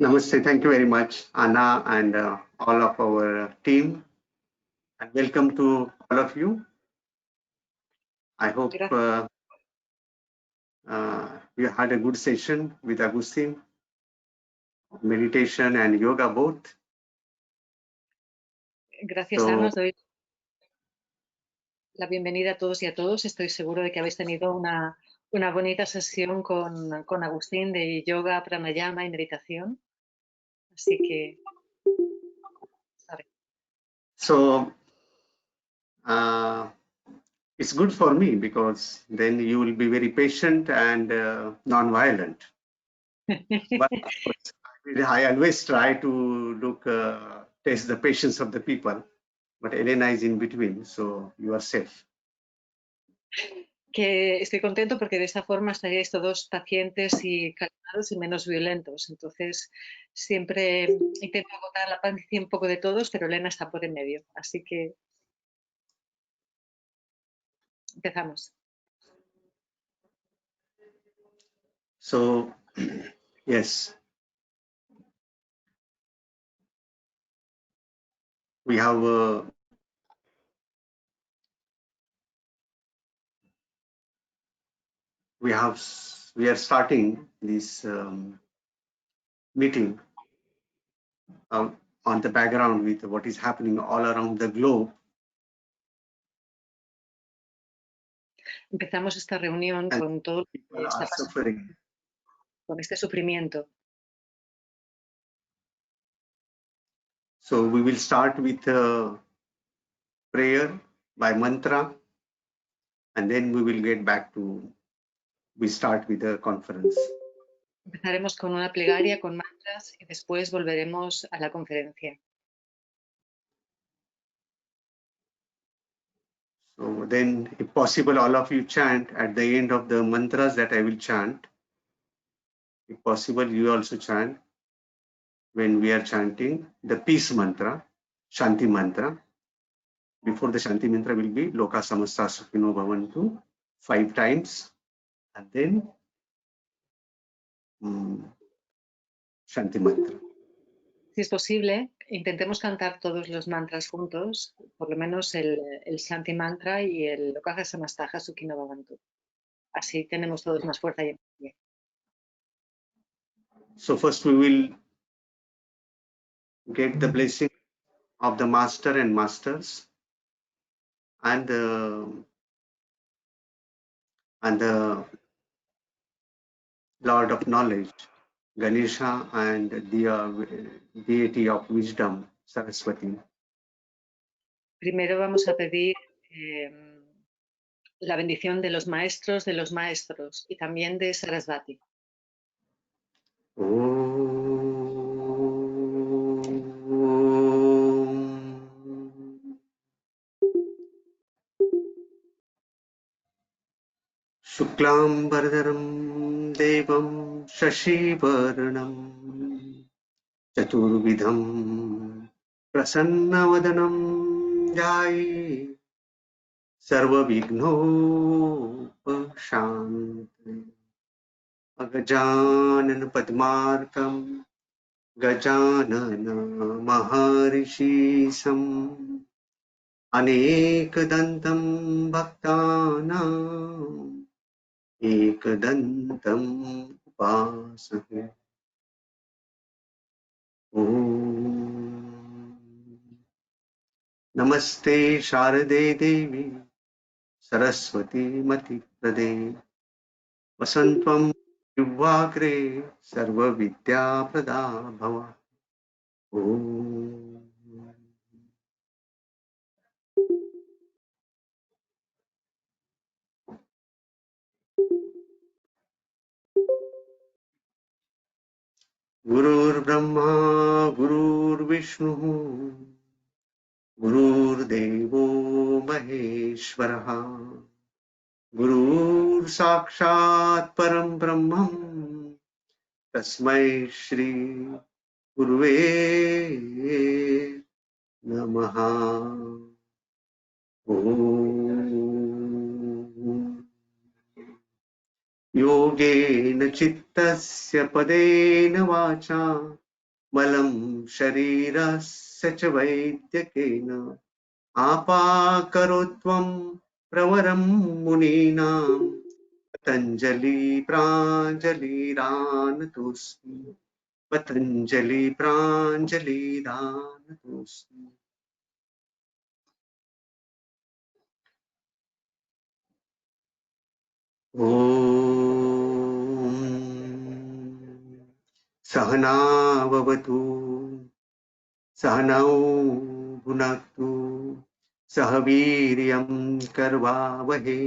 Namaste. Thank you very much, Anna, and all of our team. And welcome to all of you. I hope you had a good session with Agustin, meditation and yoga both. Gracias, Ana. Os doy la bienvenida a todos y a todos. Estoy seguro de que habéis tenido una bonita sesión con Agustín de yoga, pranayama y meditación. Así que... So, it's good for me because then you will be very patient and non-violent. But of course, I always try to test the patience of the people. But Elena is in between, so you are safe. Que estoy contento porque de esta forma estaríais todos pacientes y calmados y menos violentos. Entonces, siempre intento agotar la paciencia un poco de todos, pero Elena está por en medio. Así que empezamos. So, yes, we have we are starting this meeting on the background with what is happening all around the globe. Empezamos esta reunión con todo lo que está pasando, con este sufrimiento. So we will start with prayer by mantra, and then we will get back to, we start with the conference. Empezaremos con una plegaria, con mantras, y después volveremos a la conferencia. So then, if possible, all of you chant at the end of the mantras that I will chant. If possible, you also chant when we are chanting the peace mantra, Shanti mantra. Before the Shanti mantra will be Loka Samasta Sukhino Bhavantu 5 times, and then Shanti mantra. Si es posible, intentemos cantar todos los mantras juntos, por lo menos el Shanti mantra y el Loka Samasta Sukhino Bhavantu. Así tenemos todos más fuerza y energía. So first we will get the blessing of the Master and Masters and the Lord of Knowledge, Ganesha, and the deity of wisdom, Saraswati. Primero vamos a pedir la bendición de los maestros y también de Sarasvati. Shuklam Bhardaram Devam Shashivarnam Chaturvidham Prasannavadanam Jai Sarva Vigno Shanti Agajanana Padmarkam Gajanana Maharisham Anekadantam Bhaktanam Ekadantam Upasahe. Om Namaste Sharade Devi Saraswati Mati Prade Vasantvam Yuvagre Sarva Vidya Prada Bhava. Om Gurur Brahma Gurur Vishnu Gurur Devo Maheshwaraha Gurur Sakshat Param Brahmam Tasmai Shri Guruve Namaha. Om Yogena Chittasya Padena Vacha Malam sharirasya cha vaidyakena apakarotvam pravaram muninam Patanjali pranjali ranatosmi Patanjali pranjali ranatosmi. Om Sahana Vavatu Sahanau Bhunaktu Sahaviryam Karvavahe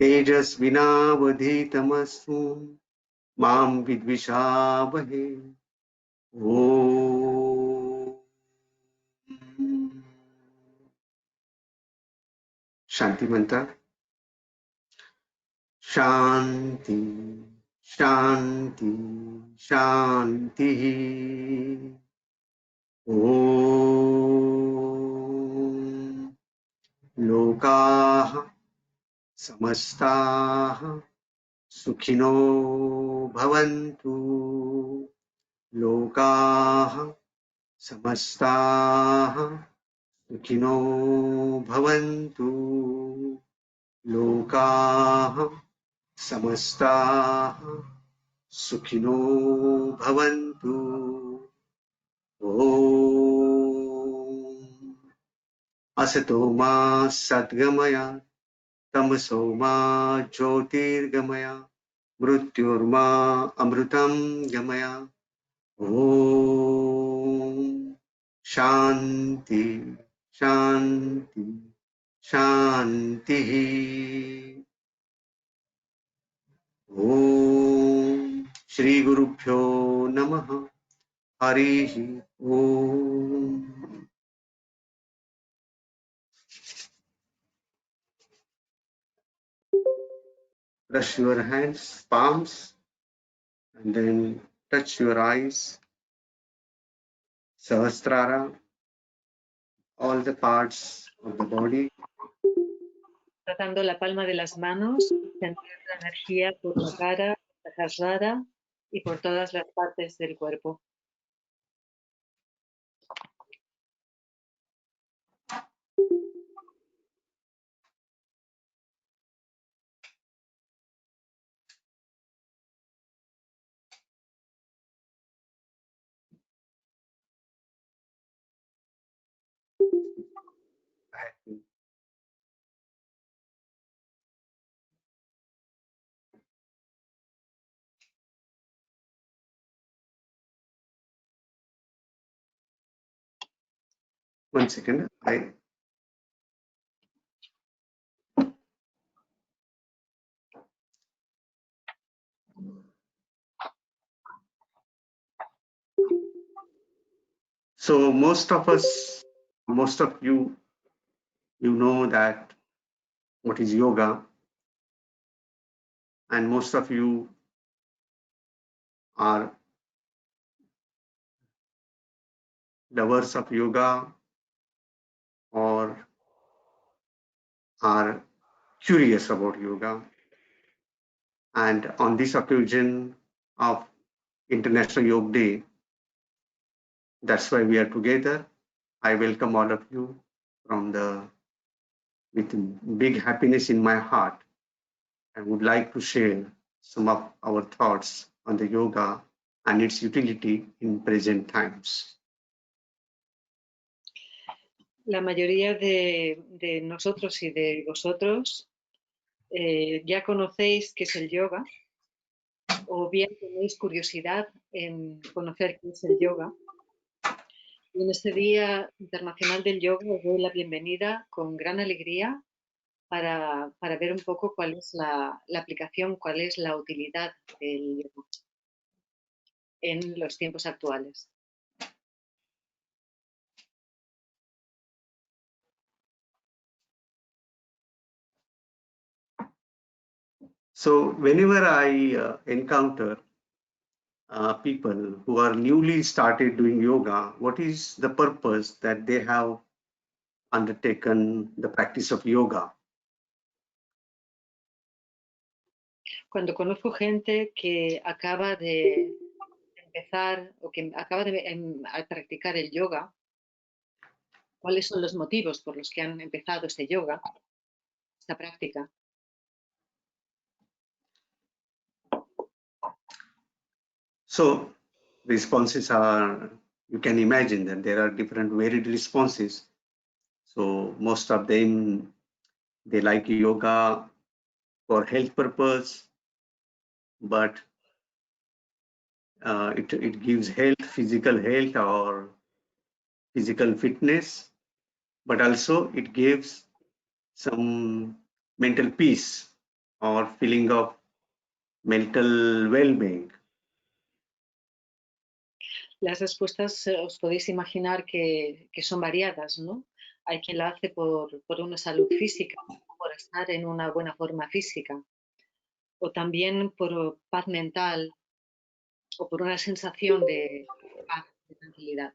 Tejasvinavadhitamastu Mam Vidvishavahe. Om Shanti Mantra. Shanti, Shanti, Shanti. Om Lokaha Samastaha Sukhino Bhavantu. Lokaha Samastaha Sukhino Bhavantu. Lokaha Samastaha Sukhino Bhavantu. Om Asato Ma Sadgamaya Tamaso Ma Jyotirgamaya Mrityorma Amrutam Gamaya. Om Shanti Shanti Shanti. Om Shri Guru Pyo Namaha. Harihi Om. Brush your hands, palms, and then touch your eyes, Sahasrara, all the parts of the body. Tratando la palma de las manos, sentir la energía por la cara, la Sahasrara y por todas las partes del cuerpo. One second. So most of us, most of you, you know that what is yoga, and most of you are lovers of yoga or are curious about yoga. And on this occasion of International Yoga Day, that's why we are together. I welcome all of you with big happiness in my heart. I would like to share some of our thoughts on the yoga and its utility in present times. La mayoría de nosotros y de vosotros ya conocéis qué es el yoga, o bien tenéis curiosidad en conocer qué es el yoga. Y en este Día Internacional del Yoga os doy la bienvenida con gran alegría para ver un poco cuál es la aplicación, cuál es la utilidad del yoga en los tiempos actuales. So whenever I encounter people who are newly started doing yoga, what is the purpose that they have undertaken the practice of yoga? Cuando conozco gente que acaba de empezar o que acaba de practicar el yoga, ¿cuáles son los motivos por los que han empezado este yoga, esta práctica? So responses are, you can imagine that there are different varied responses. So most of them, they like yoga for health purpose, but it gives health, physical health or physical fitness, but also it gives some mental peace or feeling of mental well-being. Las respuestas os podéis imaginar que son variadas, ¿no? Hay quien la hace por una salud física, por estar en una buena forma física, o también por paz mental o por una sensación de paz, de tranquilidad.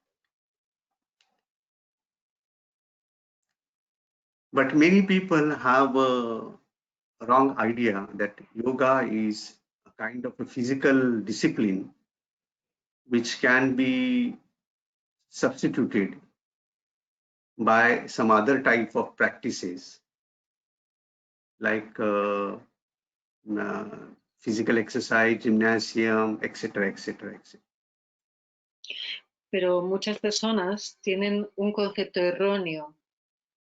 But many people have a wrong idea that yoga is a kind of a physical discipline which can be substituted by some other type of practices like physical exercise, gymnasium, etc., etc., etc. Pero muchas personas tienen un concepto erróneo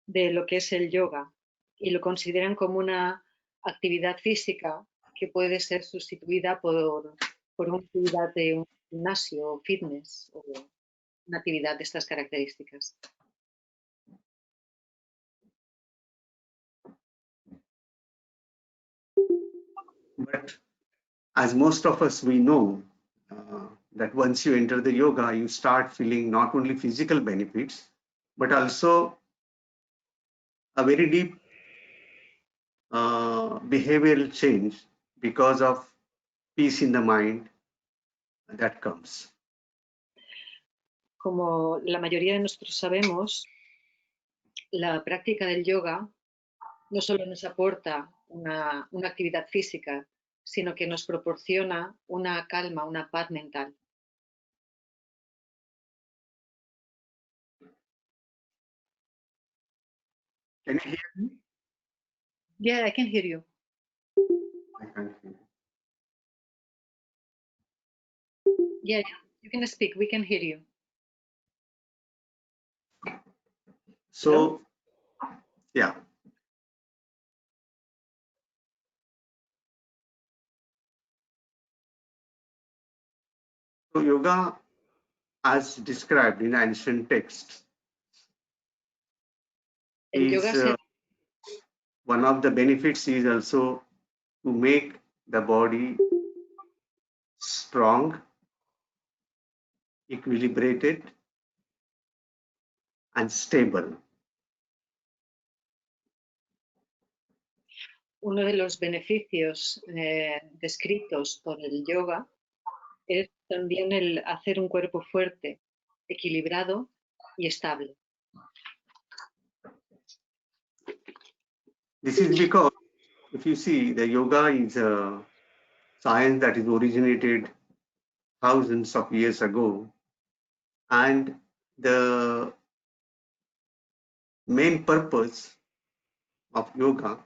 de lo que es el yoga y lo consideran como una actividad física que puede ser sustituida por una actividad de un gimnasio o fitness o una actividad de estas características. But as most of us, we know that once you enter the yoga, you start feeling not only physical benefits, but also a very deep behavioral change because of peace in the mind that comes. Como la mayoría de nosotros sabemos, la práctica del yoga no solo nos aporta una actividad física, sino que nos proporciona una calma, una paz mental. Can you hear me? Yeah, I can hear you. I can't hear. Yeah, you can speak. We can hear you. So, Hello? yeah. So yoga, as described in ancient texts, El is yoga one of the benefits is also to make the body strong, equilibrated, and stable. uno de los beneficios descritos por el yoga es también el hacer un cuerpo fuerte, equilibrado y estable. This is because if you see, the yoga is a science that is originated thousands of years ago, and the main purpose of yoga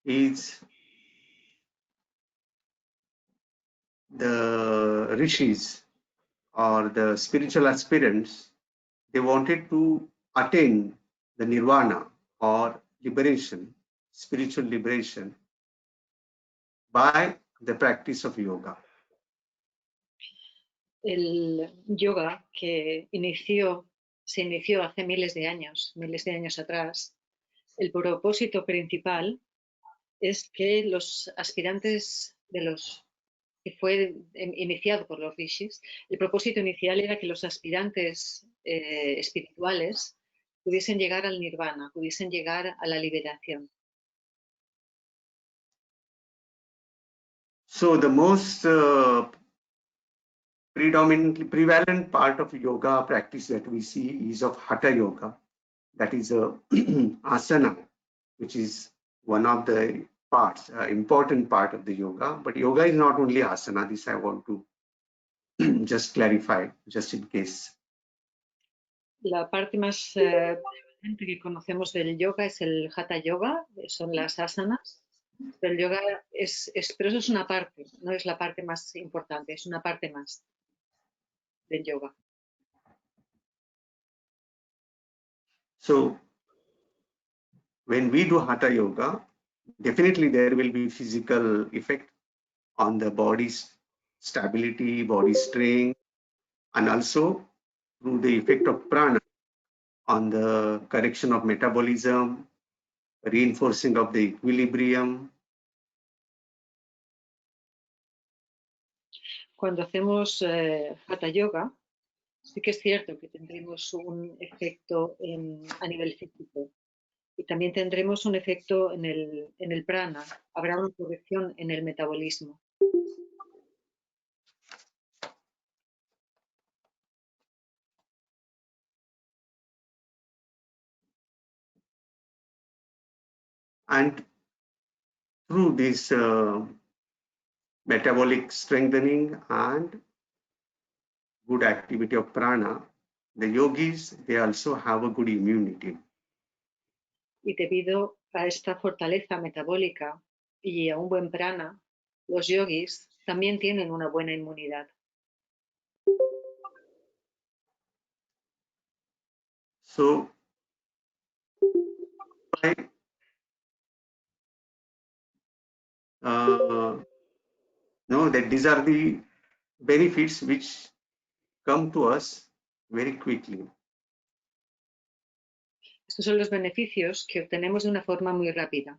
is the rishis or the spiritual aspirants, they wanted to attain the nirvana or liberation, spiritual liberation, by the practice of yoga. El yoga que se inició hace miles de años atrás, el propósito principal es que los aspirantes que fue iniciado por los rishis, el propósito inicial era que los aspirantes espirituales pudiesen llegar al nirvana, pudiesen llegar a la liberación. So the most prevalent part of yoga practice that we see is of hatha yoga, that is a asana, which is one of the parts, important part of the yoga. But yoga is not only asana. This I want to just clarify, just in case. La parte más que conocemos del yoga es el hatha yoga, son las asanas. Pero el yoga pero eso es una parte, no es la parte más importante, es una parte más del yoga. So, when we do hatha yoga, definitely there will be physical effect on the body's stability, body strength, and also through the effect of prana on the correction of metabolism, reinforcing of the equilibrium. Cuando hacemos hatha yoga, sí que es cierto que tendremos un efecto a nivel físico y también tendremos un efecto en el prana. Habrá una corrección en el metabolismo. And through this metabolic strengthening and good activity of prana, the yogis, they also have a good immunity. Y debido a esta fortaleza metabólica y a un buen prana, los yogis también tienen una buena inmunidad. So, know that these are the benefits which come to us very quickly. Estos son los beneficios que obtenemos de una forma muy rápida.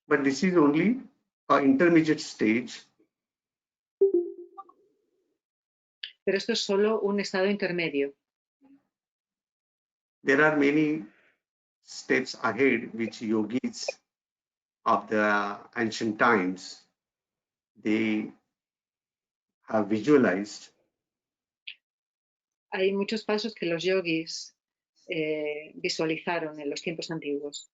But this is only an intermediate stage. Pero esto es solo un estado intermedio. There are many steps ahead which yogis of the ancient times, they have visualized. Hay muchos pasos que los yogis visualizaron en los tiempos antiguos.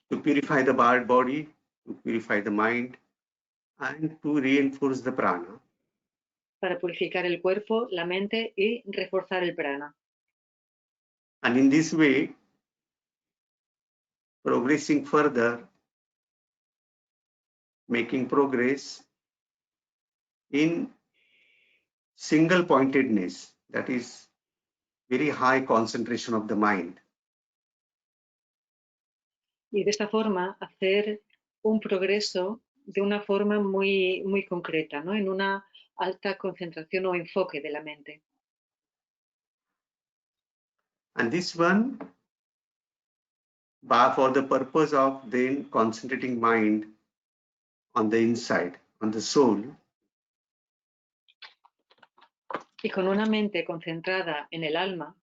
To purify the body, to purify the mind, and to reinforce the prana. Para purificar el cuerpo, la mente y reforzar el prana. And in this way, progressing further, making progress in single pointedness, that is very high concentration of the mind. Y de esta forma hacer un progreso de una forma muy, muy concreta, ¿no? En una alta concentración o enfoque de la mente. And this one, for the purpose of then concentrating mind on the inside, on the soul. Y con una mente concentrada en el alma.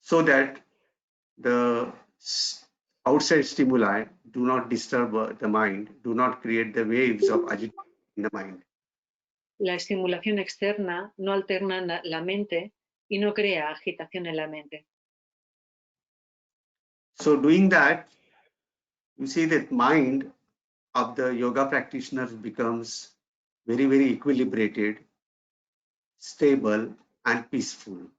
So that the outside stimuli do not disturb the mind, do not create the waves of agitation in the mind. La estimulación externa no alterna la mente y no crea agitación en la mente. So doing that, you see that mind of the yoga practitioner becomes very, very equilibrated, stable, and peaceful.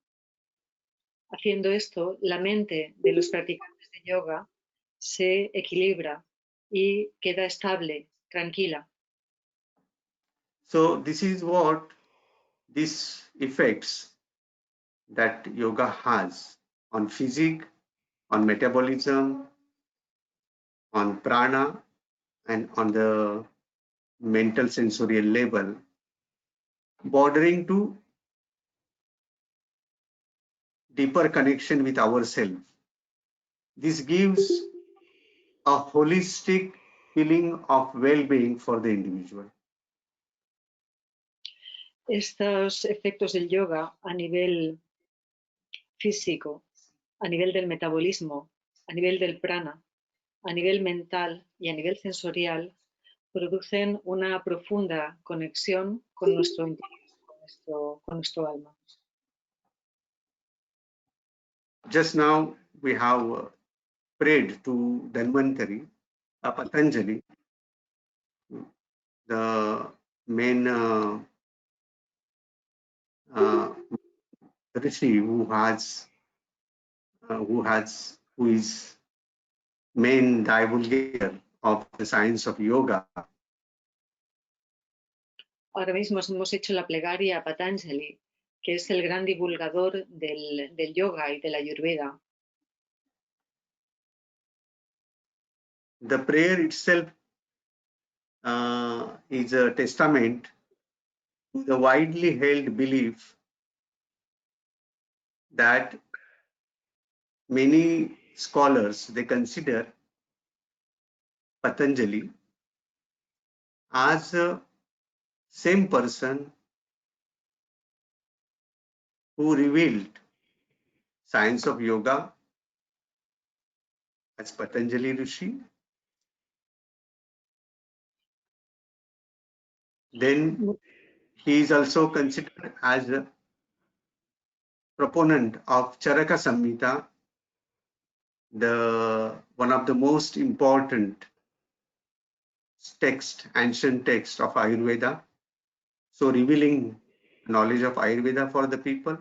Haciendo esto, la mente de los practicantes de yoga se equilibra y queda estable, tranquila. So this is what these effects that yoga has on physique, on metabolism, on prana, and on the mental sensorial level, bordering to deeper connection with ourselves. This gives a holistic feeling of well-being for the individual. Estos efectos del yoga a nivel físico, a nivel del metabolismo, a nivel del prana, a nivel mental y a nivel sensorial producen una profunda conexión con nuestro interior. nuestro alma. Just now we have prayed to Dhanvantari, Patanjali, the main Rishi who is main divulgator of the science of yoga. Ahora mismo hemos hecho la plegaria a Patanjali, que es el gran divulgador del yoga y de la Ayurveda. The prayer itself is a testament to the widely held belief that many scholars, they consider Patanjali as the same person who revealed science of yoga as Patanjali Rishi. Then he is also considered as a proponent of Charaka Samhita, one of the most important ancient text of Ayurveda, so revealing knowledge of Ayurveda for the people.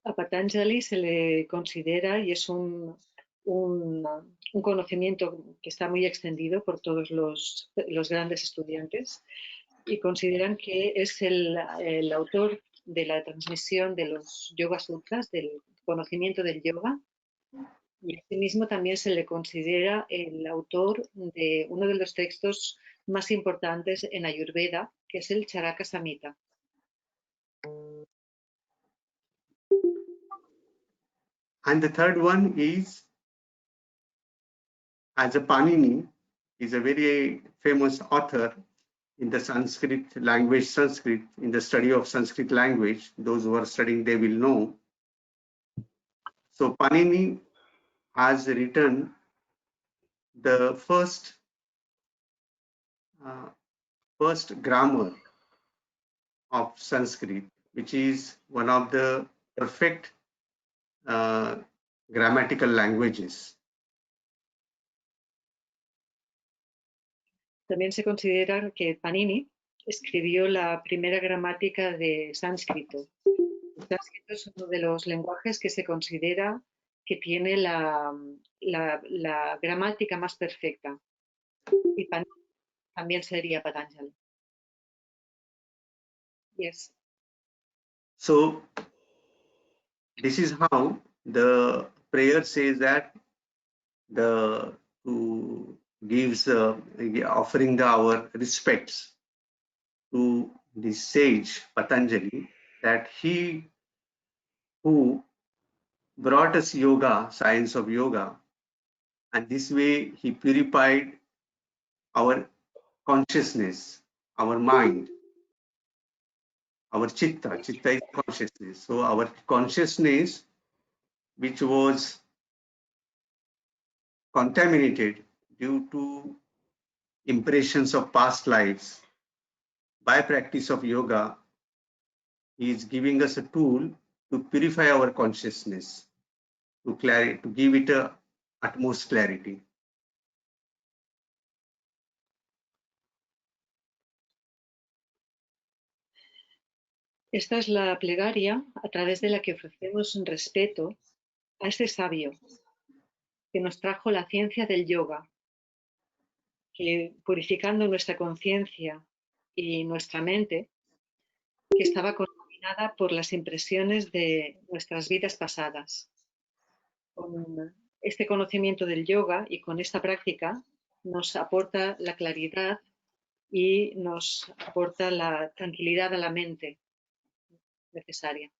A Patanjali se le considera, y es un conocimiento que está muy extendido por todos los grandes estudiantes, y consideran que es el autor de la transmisión de los Yoga Sutras, del conocimiento del yoga, y asimismo también se le considera el autor de uno de los textos más importantes en Ayurveda, que es el Charaka Samhita. And the third one is, as a Panini, is a very famous author in the Sanskrit language, in the study of Sanskrit language. Those who are studying, they will know. So Panini has written the first grammar of Sanskrit, which is one of the perfect grammatical languages. También se considera que Panini escribió la primera gramática de sánscrito. El sánscrito es uno de los lenguajes que se considera que tiene la gramática más perfecta. Y Panini también sería Patanjali. Yes. So this is how the prayer says that gives offering our respects to the sage Patanjali, that he who brought us yoga, science of yoga, and this way he purified our consciousness, our mind, our chitta. Chitta is consciousness. So our consciousness, which was contaminated due to impressions of past lives, by practice of yoga, he is giving us a tool to purify our consciousness, to give it a utmost clarity. Esta es la plegaria a través de la que ofrecemos un respeto a ese sabio que nos trajo la ciencia del yoga, que purificando nuestra conciencia y nuestra mente, que estaba contaminada por las impresiones de nuestras vidas pasadas. Con este conocimiento del yoga y con esta práctica nos aporta la claridad y nos aporta la tranquilidad a la mente necesaria.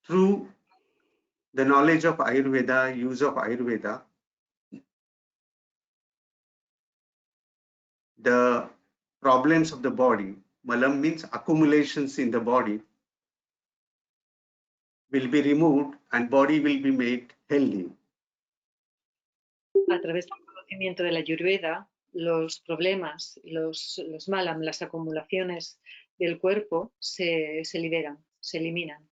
Through the knowledge of Ayurveda, use of Ayurveda, the problems of the body, malam means accumulations in the body, will be removed and body will be made healthy. A través del conocimiento de la Ayurveda, los problemas, los malam, las acumulaciones del cuerpo se liberan, se eliminan.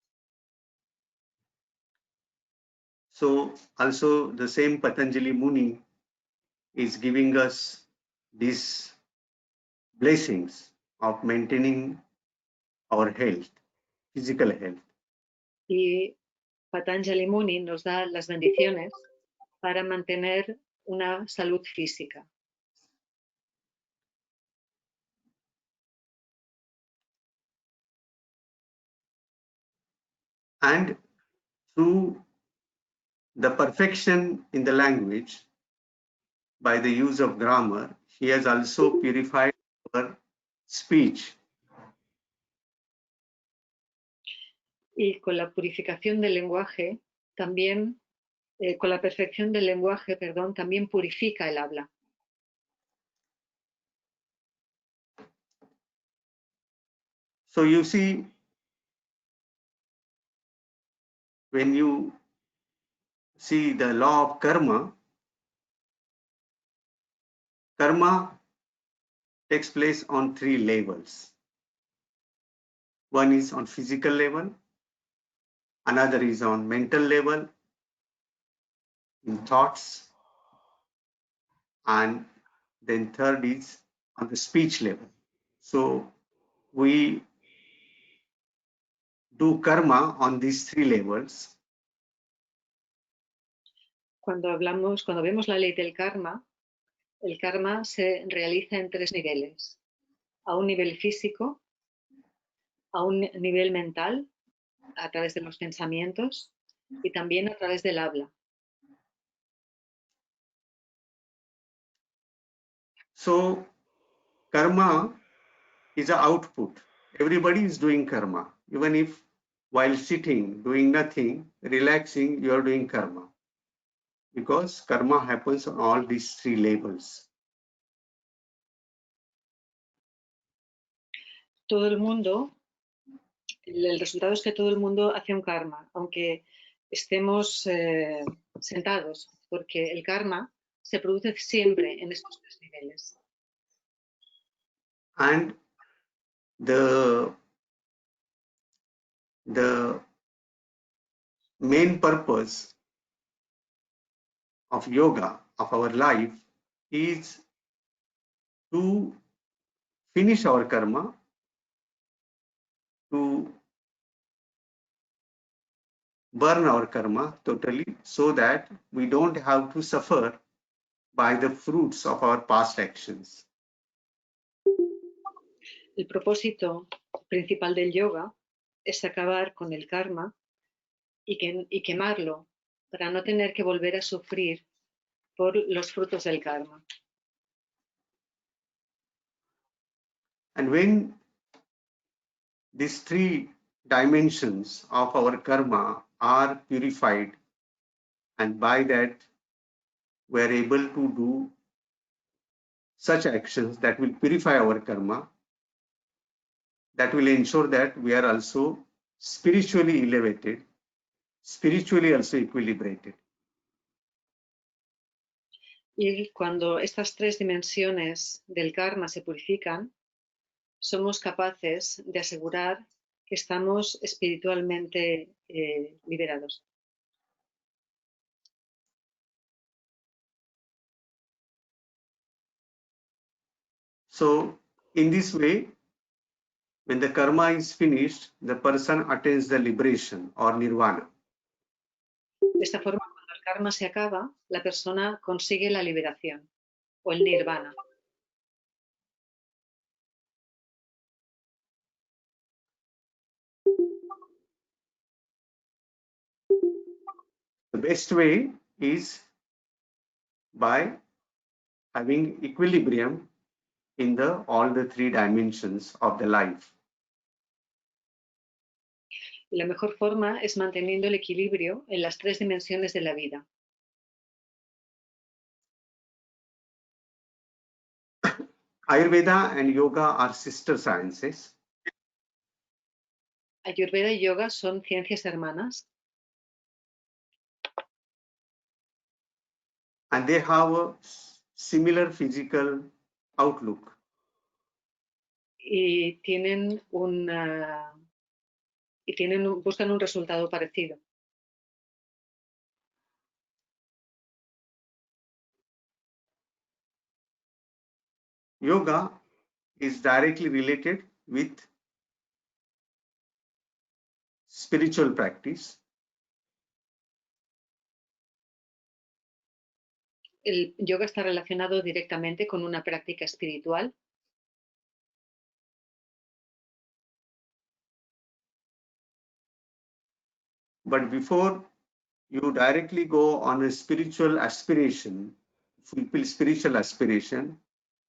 So also the same Patanjali Muni is giving us these blessings of maintaining our health, physical health. Y Patanjali Muni nos da las bendiciones para mantener una salud física. And through the perfection in the language, by the use of grammar, he has also purified our speech. Y con la purificación del lenguaje, también, con la perfección del lenguaje, perdón, también purifica el habla. So you see, when you see the law of karma, karma takes place on 3 levels. One is on physical level, another is on mental level, in thoughts, and then third is on the speech level. So we do karma on these 3 levels. Cuando vemos la ley del karma, el karma se realiza en 3 niveles. A un nivel físico, a un nivel mental, a través de los pensamientos, y también a través del habla. So karma is an output. Everybody is doing karma. Even if while sitting, doing nothing, relaxing, you are doing karma. Because karma happens on all these 3 levels. Todo el mundo, el resultado es que todo el mundo hace un karma, aunque estemos sentados, porque el karma se produce siempre en estos 3 niveles. And the main purpose of yoga, of our life, is to finish our karma, to burn our karma totally, so that we don't have to suffer by the fruits of our past actions. El propósito principal del yoga es acabar con el karma y quemarlo para no tener que volver a sufrir por los frutos del karma. And when these 3 dimensions of our karma are purified, and by that we are able to do such actions that will purify our karma, that will ensure that we are also spiritually elevated, spiritually also equilibrated. Y cuando estas 3 dimensiones del karma se purifican, somos capaces de asegurar que estamos espiritualmente liberados. So in this way, when the karma is finished, the person attains the liberation or nirvana. De esta forma, cuando el karma se acaba, la persona consigue la liberación o el nirvana. The best way is by having equilibrium in all the 3 dimensions of the life. Y la mejor forma es manteniendo el equilibrio en las 3 dimensiones de la vida. Ayurveda and yoga are sister sciences. Ayurveda y yoga son ciencias hermanas. and they have a similar physical outlook. Y buscan un resultado parecido. Yoga is directly related with spiritual practice. El yoga está relacionado directamente con una práctica espiritual. But before you directly go on a spiritual aspiration, fulfill spiritual aspiration,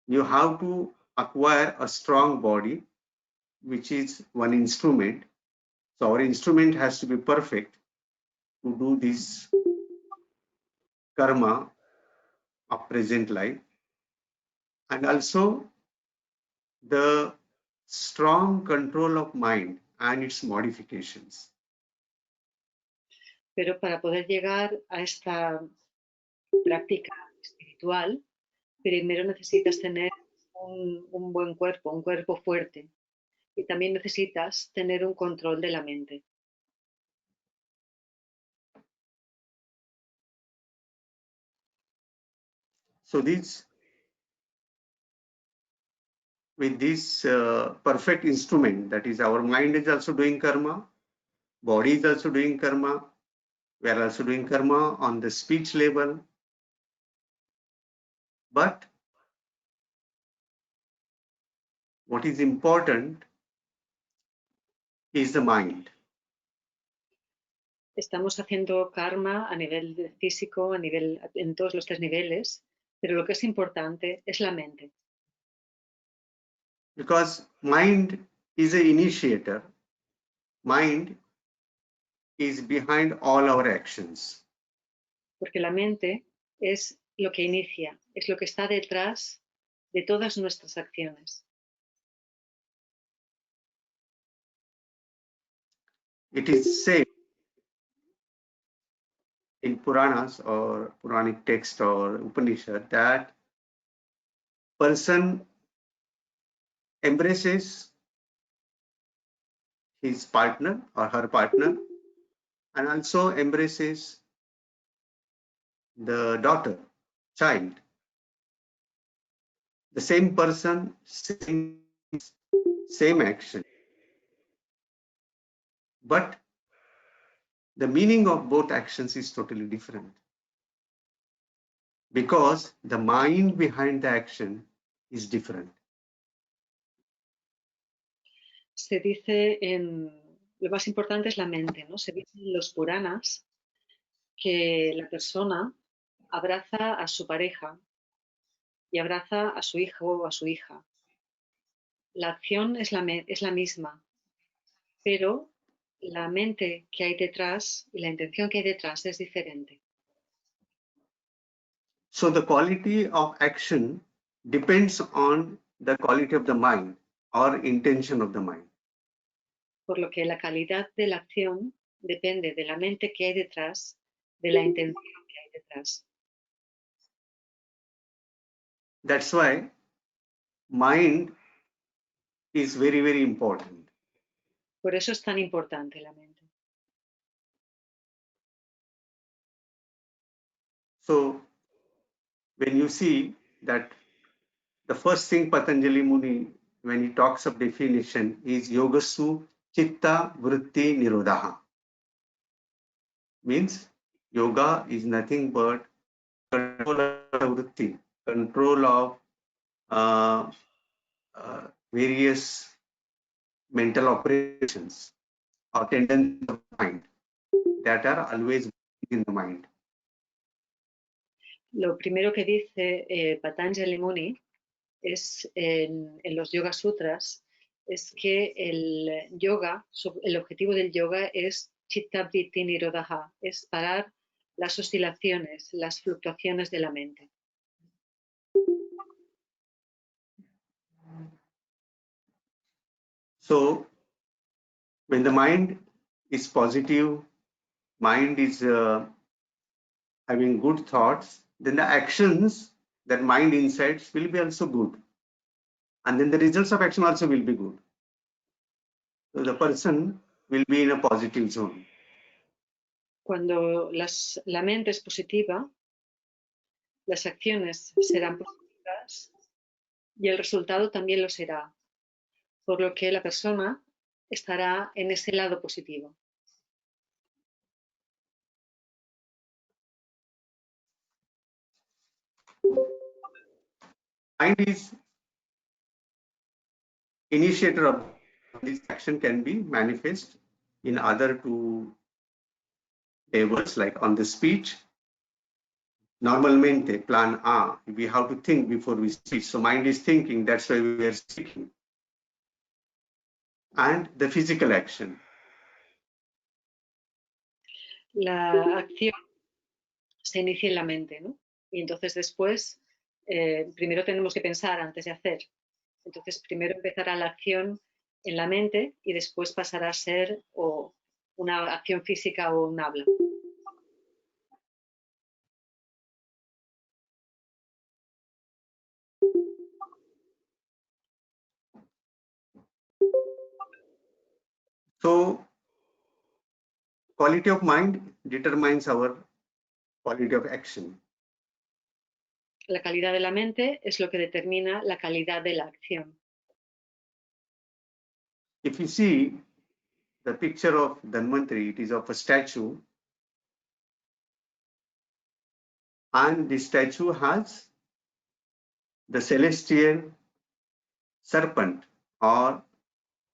you have to acquire a strong body, which is one instrument. So our instrument has to be perfect to do this karma of present life, and also the strong control of mind and its modifications. Pero para poder llegar a esta práctica espiritual, primero necesitas tener un buen cuerpo, un cuerpo fuerte. Y también necesitas tener un control de la mente. So with this perfect instrument, that is our mind is also doing karma, body is also doing karma, we are also doing karma on the speech level, but what is important is the mind. Estamos haciendo karma a nivel físico, en todos los 3 niveles, pero lo que es importante es la mente. Because mind is an initiator. Mind is behind all our actions. Porque la mente es lo que inicia, es lo que está detrás de todas nuestras acciones. It is said in Puranas or Puranic text or Upanishad that person embraces his partner or her partner and also embraces the daughter, child. The same person, same action. But the meaning of both actions is totally different. Because the mind behind the action is different. Se dice lo más importante es la mente, ¿no? Se dice en los Puranas que la persona abraza a su pareja y abraza a su hijo o a su hija. La acción es la misma, pero la mente que hay detrás y la intención que hay detrás es diferente. So the quality of action depends on the quality of the mind or intention of the mind. Por lo que la calidad de la acción depende de la mente que hay detrás, de la intención que hay detrás. That's why mind is very, very important. Por eso es tan importante la mente. So when you see that the first thing Patanjali Muni, when he talks of definition, is yogasu chitta vritti nirodha. Means yoga is nothing but control of vritti, control of various mental operations or tendencies of mind that are always in the mind. Lo primero que dice Patanjali Muni es en los Yoga Sutras es que el objetivo del yoga es chitta vritti nirodha, es parar las oscilaciones, las fluctuaciones de la mente. So when the mind is positive, mind is having good thoughts, then the actions that mind incites will be also good. And then the results of action also will be good. So the person will be in a positive zone. Cuando la mente es positiva, las acciones serán positivas y el resultado también lo será, por lo que la persona estará en ese lado positivo. Mind is initiator of this action, can be manifest in other two levels, like on the speech. Normalmente, plan A, we have to think before we speak. So mind is thinking, that's why we are speaking. And the physical action. La acción se inicia en la mente, ¿no? Y entonces después, primero tenemos que pensar antes de hacer. Entonces primero empezará la acción en la mente y después pasará a ser o una acción física o un habla. So, quality of mind determines our quality of action. La calidad de la mente es lo que determina la calidad de la acción. If you see the picture of Dhanvantari, it is of a statue, and the statue has the celestial serpent or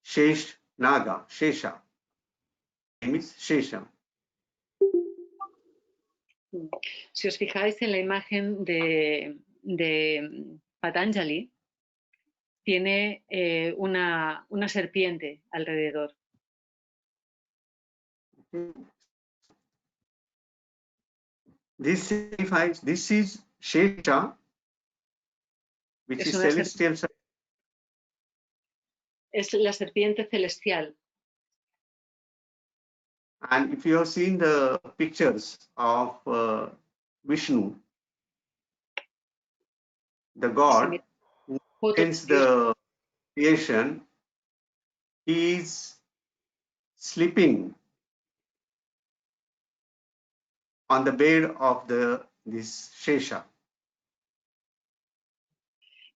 Shesh Naga, Shesha. Name is Shesha. Si os fijáis en la imagen de Patanjali, tiene una serpiente alrededor. This signifies, this is Shesha, which Es is una celestial. Es la serpiente celestial. And if you have seen the pictures of Vishnu, the god who ends the creation, he is sleeping on the bed of this Shesha.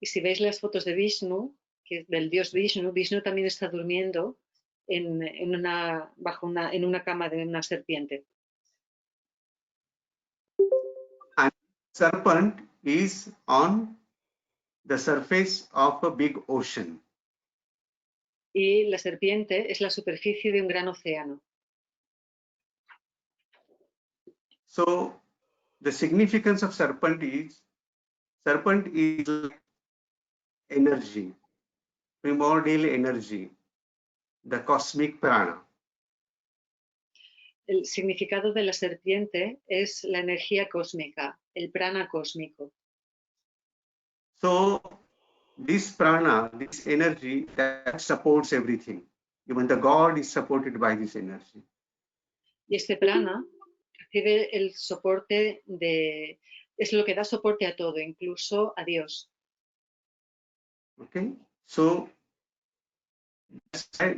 Y si veis las fotos de Vishnu, del dios Vishnu, Vishnu también está durmiendo en una cama de una serpiente. And serpent is on the surface of a big ocean. Y la serpiente es la superficie de un gran océano. So the significance of serpent is energy, primordial energy, the cosmic prana. El significado de la serpiente es la energía cósmica, el prana cósmico. So this prana, this energy that supports everything. Even the God is supported by this energy. Y este prana recibe el soporte es lo que da soporte a todo, incluso a Dios. Okay, so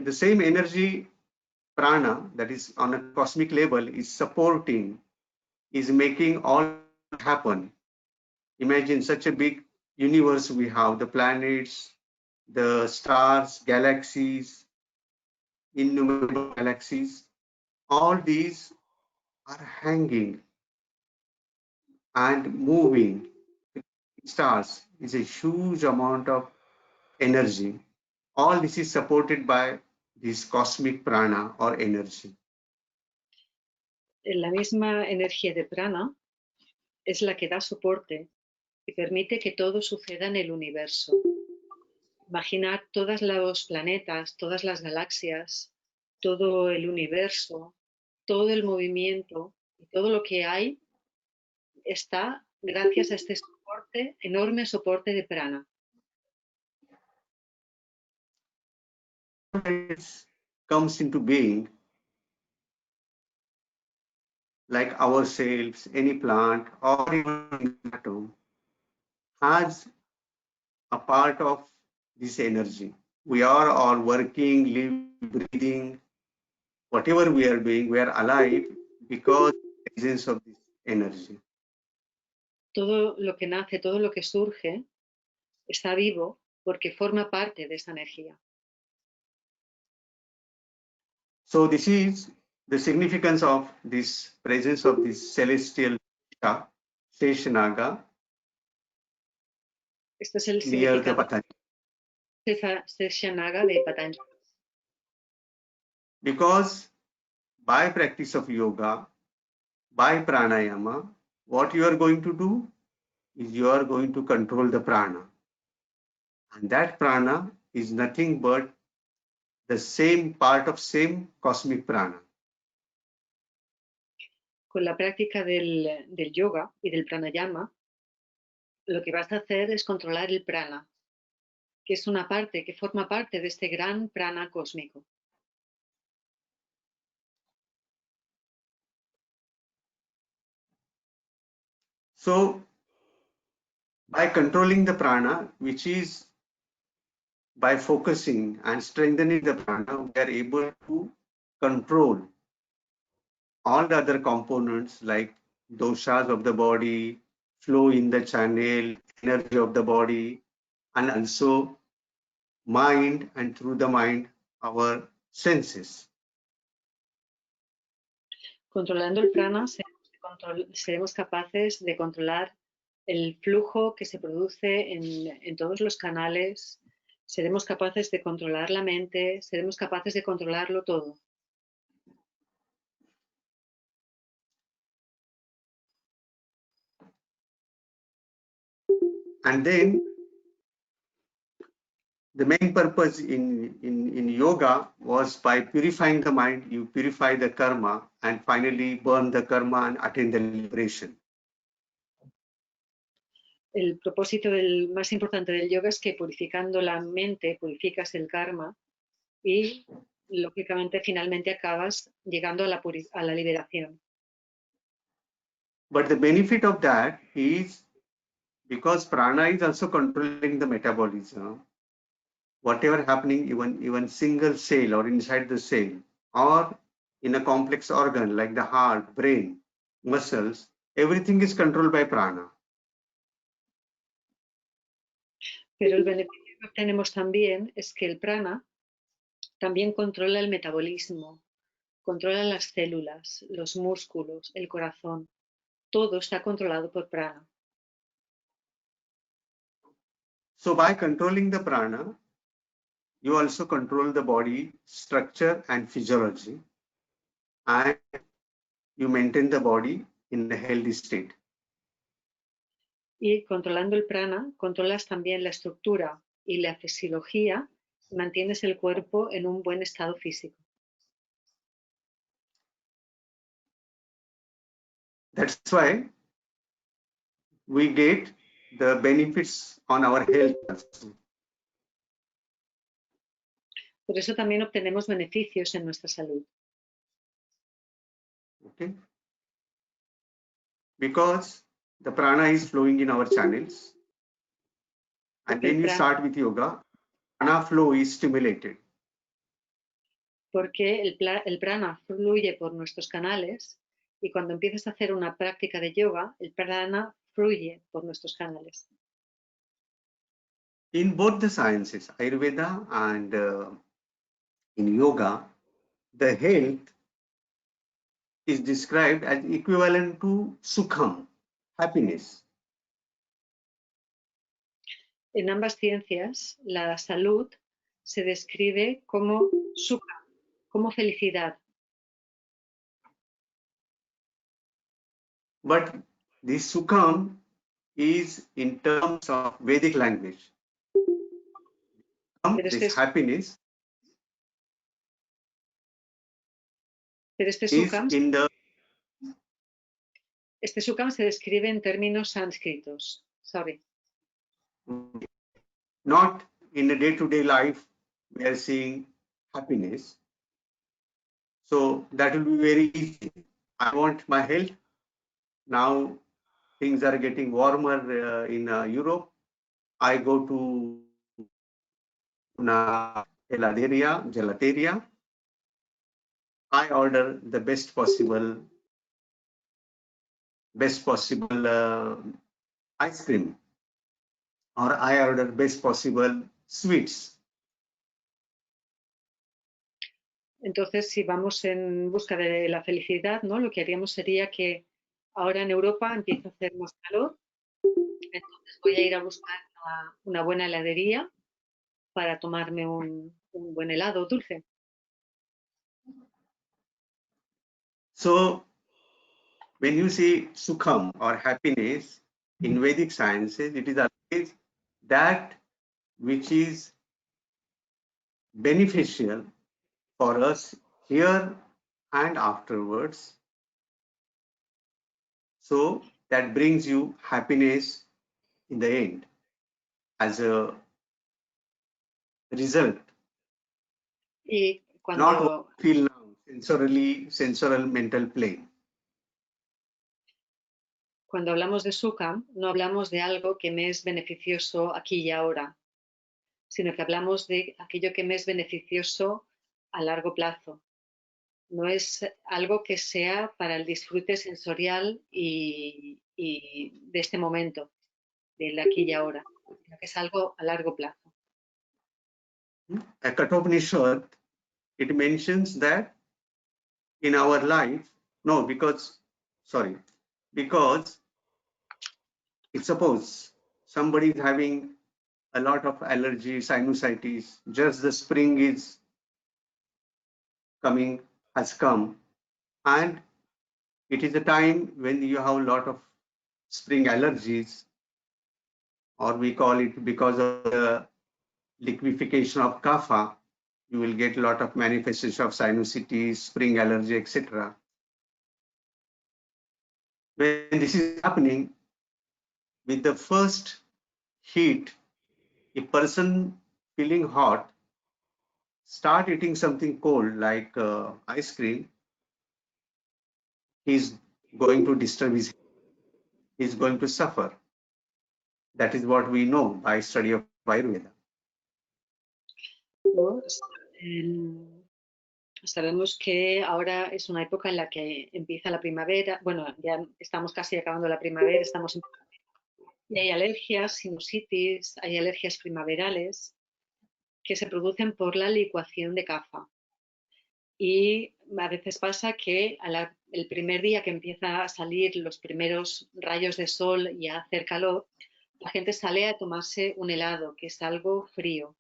the same energy prana that is on a cosmic level is supporting, is making all happen. Imagine such a big universe we have, the planets, the stars, galaxies, innumerable galaxies, all these are hanging and moving. Stars is a huge amount of energy. All this is supported by this cosmic prana or energy. La misma energía de prana es la que da soporte y permite que todo suceda en el universo. Imaginad todos los planetas, todas las galaxias, todo el universo, todo el movimiento y todo lo que hay está gracias a este soporte, enorme soporte de prana. Comes into being, like ourselves, any plant, or even has a part of this energy. We are all working, living, breathing, whatever we are doing, we are alive because of the presence of this energy. Todo lo que nace, todo lo que surge, está vivo porque forma parte de esa energía. So this is the significance of this presence of this celestial Sheshanaga Este es el near the significado Patanjali. Sheshanaga de Patanjali. Because by practice of yoga, by pranayama, what you are going to do is you are going to control the prana. And that prana is nothing but the same part of same cosmic prana. Con la práctica del yoga y del pranayama, lo que vas a hacer es controlar el prana, que es una parte, que forma parte de este gran prana cósmico. So, by controlling the prana, which is by focusing and strengthening the prana, we are able to control all the other components like doshas of the body, flow in the channel, energy of the body, and also mind, and through the mind, our senses. Controlando el prana, seremos capaces de controlar el flujo que se produce en todos los canales, seremos capaces de controlar la mente, seremos capaces de controlarlo todo. And then the main purpose in yoga was by purifying the mind, you purify the karma and finally burn the karma and attain the liberation. El propósito más importante del yoga es que purificando la mente purificas el karma y lógicamente finalmente acabas llegando a la liberación. But the benefit of that is because prana is also controlling the metabolism, whatever happening even single cell or inside the cell or in a complex organ like the heart, brain, muscles, everything is controlled by prana. Pero el beneficio que obtenemos también es que el prana también controla el metabolismo, controla las células, los músculos, el corazón. Todo está controlado por prana. So by controlling the prana, you also control the body structure and physiology, and you maintain the body in a healthy state. Y controlando el prana, controlas también la estructura y la fisiología y mantienes el cuerpo en un buen estado físico. That's why we get the benefits on our health. Por eso también obtenemos beneficios en nuestra salud. Okay. Because the prana is flowing in our channels, and when you start with yoga, prana flow is stimulated. Porque el prana fluye por nuestros canales y cuando empiezas a hacer una práctica de yoga, el prana fluye por nuestros canales. In both the sciences, Ayurveda and in yoga, the health is described as equivalent to sukham, happiness. En ambas ciencias, la salud se describe como sukha, como felicidad. But this sukham is in terms of Vedic language. This happiness is in the... Este sukham se describe en términos sánscritos. Sorry. Not in a day-to-day life, we are seeing happiness. So that will be very easy. I want my health. Now things are getting warmer in Europe, I go to una gelateria. I order the best possible ice cream, or I order best possible sweets. Entonces, si vamos en busca de la felicidad, ¿no? Lo que haríamos sería que ahora en Europa empieza a hacer más calor, entonces voy a ir a buscar una buena heladería para tomarme un buen helado dulce. So, when you say sukham or happiness in Vedic sciences, it is always that which is beneficial for us here and afterwards. So that brings you happiness in the end as a result. Y cuando, not what you feel now, sensoral mental plane. Cuando hablamos de sukha, no hablamos de algo que me es beneficioso aquí y ahora, sino que hablamos de aquello que me es beneficioso a largo plazo. No es algo que sea para el disfrute sensorial y de este momento, del aquí y ahora, sino que es algo a largo plazo. A Kathopanishad, it mentions that in our life, because if suppose somebody is having a lot of allergy, sinusitis, just the spring has come, and it is a time when you have a lot of spring allergies, or we call it because of the liquefaction of kapha, you will get a lot of manifestation of sinusitis, spring allergy, etc. When this is happening, with the first heat, a person feeling hot start eating something cold like ice cream, he's going to disturb he's going to suffer. That is what we know by study of Ayurveda. Sabemos que ahora es una época en la que empieza la primavera. Bueno, ya estamos casi acabando la primavera, y hay alergias, sinusitis, hay alergias primaverales que se producen por la licuación de kapha. Y a veces pasa que el primer día que empieza a salir los primeros rayos de sol y a hacer calor, la gente sale a tomarse un helado, que es algo frío,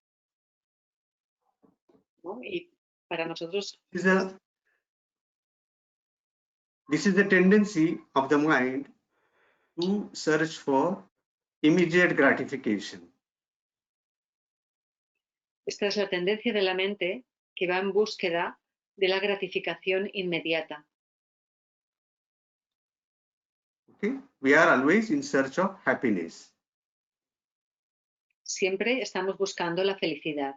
¿no? Y para nosotros... This is the tendency of the mind to search for immediate gratification. Esta es la tendencia de la mente que va en búsqueda de la gratificación inmediata. Okay? We are always in search of happiness. Siempre estamos buscando la felicidad.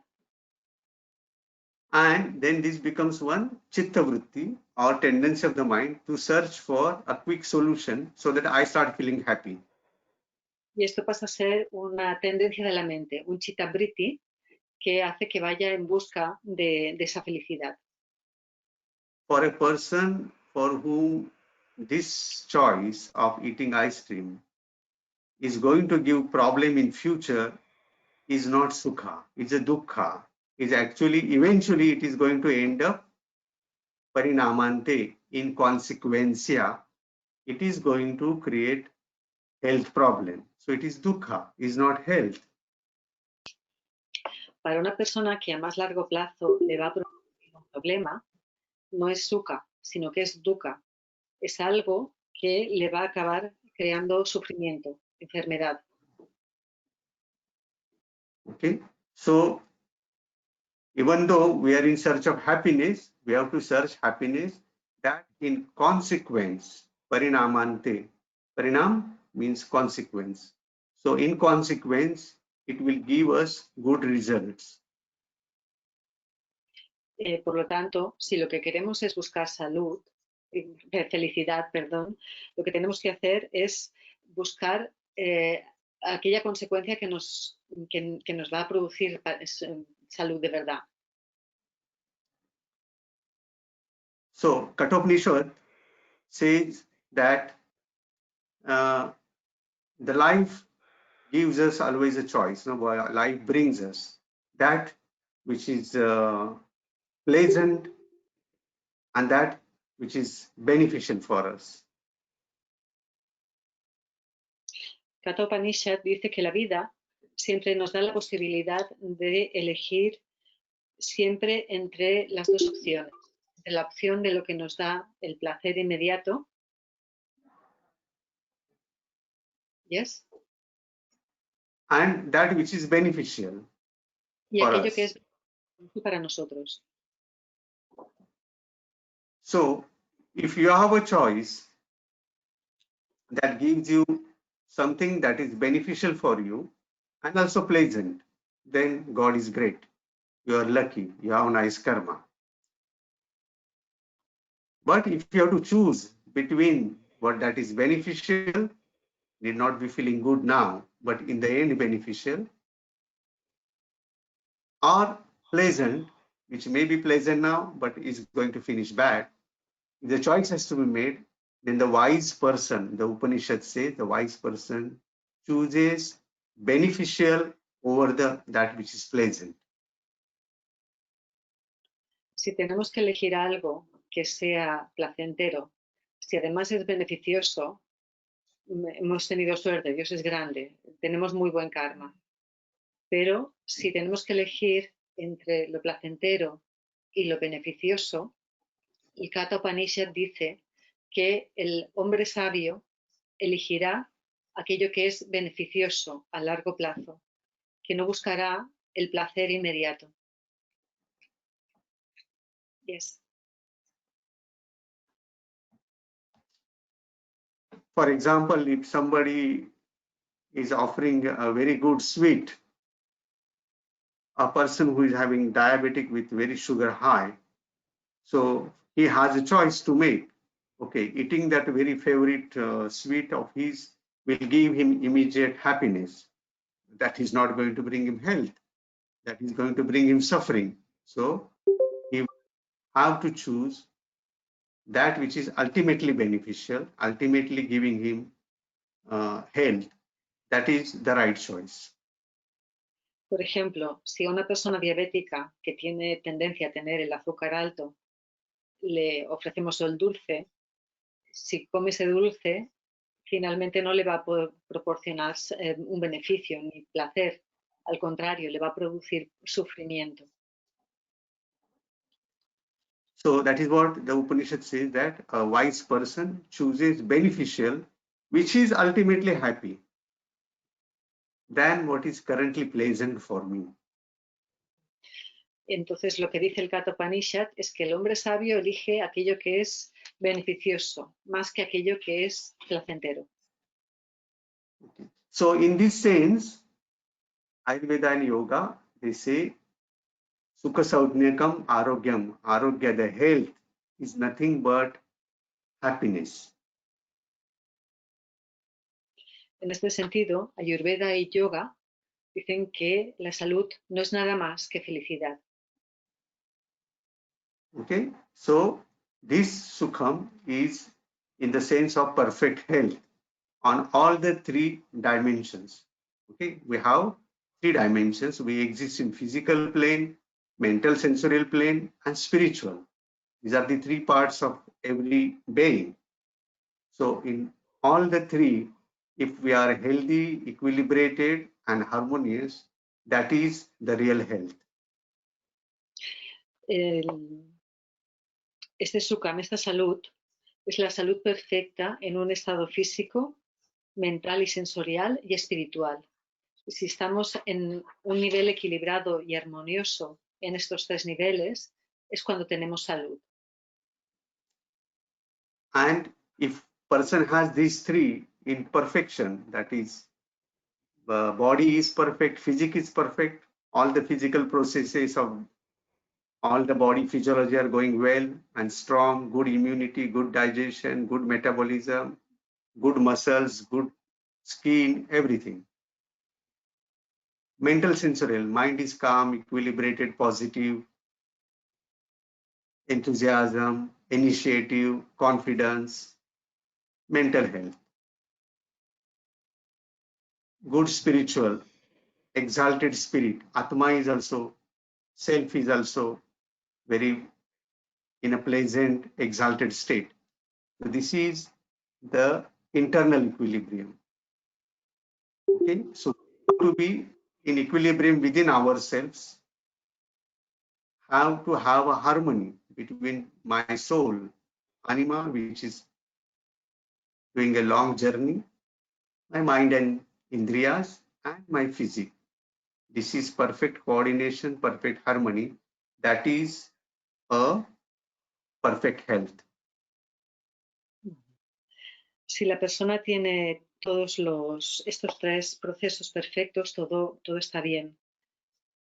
And then this becomes one chitta vritti, or tendency of the mind to search for a quick solution so that I start feeling happy. Y esto pasa a ser una tendencia de la mente, un chitta vritti, que hace que vaya en busca de esa felicidad. For a person for whom this choice of eating ice cream is going to give problem in future is not sukha, it's a dukkha. Eventually it is going to end up parinamante, in consequentia, it is going to create health problem. So it is dukkha, is not health. Para una persona que a más largo plazo le va a producir un problema, no es sukha, sino que es dukkha. Es algo que le va a acabar creando sufrimiento, enfermedad. Okay, so even though we are in search of happiness, we have to search happiness that in consequence, parinamante. Parinam means consequence. So in consequence, it will give us good results. Por lo tanto, si lo que queremos es buscar felicidad, lo que tenemos que hacer es buscar aquella consecuencia que nos va a producir salud de verdad. So Kathopanishad says that the life gives us always a choice. No? Life brings us that which is pleasant and that which is beneficial for us. Kathopanishad dice que la vida siempre nos da la posibilidad de elegir siempre entre las dos opciones. La opción de lo que nos da el placer inmediato. Yes. And that which is beneficial. Y aquello que es beneficioso para nosotros. So, if you have a choice that gives you something that is beneficial for you and also pleasant, then God is great. You are lucky. You have nice karma. But if you have to choose between what that is beneficial, need not be feeling good now, but in the end beneficial, or pleasant, which may be pleasant now, but is going to finish bad, the choice has to be made. Then the wise person, the Upanishad says, the wise person chooses beneficial over that which is pleasant. Si tenemos que elegir algo que sea placentero, si además es beneficioso, hemos tenido suerte, Dios es grande, tenemos muy buen karma. Pero si tenemos que elegir entre lo placentero y lo beneficioso, el Kathopanishad dice que el hombre sabio elegirá aquello que es beneficioso a largo plazo, que no buscará el placer inmediato. Yes. For example, if somebody is offering a very good sweet, a person who is having diabetic with very sugar high, so he has a choice to make. Okay, eating that very favorite sweet of his will give him immediate happiness. That is not going to bring him health. That is going to bring him suffering. So he will have to choose that which is ultimately beneficial, ultimately giving him health. That is the right choice. Por ejemplo, si a una persona diabética que tiene tendencia a tener el azúcar alto le ofrecemos el dulce, si come ese dulce, finalmente no le va a poder proporcionar un beneficio ni placer. Al contrario, le va a producir sufrimiento. So that is what the Upanishad says, that a wise person chooses beneficial, which is ultimately happy, than what is currently pleasant for me. Entonces, lo que dice el Kathopanishad es que el hombre sabio elige aquello que es beneficioso, más que aquello que es placentero. Okay. So in this sense, Ayurveda and Yoga, they say, Sukha Saudnyakam Arogyam. Arogya, the health, is nothing but happiness. En este sentido, Ayurveda y Yoga dicen que la salud no es nada más que felicidad. Okay, so this Sukham is in the sense of perfect health on all the three dimensions. Okay, we have three dimensions. We exist in physical plane, mental sensorial plane, and spiritual. These are the three parts of every being. So in all the three, if we are healthy, equilibrated, and harmonious, that is the real health. Este Sukham, esta salud, es la salud perfecta en un estado físico, mental y sensorial y espiritual. Si estamos en un nivel equilibrado y armonioso en estos tres niveles, es cuando tenemos salud. And if person has these three in perfection, that is, body is perfect, physique is perfect, all the physical processes of all the body physiology are going well and strong, good immunity, good digestion, good metabolism, good muscles, good skin, everything. Mental sensorial, mind is calm, equilibrated, positive, enthusiasm, initiative, confidence, mental health. Good spiritual, exalted spirit. Atma is also, self is also very in a pleasant, exalted state. So this is the internal equilibrium. Okay, so to be in equilibrium within ourselves, have to have a harmony between my soul, anima, which is doing a long journey, my mind and indriyas, and my physique. This is perfect coordination, perfect harmony. That is a perfect health. Si la persona tiene todos estos tres procesos perfectos, todo está bien.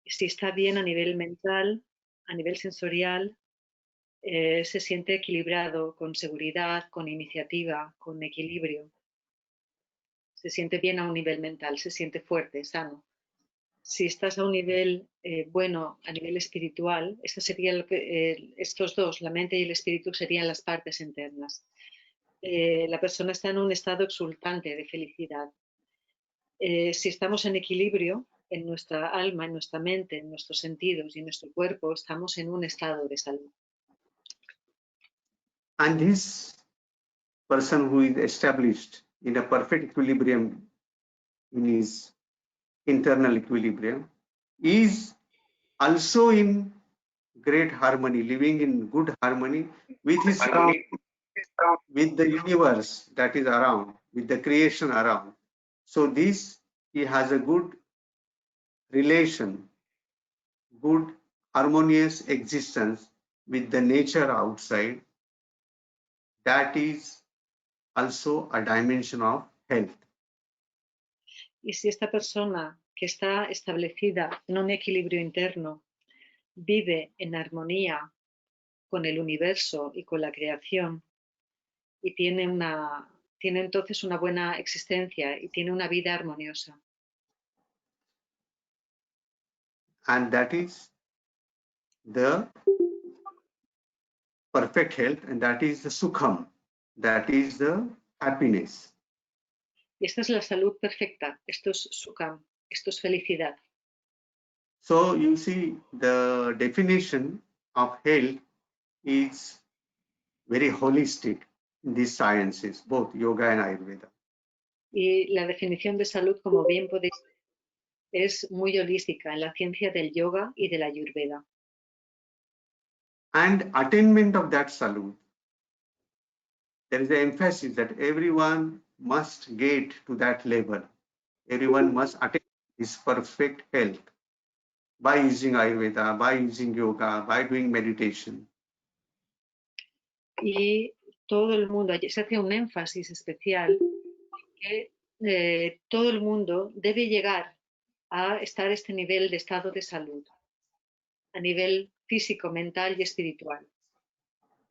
Si está bien a nivel mental, a nivel sensorial, se siente equilibrado, con seguridad, con iniciativa, con equilibrio. Se siente bien a un nivel mental, se siente fuerte, sano. Si estás a un nivel bueno, a nivel espiritual, esto sería estos dos, la mente y el espíritu, serían las partes internas. La persona está en un estado exultante de felicidad. Si estamos en equilibrio, en nuestra alma, en nuestra mente, en nuestros sentidos y en nuestro cuerpo, estamos en un estado de salud. And this person who is established in a perfect equilibrium in his internal equilibrium is also in great harmony, living in good harmony with his surroundings, with the universe that is around, with the creation around. So this, he has a good relation, good harmonious existence with the nature outside. That is also a dimension of health. Y si esta persona que está establecida en un equilibrio interno vive en armonía con el universo y con la creación y tiene entonces una buena existencia y tiene una vida armoniosa. And that is the perfect health, and that is the sukham, that is the happiness. Y esta es la salud perfecta, esto es sukham, esto es felicidad. So you see, the definition of health is very holistic in these sciences, both yoga and Ayurveda. Y la definición de salud, como bien podéis ver, es muy holística en la ciencia del yoga y de la Ayurveda. And attainment of that salud, there is an emphasis that everyone must get to that level. Everyone must attain this perfect health by using Ayurveda, by using yoga, by doing meditation. Y todo el mundo, se hace un énfasis especial en que todo el mundo debe llegar a estar a este nivel de estado de salud, a nivel físico, mental y espiritual.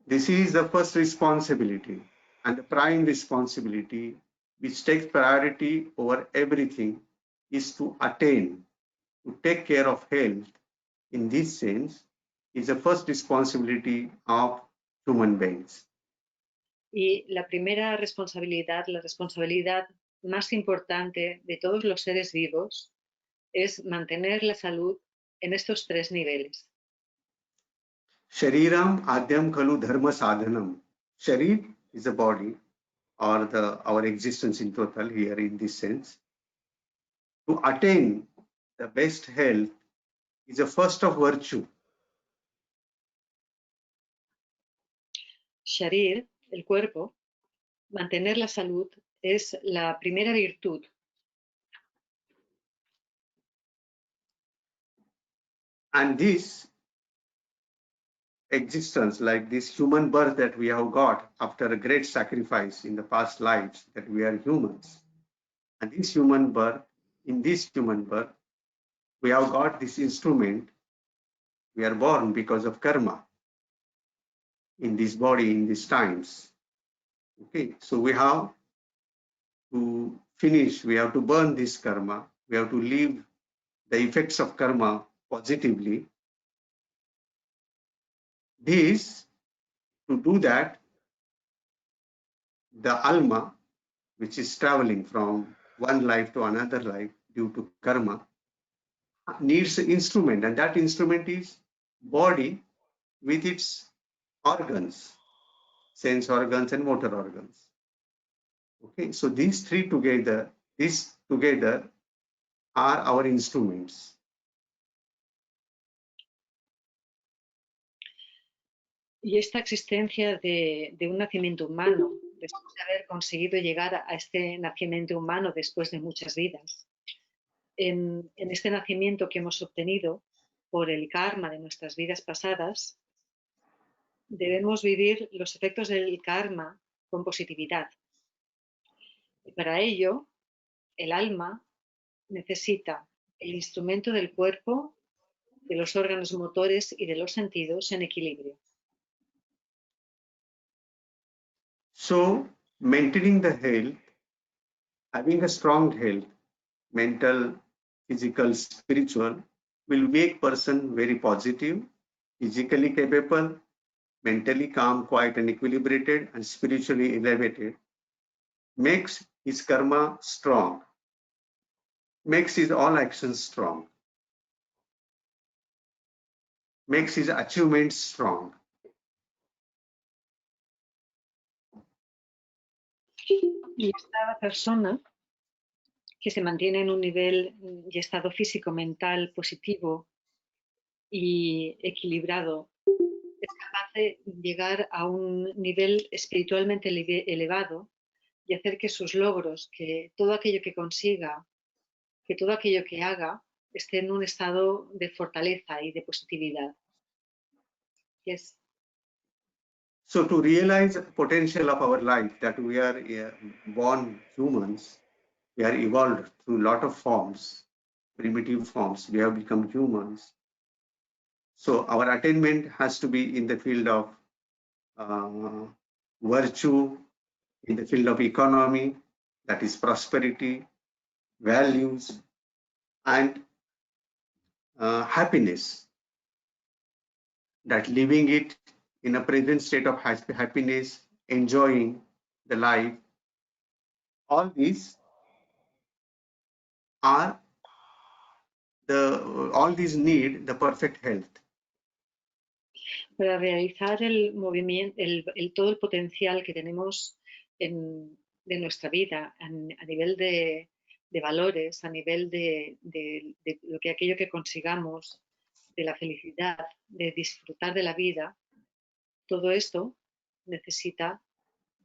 This is the first responsibility, and the prime responsibility, which takes priority over everything, is to attain, to take care of health. In this sense, is the first responsibility of human beings. Y la primera responsabilidad, la responsabilidad más importante de todos los seres vivos, es mantener la salud en estos tres niveles. Shariram adyam khalu dharma sadhanam. Sharir is the body, or our existence in total here in this sense. To attain the best health is the first of virtue. Sharir, el cuerpo, mantener la salud es la primera virtud. And this existence, like this human birth that we have got after a great sacrifice in the past lives, that we are humans. And this human birth, in this human birth, we have got this instrument. We are born because of karma in this body, in these times. Okay, so we have to finish, we have to burn this karma, we have to leave the effects of karma positively. This, to do that, the alma, which is traveling from one life to another life due to karma, needs an instrument, and that instrument is body with its organs, sense organs and motor organs. Okay, so these together are our instruments. Y esta existencia de un nacimiento humano, después de haber conseguido llegar a este nacimiento humano después de muchas vidas, en este nacimiento que hemos obtenido por el karma de nuestras vidas pasadas, debemos vivir los efectos del karma con positividad. Y para ello, el alma necesita el instrumento del cuerpo, de los órganos motores y de los sentidos en equilibrio. So, maintaining the health, having a strong health, mental, physical, spiritual, will make person very positive, physically capable, mentally calm, quiet and equilibrated, and spiritually elevated, makes his karma strong, makes his all actions strong, makes his achievements strong. Y esta persona que se mantiene en un nivel y estado físico, mental, positivo y equilibrado, es capaz de llegar a un nivel espiritualmente elevado y hacer que sus logros, que todo aquello que consiga, que todo aquello que haga, esté en un estado de fortaleza y de positividad. Yes. So to realize the potential of our life, that we are born humans, we are evolved through a lot of forms, primitive forms, we have become humans. So our attainment has to be in the field of virtue, in the field of economy, that is prosperity, values, and happiness. That living it in a present state of happiness, enjoying the life, all these need the perfect health. Para realizar el movimiento, todo el potencial que tenemos de nuestra vida a nivel de valores, a nivel de aquello que consigamos, de la felicidad, de disfrutar de la vida, todo esto necesita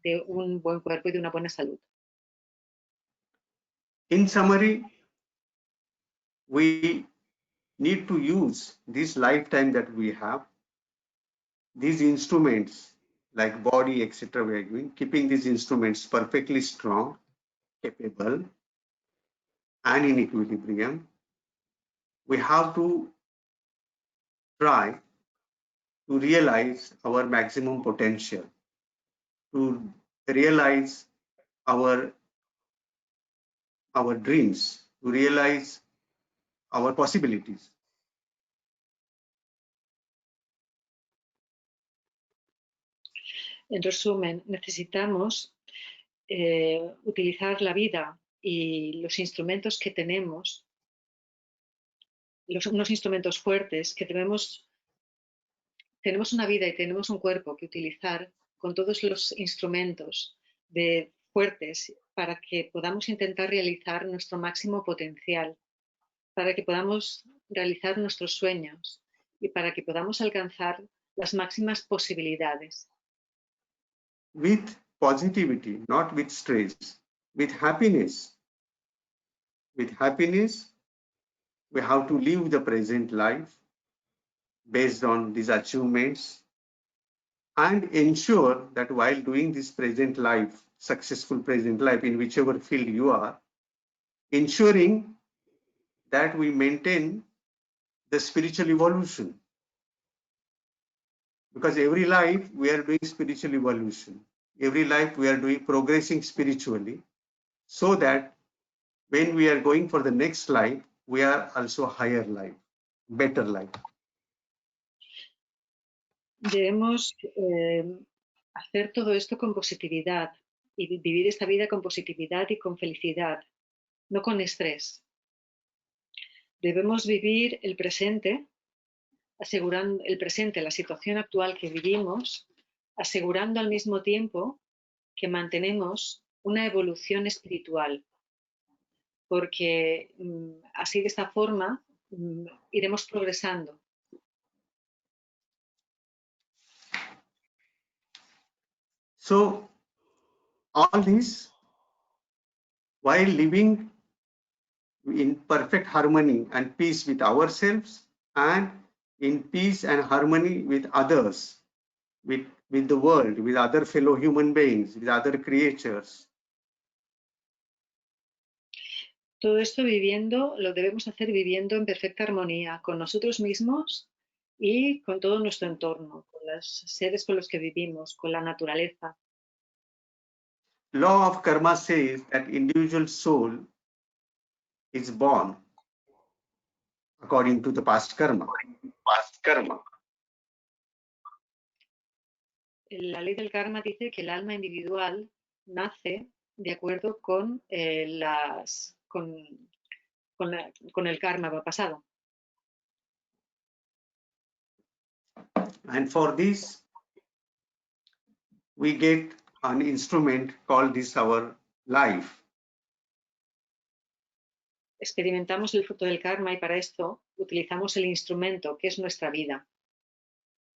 de un buen cuerpo y de una buena salud. In summary, we need to use this lifetime that we have, these instruments like body, etc. we are doing, keeping these instruments perfectly strong, capable, and in equilibrium. We have to try to realize our maximum potential, to realize our dreams, to realize our possibilities. En resumen, necesitamos utilizar la vida y los instrumentos que tenemos, unos instrumentos fuertes que tenemos una vida y tenemos un cuerpo que utilizar con todos los instrumentos fuertes para que podamos intentar realizar nuestro máximo potencial, para que podamos realizar nuestros sueños y para que podamos alcanzar las máximas posibilidades. With positivity, not with stress, with happiness. With happiness, we have to live the present life based on these achievements and ensure that while doing this present life, successful present life in whichever field you are, ensuring that we maintain the spiritual evolution. Because every life we are doing spiritual evolution. Every life we are progressing spiritually, so that when we are going for the next life, we are also higher life, better life. Debemos hacer todo esto con positividad y vivir esta vida con positividad y con felicidad, no con estrés. Debemos vivir el presente, asegurando el presente, la situación actual que vivimos, asegurando al mismo tiempo que mantenemos una evolución espiritual, porque así de esta forma iremos progresando. So, all this while living in perfect harmony and peace with ourselves and in peace and harmony with others, with the world, with other fellow human beings, with other creatures. Todo esto lo debemos hacer viviendo en perfecta armonía con nosotros mismos y con todo nuestro entorno, con los seres con los que vivimos, con la naturaleza. Law of karma says that individual soul is born according to the past karma. La ley del karma dice que el alma individual nace de acuerdo con el karma pasado. And for this, we get an instrument called this our life. Experimentamos el fruto del karma y para esto utilizamos el instrumento que es nuestra vida.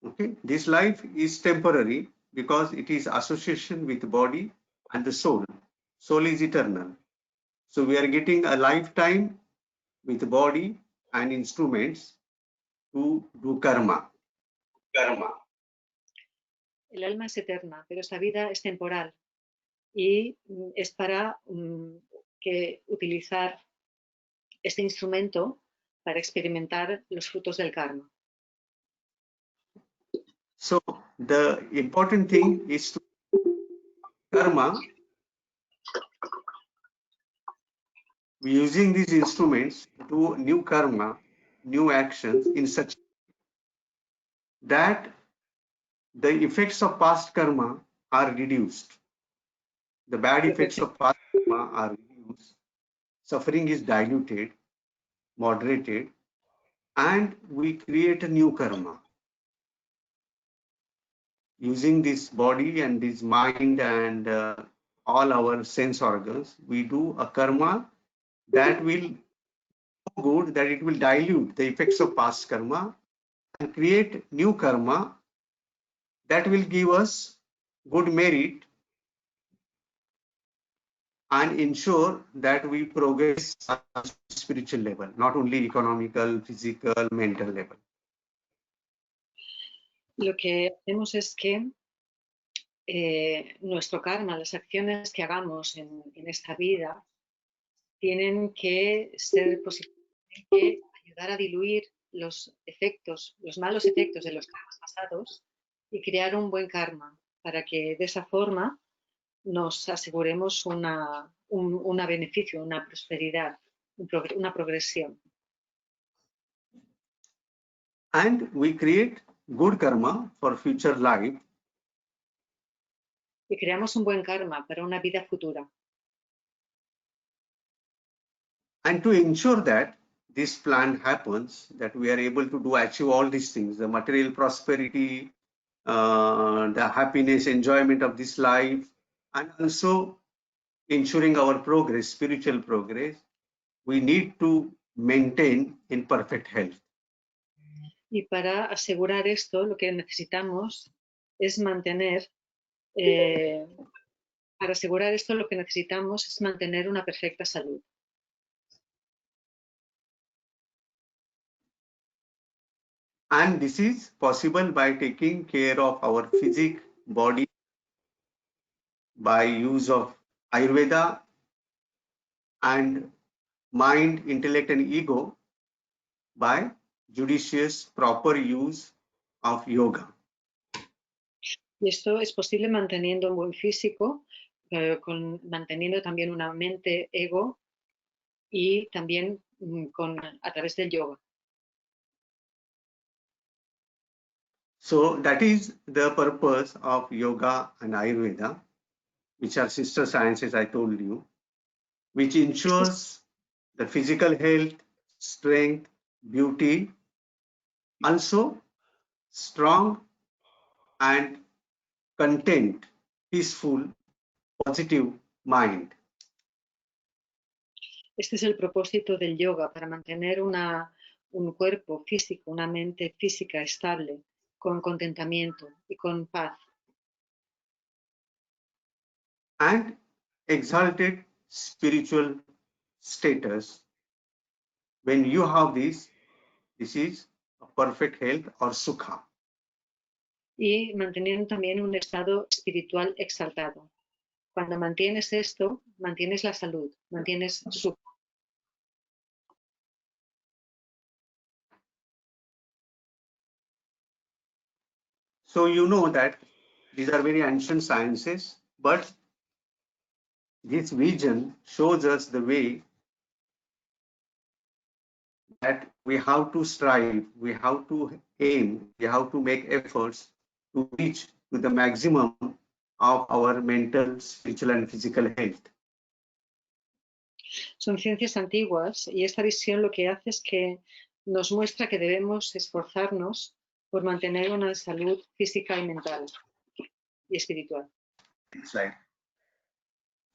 Okay, this life is temporary because it is association with the body and the soul. Soul is eternal. So we are getting a lifetime with the body and instruments to do karma. El alma es eterna, pero esta vida es temporal y es para utilizar este instrumento para experimentar los frutos del karma. So the important thing is to karma. Using these instruments to do new karma, new actions in such that the effects of past karma are reduced. The bad effects of past karma are reduced. Suffering is diluted, moderated, and we create a new karma. Using this body and this mind and all our sense organs, we do a karma that will so good that it will dilute the effects of past karma and create new karma that will give us good merit and ensure that we progress at a spiritual level, not only economical, physical, mental level. Lo que hacemos es que nuestro karma, las acciones que hagamos en esta vida, tienen que ser positivas, tienen que ayudar a diluir los malos efectos de los karmas pasados y crear un buen karma para que de esa forma nos aseguremos un beneficio, una prosperidad, una progresión. And we create good karma for future life. Y creamos un buen karma para una vida futura. And to ensure that this plan happens, that we are able to achieve all these things, the material prosperity, the happiness, enjoyment of this life, and also ensuring our progress, spiritual progress, we need to maintain in perfect health. Y para asegurar esto, lo que necesitamos es mantener, una perfecta salud. And this is possible by taking care of our physique, body, by use of Ayurveda and mind, intellect, and ego, by judicious, proper use of yoga. Y esto es posible manteniendo un buen físico, manteniendo también una mente, ego y también a través del yoga. So that is the purpose of yoga and Ayurveda, which are sister sciences, I told you, which ensures the physical health, strength, beauty, also strong and content, peaceful, positive mind. Este es el propósito del yoga, para mantener un cuerpo físico, una mente física estable, con contentamiento y con paz. And exalted spiritual status. When you have this is a perfect health or sukha. Y manteniendo también un estado espiritual exaltado. Cuando mantienes esto, mantienes la salud, mantienes su. So you know that these are very ancient sciences, but this vision shows us the way that we have to strive, we have to aim, we have to make efforts to reach to the maximum of our mental, spiritual and physical health. Son ciencias antiguas y esta visión lo que hace es que nos muestra que debemos esforzarnos por mantener una salud física y mental y espiritual. Next slide.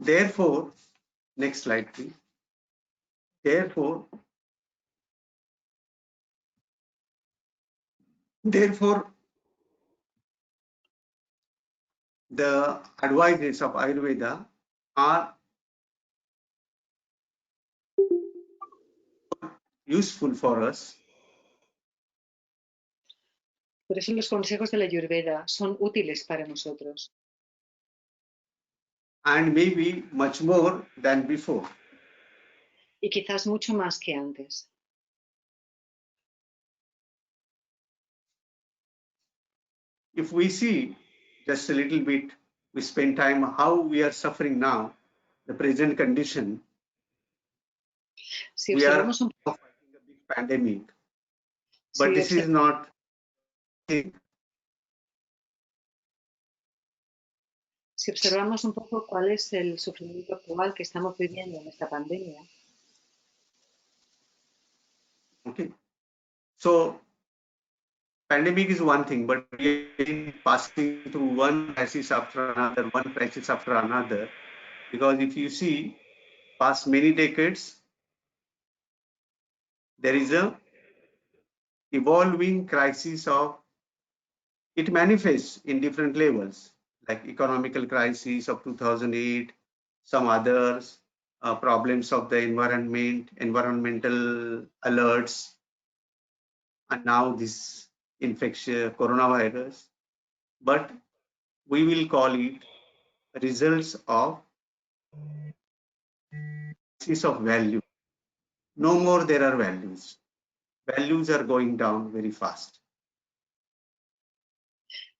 Therefore, next slide please. Therefore, the advices of Ayurveda are useful for us. Por eso los consejos de la Ayurveda son útiles para nosotros. And maybe much more than before. Y quizás mucho más que antes. If we see just a little bit, we spend time how we are suffering now, the present condition. Si we are observamos fighting a big pandemic, but this is not. Si observamos un poco cuál es el sufrimiento actual que estamos viviendo en esta pandemia. Okay. So, pandemic is one thing, but we are passing through one crisis after another, because if you see past many decades, there is a evolving crisis of, it manifests in different levels, like economical crisis of 2008, some others, problems of the environment, environmental alerts, and now this infection, coronavirus. But we will call it results of crisis of value. No more there are values. Values are going down very fast.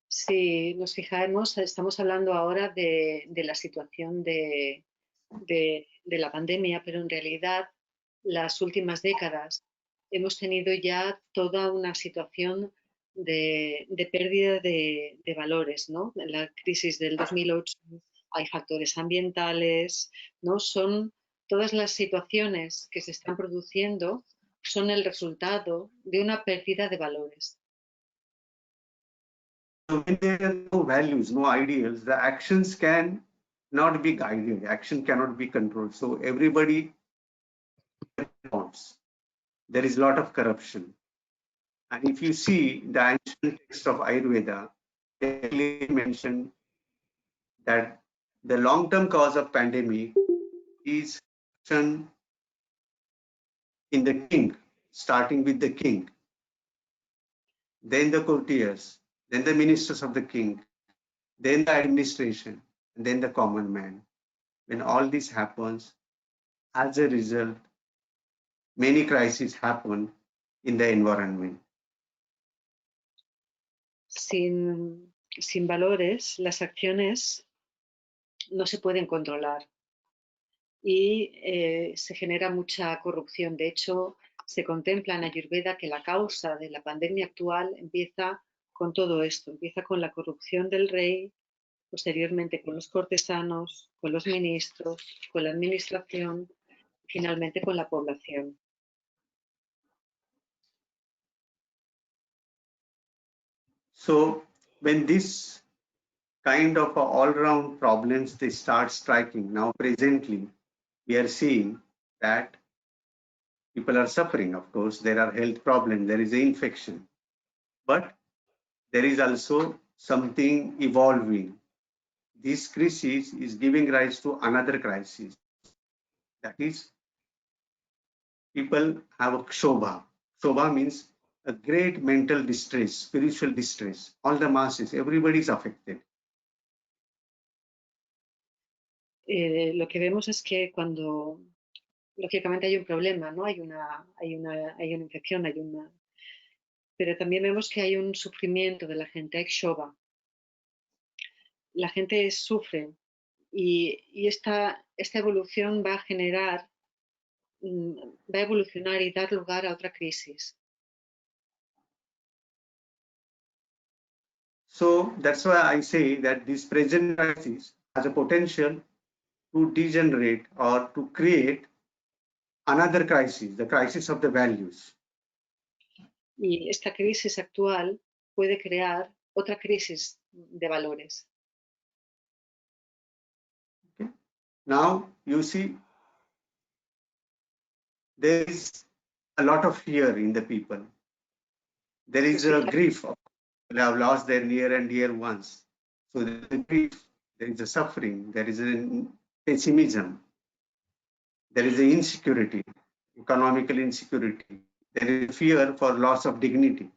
Si nos fijamos, estamos hablando ahora de la situación de la pandemia, pero en realidad las últimas décadas hemos tenido ya toda una situación de pérdida de valores, ¿no? En la crisis del 2008 hay factores ambientales, ¿no? Son todas las situaciones que se están produciendo son el resultado de una pérdida de valores. So when there are no values, no ideals, the actions can not be guided, action cannot be controlled. So everybody wants. There is a lot of corruption. And if you see the ancient text of Ayurveda, they clearly mention that the long-term cause of pandemic is in the king, starting with the king, then the courtiers, then the ministers of the king, then the administration, and then the common man. When all this happens, as a result, many crises happen in the environment. Sin valores, las acciones no se pueden controlar. y se genera mucha corrupción. De hecho, se contempla en Ayurveda que la causa de la pandemia actual empieza con todo esto, empieza con la corrupción del rey, posteriormente con los cortesanos, con los ministros, con la administración y finalmente con la población. So when this kind of all-round problems they start striking, now presently we are seeing that people are suffering. Of course, there are health problems, there is an infection, but there is also something evolving. This crisis is giving rise to another crisis. That is, people have a kshoba. Kshoba means a great mental distress, spiritual distress. All the masses, everybody is affected. Lo que vemos es que cuando, lógicamente, hay un problema, ¿no? Hay una infección, pero también vemos que hay un sufrimiento de la gente, hay kshoba. La gente sufre y esta evolución va a generar, va a evolucionar y dar lugar a otra crisis. So that's why I say that this present crisis has a potential to degenerate or to create another crisis, the crisis of the values. Y esta crisis actual puede crear otra crisis de valores. Okay. Now you see there is a lot of fear in the people. There is a grief of people have lost their near and dear ones. So there is a grief, there is a suffering, there is a pessimism, there is a insecurity, economical insecurity, there is fear for loss of dignity.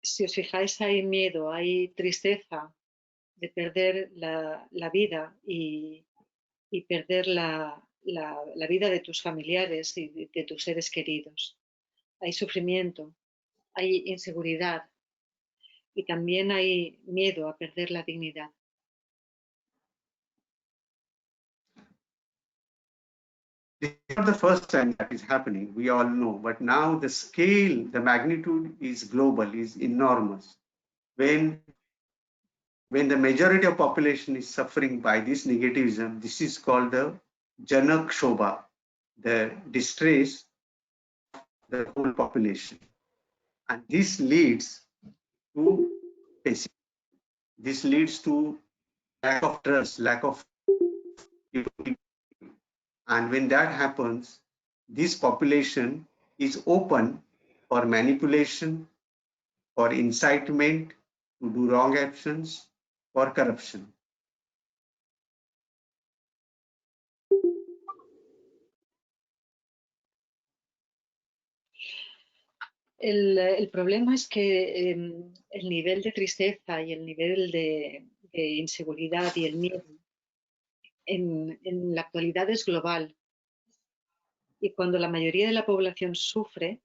Si os fijáis, hay miedo, hay tristeza de perder la vida y perder la vida de tus familiares y de tus seres queridos. Hay sufrimiento, hay inseguridad y también hay miedo a perder la dignidad. This is not the first time that is happening, we all know, but now the scale, the magnitude is global, is enormous. When the majority of population is suffering by this negativism, this is called the Janak Shobha, the distress of the whole population. And this leads to pessimism. This leads to lack of trust, lack of people. And when that happens, this population is open for manipulation, for incitement to do wrong actions, for corruption. El problema es que el nivel de tristeza y el nivel de inseguridad y el miedo en la actualidad es global. Y cuando la mayoría de la población sufre,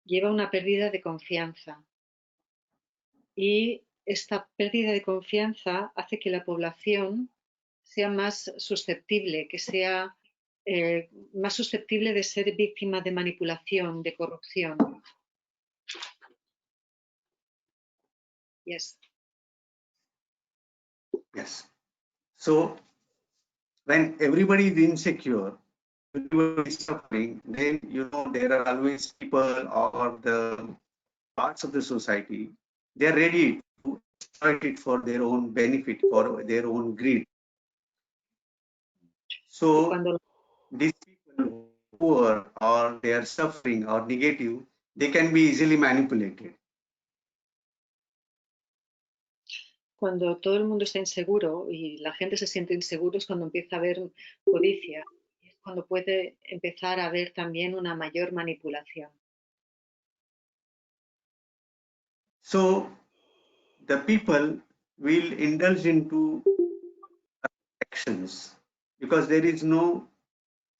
lleva una pérdida de confianza. Y esta pérdida de confianza hace que la población sea más susceptible, que sea más susceptible de ser víctima de manipulación, de corrupción. Yes. Yes. So when everybody is insecure, everybody is suffering, then there are always people or the parts of the society, they are ready to exploit it for their own benefit, for their own greed. So these people who are or they are suffering or negative, they can be easily manipulated. Cuando todo el mundo está inseguro y la gente se siente inseguro es cuando empieza a haber codicia, es cuando puede empezar a haber también una mayor manipulación. So the people will indulge into actions because there is no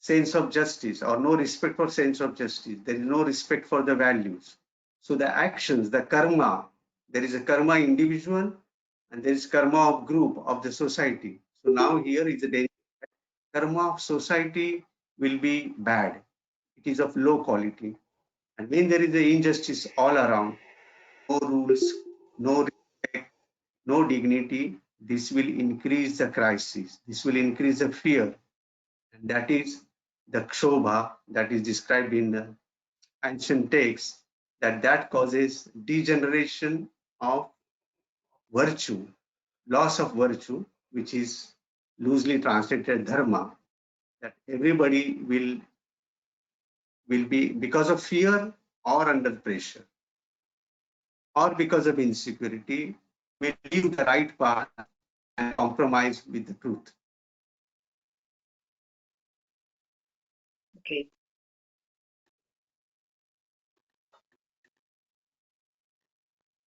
sense of justice or no respect for sense of justice. There is no respect for the values. So the actions, the karma, there is a karma individual and there is karma of group of the society. So now here is the danger. Karma of society will be bad. It is of low quality. And when there is an injustice all around, no rules, no respect, no dignity, this will increase the crisis. This will increase the fear. And that is the kshobha that is described in the ancient texts, that causes degeneration of virtue, loss of virtue, which is loosely translated dharma, that everybody will be, because of fear or under pressure or because of insecurity, will leave the right path and compromise with the truth. Okay.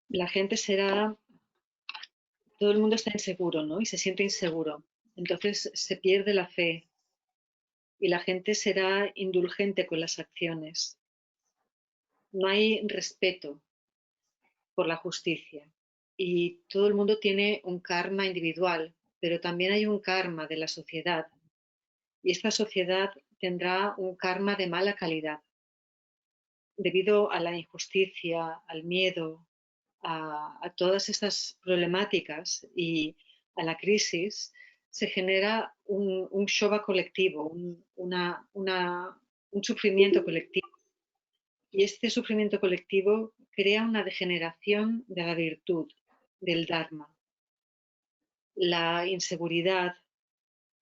La gente será, todo el mundo está inseguro, ¿no? Y se siente inseguro. Entonces se pierde la fe y la gente será indulgente con las acciones. No hay respeto por la justicia y todo el mundo tiene un karma individual, pero también hay un karma de la sociedad y esta sociedad tendrá un karma de mala calidad debido a la injusticia, al miedo, a todas estas problemáticas y a la crisis. Se genera un shobha colectivo, un sufrimiento colectivo. Y este sufrimiento colectivo crea una degeneración de la virtud, del dharma. La inseguridad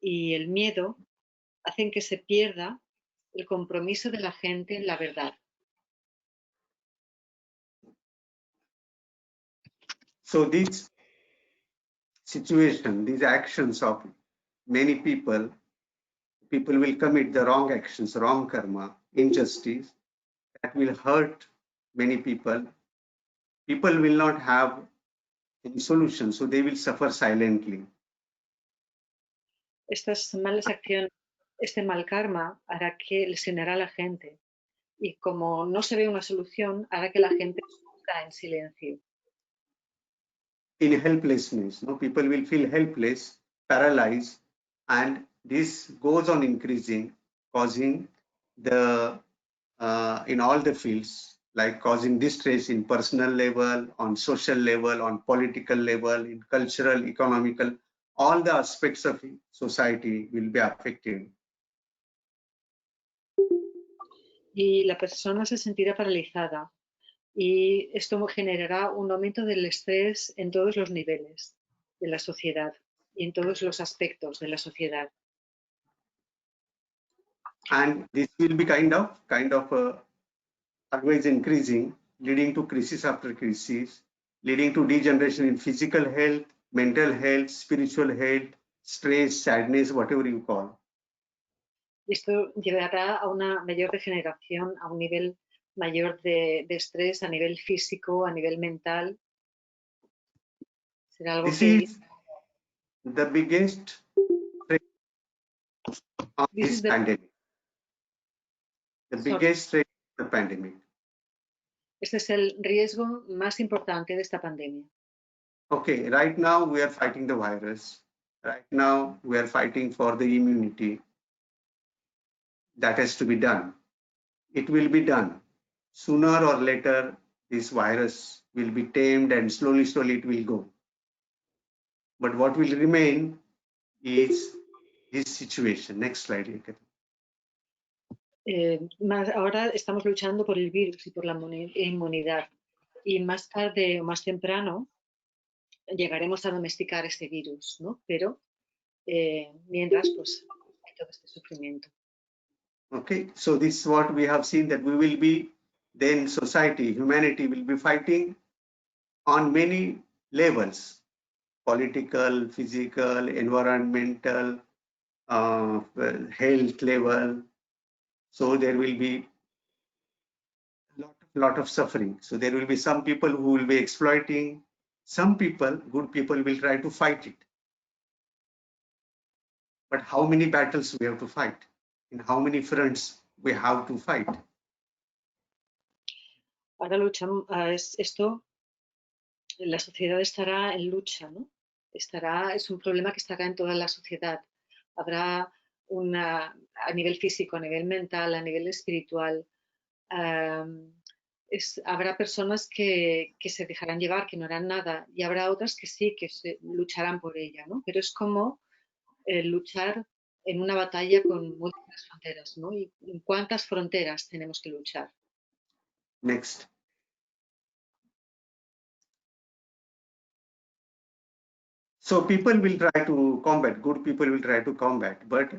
y el miedo hacen que se pierda el compromiso de la gente en la verdad. So this situation, these actions of many people will commit the wrong actions, wrong karma, injustice, that will hurt many people. People will not have any solution, so they will suffer silently. Estas malas acciones, este mal karma hará que lesionará a la gente y como no se ve una solución, hará que la gente sufra en silencio. In helplessness, no, people will feel helpless, paralyzed, and this goes on increasing, causing the in all the fields, like causing distress in personal level, on social level, on political level, in cultural, economical, all the aspects of society will be affected. Y la persona se sentirá paralizada y esto generará un aumento del estrés en todos los niveles de la sociedad y en todos los aspectos de la sociedad. And this will be kind of always increasing, leading to crisis after crisis, leading to degeneration in physical health, mental health, spiritual health, stress, sadness, whatever you call. Esto llevará a una mayor degeneración, a un nivel mayor de estrés, a nivel físico, a nivel mental. Será algo This que... is the biggest threat of this pandemic. The biggest threat of the pandemic. Este es el riesgo más importante de esta pandemia. Okay, right now we are fighting the virus. Right now we are fighting for the immunity. That has to be done. It will be done. Sooner or later, this virus will be tamed and slowly it will go. But what will remain is this situation. Next slide. Ahora estamos luchando por el virus y por la inmunidad. Y más tarde o más temprano llegaremos a domesticar este virus, ¿no? Pero mientras, pues, hay todo este sufrimiento. Okay, so this is what we have seen, that we will be, then society, humanity will be fighting on many levels: political, physical, environmental, health level. So there will be lot of suffering. So there will be some people who will be exploiting. Some people, good people, will try to fight it. But how many battles we have to fight? In how many fronts we have to fight? Ahora luchamos, esto, la sociedad estará en lucha, ¿no? es un problema que estará en toda la sociedad. Habrá a nivel físico, a nivel mental, a nivel espiritual. Habrá personas que se dejarán llevar, que no harán nada, y habrá otras que sí, que lucharán por ella, ¿no? Pero es como luchar en una batalla con múltiples fronteras, ¿no? ¿Y en cuántas fronteras tenemos que luchar? Next. So people will try to combat, good people will try to combat, but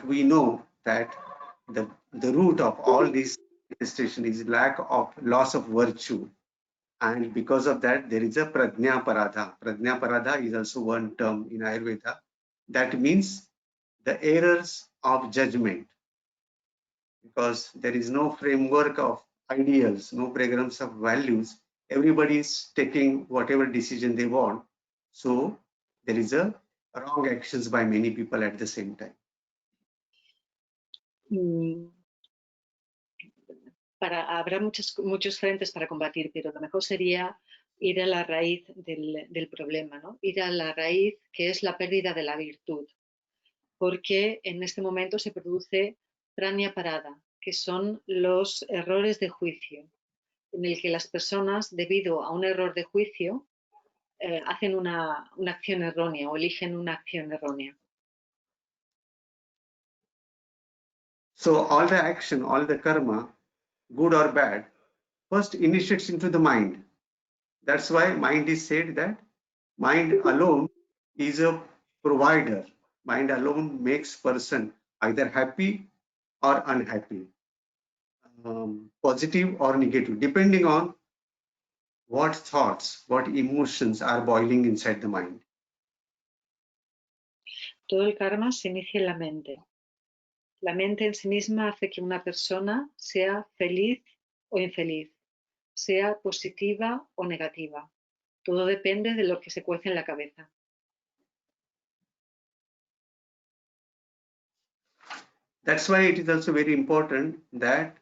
we know that the root of all this manifestation is lack of loss of virtue. And because of that, there is a prajna paradha. Prajna paradha is also one term in Ayurveda. That means the errors of judgment. Because there is no framework of ideals, no programs of values. Everybody is taking whatever decision they want. So there is a wrong actions by many people at the same time. Habrá muchos frentes para combatir, pero lo mejor sería ir a la raíz del problema, ¿no? Ir a la raíz que es la pérdida de la virtud, porque en este momento se produce prajna parada, que son los errores de juicio, en el que las personas, debido a un error de juicio, hacen una acción errónea o eligen una acción errónea. So all the action, all the karma, good or bad, first initiates into the mind. That's why mind is said that mind alone is a provider. Mind alone makes person either happy or unhappy, positive or negative, depending on what thoughts, what emotions are boiling inside the mind. Todo el karma se inicia en la mente. La mente en sí misma hace que una persona sea feliz o infeliz, sea positiva o negativa. Todo depende de lo que se cuece en la cabeza. That's why it is also very important that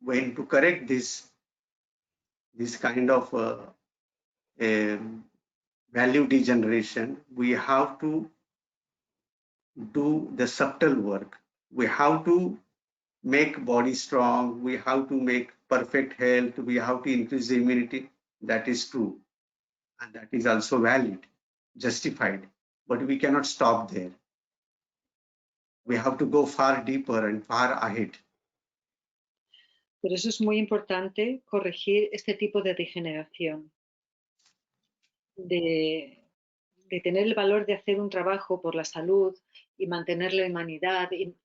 when to correct this kind of value degeneration, we have to do the subtle work. We have to make body strong. We have to make perfect health. We have to increase the immunity. That is true. And that is also valid, justified. But we cannot stop there. We have to go far deeper and far ahead. Por eso es muy importante corregir este tipo de degeneración, de tener el valor de hacer un trabajo por la salud y mantener la inmunidad y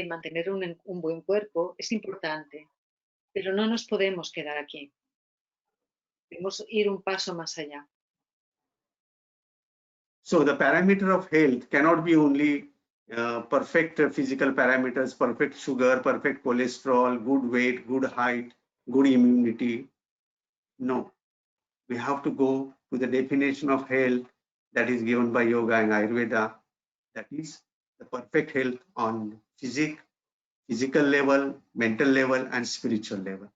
mantener un buen cuerpo es importante, pero no nos podemos quedar aquí. Debemos ir un paso más allá. So the parameter of health cannot be only perfect physical parameters, perfect sugar, perfect cholesterol, good weight, good height, good immunity. No, we have to go to the definition of health that is given by yoga and Ayurveda. That is the perfect health on physical level, mental level, and spiritual level.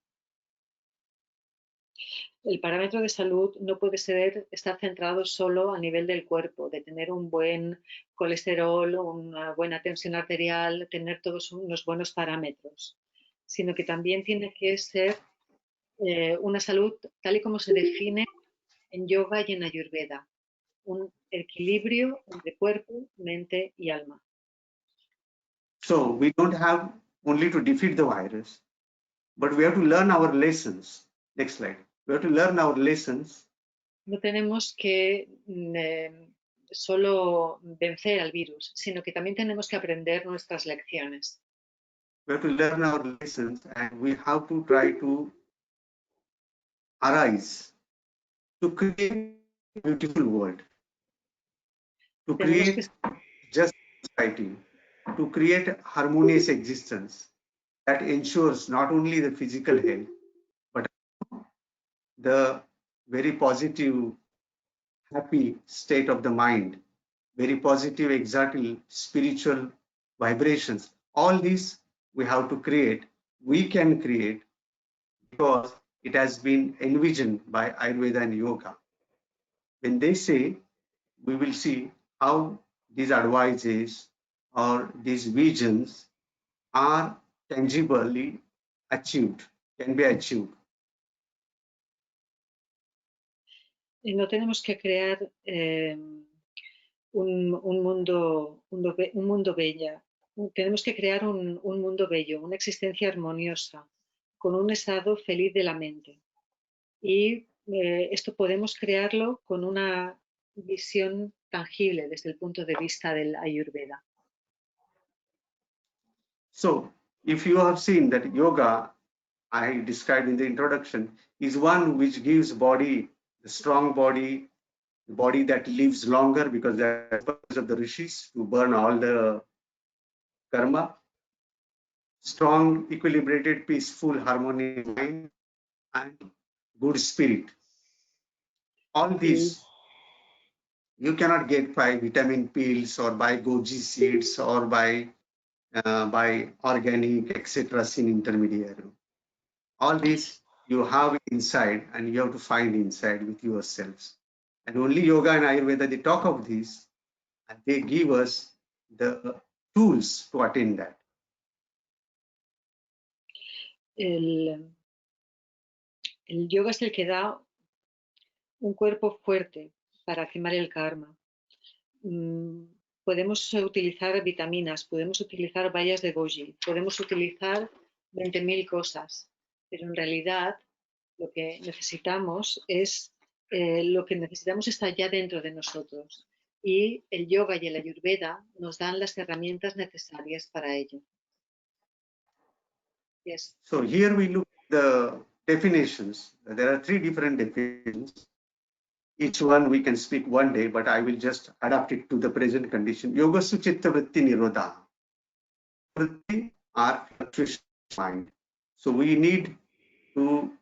El parámetro de salud no puede estar centrado solo a nivel del cuerpo, de tener un buen colesterol, una buena tensión arterial, tener todos unos buenos parámetros, sino que también tiene que ser una salud tal y como se define en yoga y en Ayurveda, un equilibrio entre cuerpo, mente y alma. So we don't have only to defeat the virus, but we have to learn our lessons. Next slide. We have to learn our lessons. No tenemos que solo vencer al virus, sino que también tenemos que aprender nuestras lecciones. We have to learn our lessons, and we have to try to arise to create a beautiful world, to create just society, to create a harmonious existence that ensures not only the physical health, but the very positive, happy state of the mind, very positive, exalted spiritual vibrations. All these we have to create, we can create, because it has been envisioned by Ayurveda and Yoga. When they say, we will see how these advices or these visions are tangibly achieved, can be achieved. Y no tenemos que crear un mundo bella. Tenemos que crear un mundo bello, una existencia armoniosa, con un estado feliz de la mente. Y esto podemos crearlo con una visión tangible desde el punto de vista del Ayurveda. So, if you have seen that yoga, I described in the introduction, is one which gives body, the strong body, the body that lives longer, because that's the purpose of the rishis, to burn all the karma, strong, equilibrated, peaceful, harmonious mind, and good spirit. All these you cannot get by vitamin pills or by goji seeds or by organic, etc. sin intermediary. All this you have inside, and you have to find inside with yourselves. And only yoga and Ayurveda, they talk of this, and they give us the tools to attain that. El yoga es el que da un cuerpo fuerte para quemar el karma. Podemos utilizar vitaminas, podemos utilizar bayas de goji, podemos utilizar 20.000 cosas, pero en realidad lo que necesitamos está ya dentro de nosotros, y el yoga y el ayurveda nos dan las herramientas necesarias para ello. Yes. So here we look at the definitions. There are 3 different definitions. Each one we can speak one day, but I will just adapt it to the present condition. Yoga suchitta vritti nirodha. Vritti are fluctuation of mind. So we need to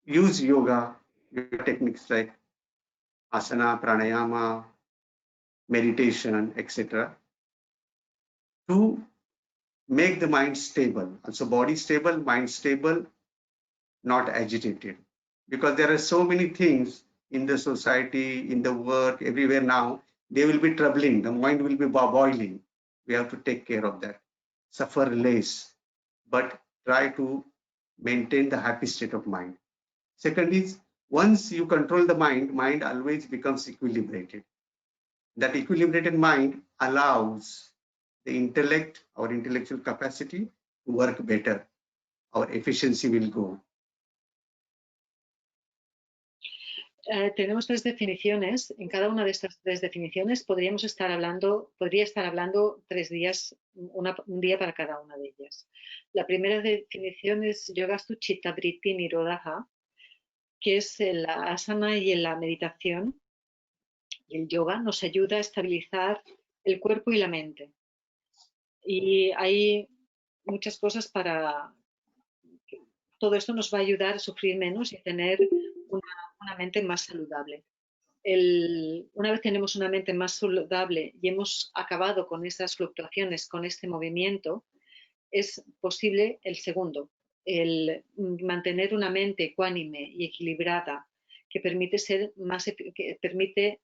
use yoga techniques like asana, pranayama, meditation, etc. to make the mind stable. Also body stable, mind stable, not agitated. Because there are so many things in the society, in the work, everywhere now, they will be troubling. The mind will be boiling. We have to take care of that. Suffer less, but try to maintain the happy state of mind. Second is, once you control the mind always becomes equilibrated. That equilibrated mind allows the intellect, our intellectual capacity, to work better. Our efficiency will go. Tenemos 3 definiciones. En cada una de estas 3 definiciones podría estar hablando 3 días, un día para cada una de ellas. La primera definición es Yogastu Chitta Vritti Nirodha, que es la asana y en la meditación. Y el yoga nos ayuda a estabilizar el cuerpo y la mente. Y hay muchas cosas todo esto nos va a ayudar a sufrir menos y tener una mente más saludable. Una vez tenemos una mente más saludable y hemos acabado con estas fluctuaciones, con este movimiento, es posible el segundo, el mantener una mente ecuánime y equilibrada que permite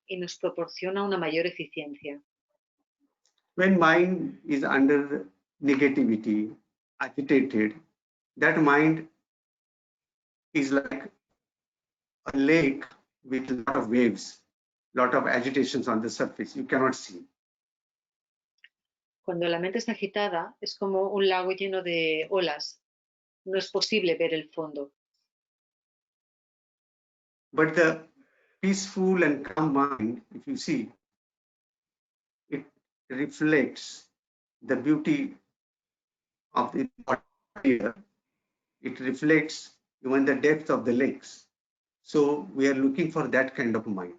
y nos proporciona una mayor eficiencia. When mind is under negativity, agitated, that mind is like a lake with a lot of waves, lot of agitations on the surface. You cannot see. Cuando la mente está agitada, es como un lago lleno de olas. No es posible ver el fondo. But the peaceful and calm mind, if you see, it reflects the beauty of the water. It reflects even the depth of the lakes. So we are looking for that kind of mind.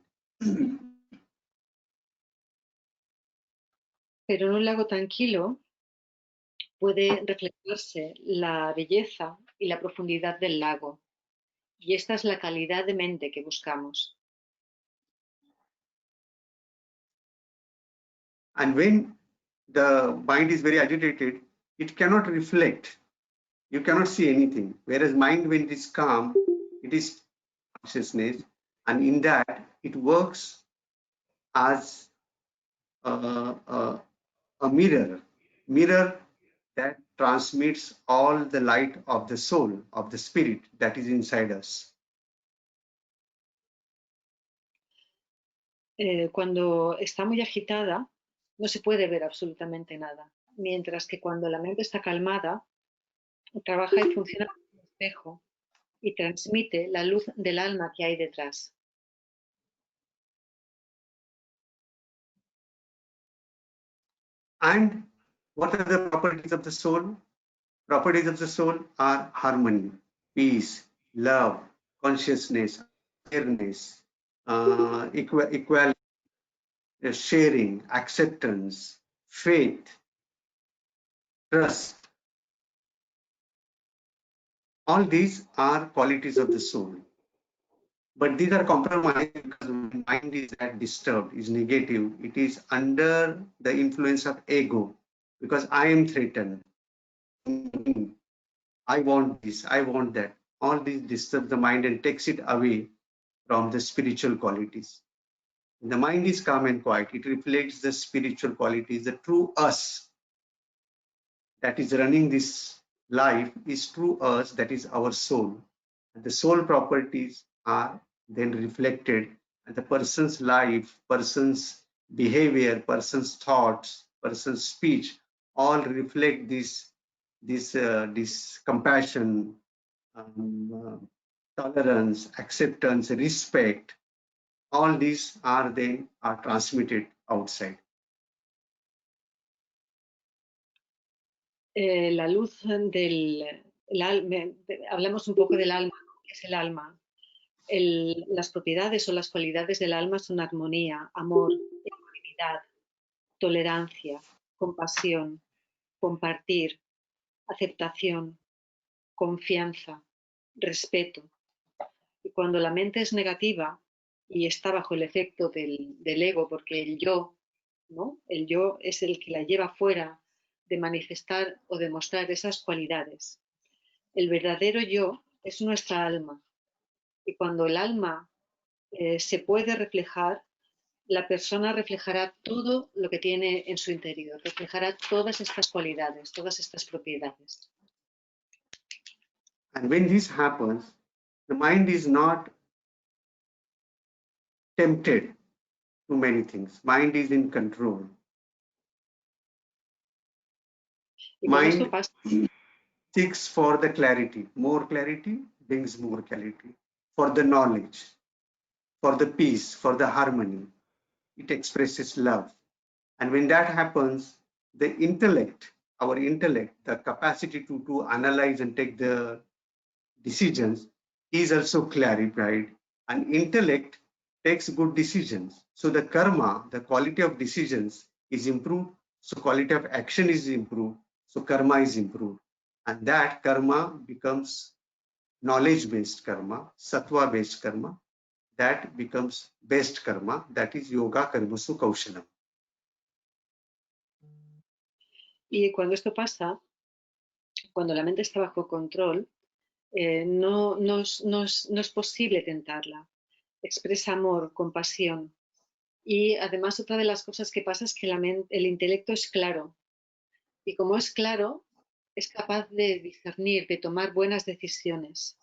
Pero en un lago tranquilo puede reflejarse la belleza y la profundidad del lago. Y esta es la calidad de mente que buscamos. And when the mind is very agitated, it cannot reflect you cannot see anything. Whereas mind, when it is calm, it is consciousness, and in that it works as a mirror that transmits all the light of the soul, of the spirit that is inside us. Cuando está muy agitada, no se puede ver absolutamente nada, mientras que cuando la mente está calmada, trabaja y funciona como un espejo y transmite la luz del alma que hay detrás. And what are the properties of the soul? Properties of the soul are harmony, peace, love, consciousness, awareness, equality, sharing, acceptance, faith, trust. All these are qualities of the soul. But these are compromised because mind is that disturbed, is negative. It is under the influence of ego because I am threatened. I want this, I want that. All these disturb the mind and takes it away from the spiritual qualities. When the mind is calm and quiet, it reflects the spiritual qualities, the true us that is running this life is true us, that is our soul. And the soul properties are then reflected and the person's life, person's behavior, person's thoughts, person's speech, all reflect this compassion, tolerance, acceptance, respect. All these are transmitted outside. La luz hablamos un poco del alma, ¿qué es el alma? Las propiedades o las cualidades del alma son armonía, amor, ecuanimidad, tolerancia, compasión, compartir, aceptación, confianza, respeto. Y cuando la mente es negativa y está bajo el efecto del ego, porque el yo, ¿no? El yo es el que la lleva fuera de manifestar o demostrar esas cualidades. El verdadero yo es nuestra alma. Y cuando el alma se puede reflejar, la persona reflejará todo lo que tiene en su interior, reflejará todas estas cualidades, todas estas propiedades. And when this happens, the mind is not tempted to many things. Mind is in control. Mind seeks for the clarity. More clarity brings more clarity. For the knowledge, for the peace, for the harmony. It expresses love. And when that happens, the intellect, our intellect, the capacity to analyze and take the decisions is also clarified. And intellect takes good decisions. So the karma, the quality of decisions is improved. So quality of action is improved. So karma is improved. And that karma becomes knowledge-based karma, sattva-based karma. That becomes best karma. That is yoga karmasu kaushalam. Y cuando esto pasa, cuando la mente está bajo control, no es posible tentarla. Expresa amor, compasión. Y además otra de las cosas que pasa es que el intelecto es claro. Y como es claro, es capaz de discernir, de tomar buenas decisiones.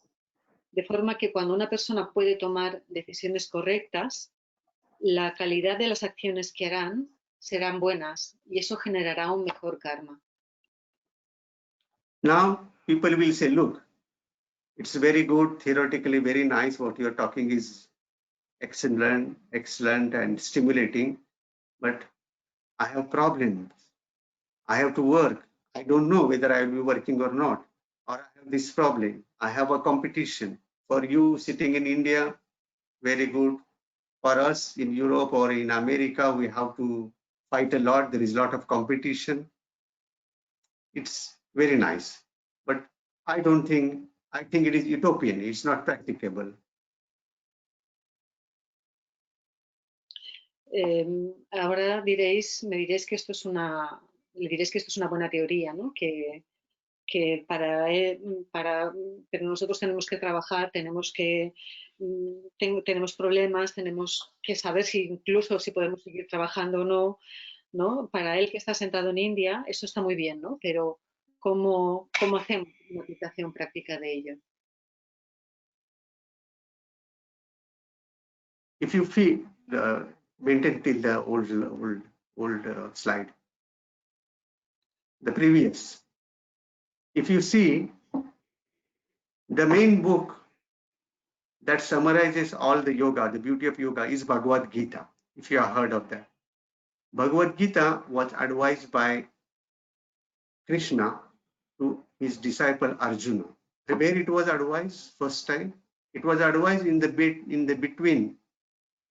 De forma que cuando una persona puede tomar decisiones correctas, la calidad de las acciones que harán serán buenas y eso generará un mejor karma. Now, people will say, look, it's very good, theoretically very nice, what you're talking is excellent and stimulating, but I have problems. I have to work. I don't know whether I will be working or not, or I have this problem. I have a competition. For you sitting in India, very good. For us in Europe or in America, we have to fight a lot. There is a lot of competition. It's very nice, but I think it is utopian. It's not practicable. Ahora me diréis que esto es una buena teoría, ¿no? Que pero nosotros tenemos que trabajar, tenemos problemas, tenemos que saber incluso si podemos seguir trabajando o no, ¿no? Para él que está sentado en India, eso está muy bien, ¿no? Pero ¿cómo hacemos una aplicación práctica de ello? If you feel, maintain till the old slide, the previous. If you see, the main book that summarizes all the yoga, the beauty of yoga, is Bhagavad Gita, if you have heard of that. Bhagavad Gita was advised by Krishna to his disciple Arjuna. Where it was advised first time? It was advised in the between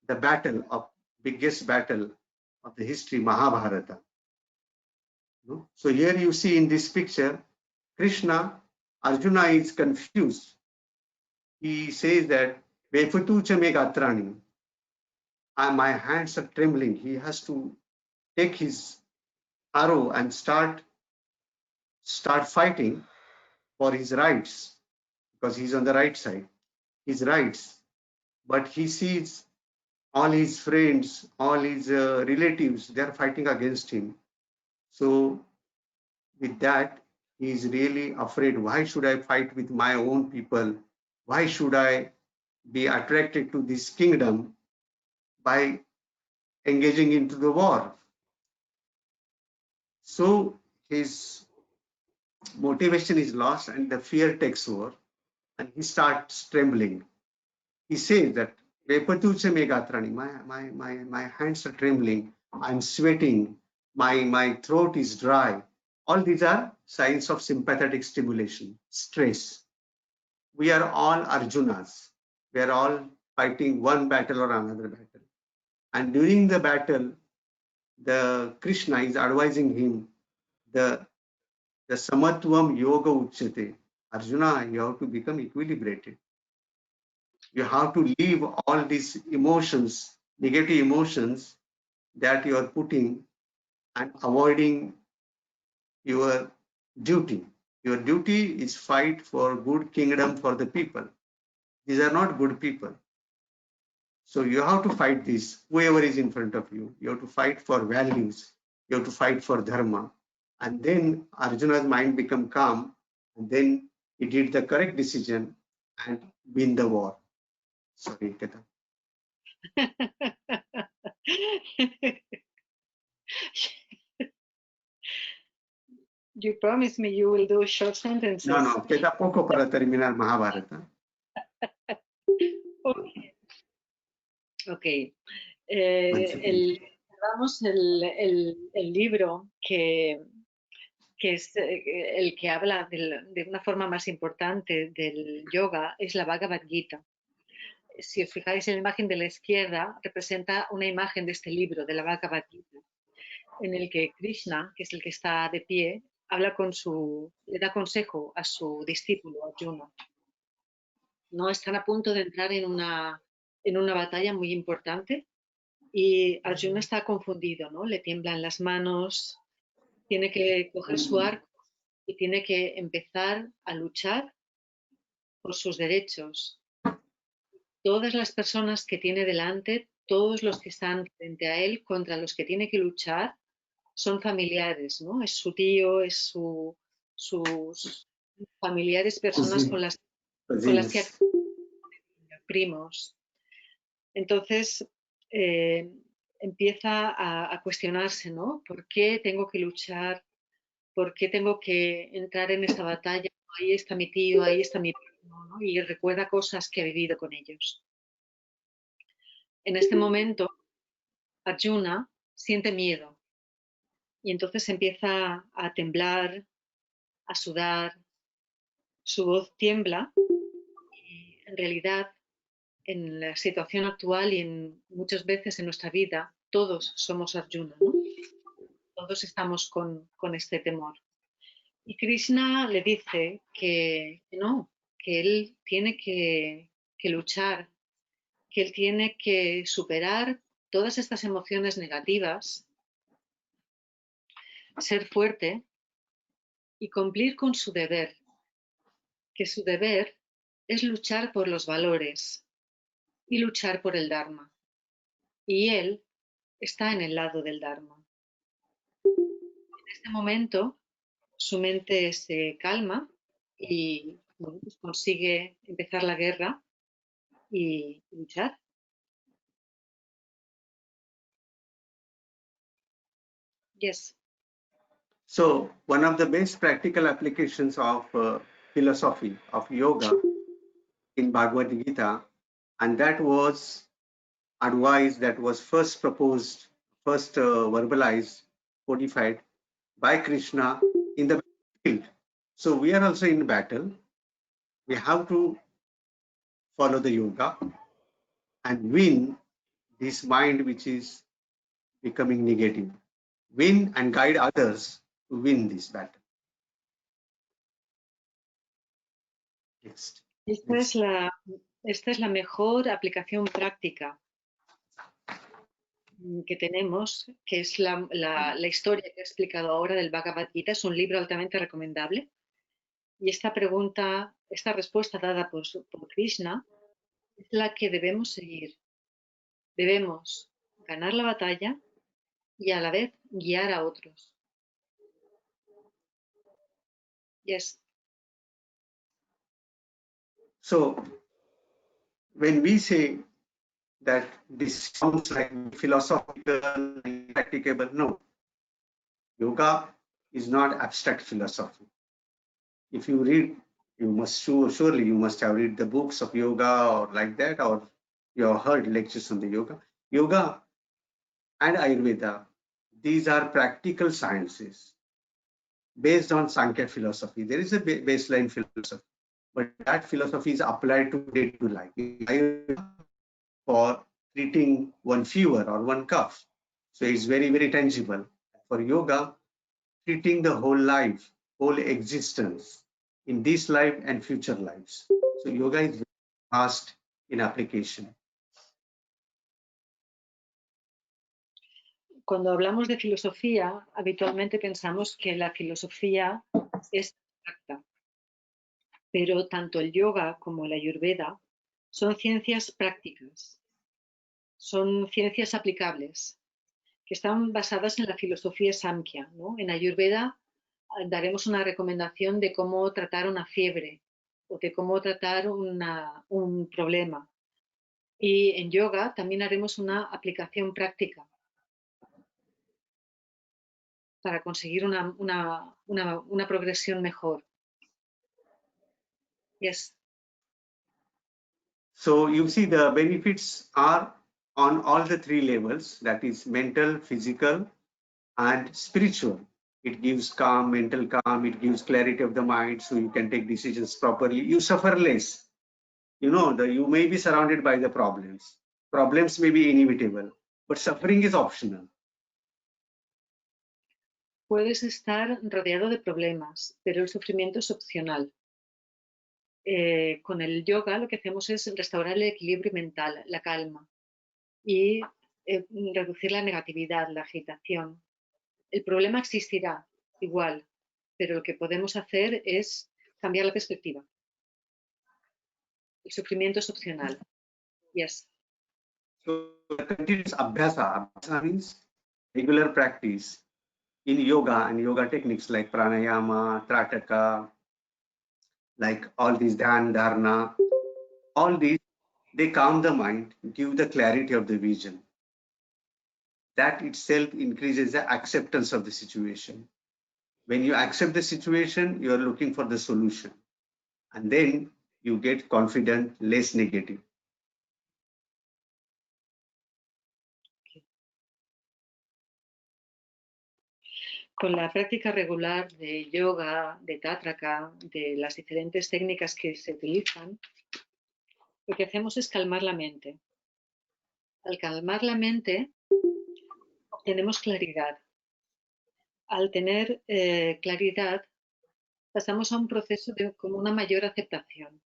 the battle of biggest battle of the history, Mahabharata. So here you see in this picture, Arjuna is confused. He says that Vefatucha me gatrani. My hands are trembling. He has to take his arrow and start fighting for his rights, because he's on the right side, his rights. But he sees all his friends, all his relatives, they're fighting against him. So with that, he is really afraid. Why should I fight with my own people? Why should I be attracted to this kingdom by engaging into the war? So his motivation is lost and the fear takes over and he starts trembling. He says that my hands are trembling, I'm sweating, my throat is dry. All these are signs of sympathetic stimulation, stress. We are all Arjunas. We are all fighting one battle or another battle. And during the battle, the Krishna is advising him, the samatvam yoga uchyate. Arjuna, you have to become equilibrated. You have to leave all these emotions, negative emotions that you are putting and avoiding your duty. Your duty is fight for good kingdom for the people. These are not good people. So you have to fight this, whoever is in front of you. You have to fight for values. You have to fight for dharma. And then Arjuna's mind become calm. And then he did the correct decision and win the war. Sorry, Keta. You promised me you will do short sentences. No, queda poco para terminar Mahabharata. Ok. El libro que es el que habla de una forma más importante del yoga es la Bhagavad Gita. Si os fijáis en la imagen de la izquierda, representa una imagen de este libro, de la Bhagavad Gita, en el que Krishna, que es el que está de pie, le da consejo a su discípulo, Arjuna. No están a punto de entrar en una batalla muy importante y Arjuna está confundido, ¿no? Le tiemblan las manos, tiene que coger su arco y tiene que empezar a luchar por sus derechos. Todas las personas que tiene delante, todos los que están frente a él, contra los que tiene que luchar, son familiares, ¿no? Es su tío, es sus familiares, personas con las que primos. Entonces empieza a cuestionarse, ¿no? ¿Por qué tengo que luchar? ¿Por qué tengo que entrar en esta batalla? Ahí está mi tío, ahí está mi primo, ¿no? Y recuerda cosas que ha vivido con ellos. En este momento, Arjuna siente miedo y entonces empieza a temblar, a sudar, su voz tiembla y en realidad en la situación actual y muchas veces en nuestra vida todos somos Arjuna, ¿no? Todos estamos con este temor. Y Krishna le dice que no, que él tiene que luchar, que él tiene que superar todas estas emociones negativas, ser fuerte y cumplir con su deber, que su deber es luchar por los valores y luchar por el Dharma. Y él está en el lado del Dharma. En este momento su mente se calma y bueno, pues consigue empezar la guerra y luchar. Yes. So one of the best practical applications of philosophy of yoga in Bhagavad Gita, and that was advice that was first proposed, first verbalized, codified by Krishna in the field. So we are also in battle. We have to follow the yoga and win this mind which is becoming negative. Win and guide others to win this battle. Next. Esta es la mejor aplicación práctica que tenemos, que es la historia que he explicado ahora del Bhagavad Gita. Es un libro altamente recomendable. Y esta respuesta dada por Krishna es la que debemos seguir. Debemos ganar la batalla y a la vez guiar a otros. Yes. So when we say that this sounds like philosophical and practicable, no. Yoga is not abstract philosophy. If you read, you must surely you must have read the books of yoga or like that, or you have heard lectures on the yoga. Yoga and Ayurveda, these are practical sciences based on Sankhya philosophy. There is a baseline philosophy, but that philosophy is applied to day-to-day life for treating one fever or one cough. So it's very, very tangible. For yoga, treating the whole life, whole existence in this life and future lives. So yoga is very vast in application. Cuando hablamos de filosofía, habitualmente pensamos que la filosofía es abstracta, pero tanto el yoga como la Ayurveda son ciencias prácticas, son ciencias aplicables, que están basadas en la filosofía Samkhya, ¿no? En Ayurveda daremos una recomendación de cómo tratar una fiebre o de cómo tratar un problema. Y en yoga también haremos una aplicación práctica para conseguir una progresión mejor. Yes. So you see the benefits are on all the three levels, that is mental, physical, and spiritual. It gives calm, mental calm, it gives clarity of the mind, so you can take decisions properly. You suffer less. You know, you may be surrounded by the problems. Problems may be inevitable, but suffering is optional. Puedes estar rodeado de problemas, pero el sufrimiento es opcional. Con el yoga lo que hacemos es restaurar el equilibrio mental, la calma y reducir la negatividad, la agitación. El problema existirá igual, pero lo que podemos hacer es cambiar la perspectiva. El sufrimiento es opcional. Yes. So continuous abhyasa. Abhyasa means regular practice in yoga and yoga techniques like pranayama, trataka, like all these dhyan, dharana, all these, they calm the mind, give the clarity of the vision. That itself increases the acceptance of the situation. When you accept the situation, you are looking for the solution. And then you get confident, less negative. Con la práctica regular de yoga, de tátraka, de las diferentes técnicas que se utilizan, lo que hacemos es calmar la mente. Al calmar la mente, obtenemos claridad. Al tener claridad, pasamos a un proceso de como una mayor aceptación.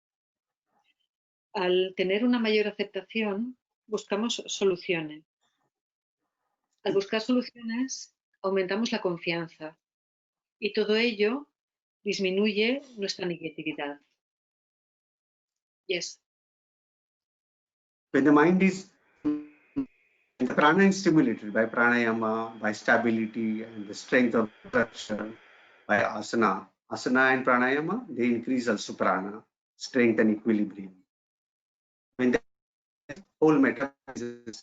Al tener una mayor aceptación, buscamos soluciones. Al buscar soluciones, aumentamos la confianza. Y todo ello disminuye nuestra negatividad. Yes. When the mind is, the prana is stimulated by pranayama, by stability and the strength of structure, by asana. Asana and pranayama, they increase also prana, strength and equilibrium. When the whole metabolism,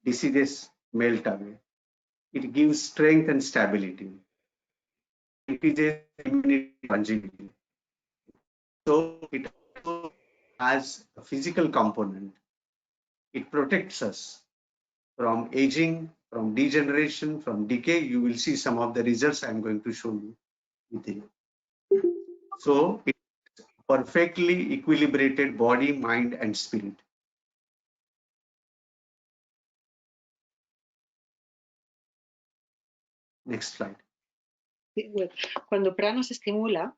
diseases melt away. It gives strength and stability. It is immunity longevity. So it also has a physical component. It protects us from aging, from degeneration, from decay. You will see some of the results I'm going to show you within. So it's perfectly equilibrated body, mind, and spirit. Next slide. Cuando prana se estimula,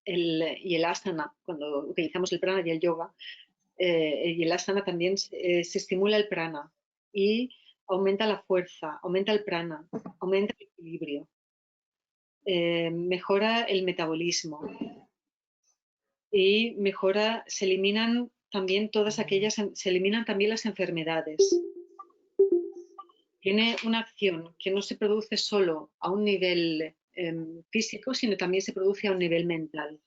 y el asana, cuando utilizamos el prana y el yoga, y el asana también se estimula el prana y aumenta la fuerza, aumenta el prana, aumenta el equilibrio, mejora el metabolismo y se eliminan también se eliminan también las enfermedades. Tiene una acción que no se produce solo a un nivel físico, sino también se produce a un nivel mental.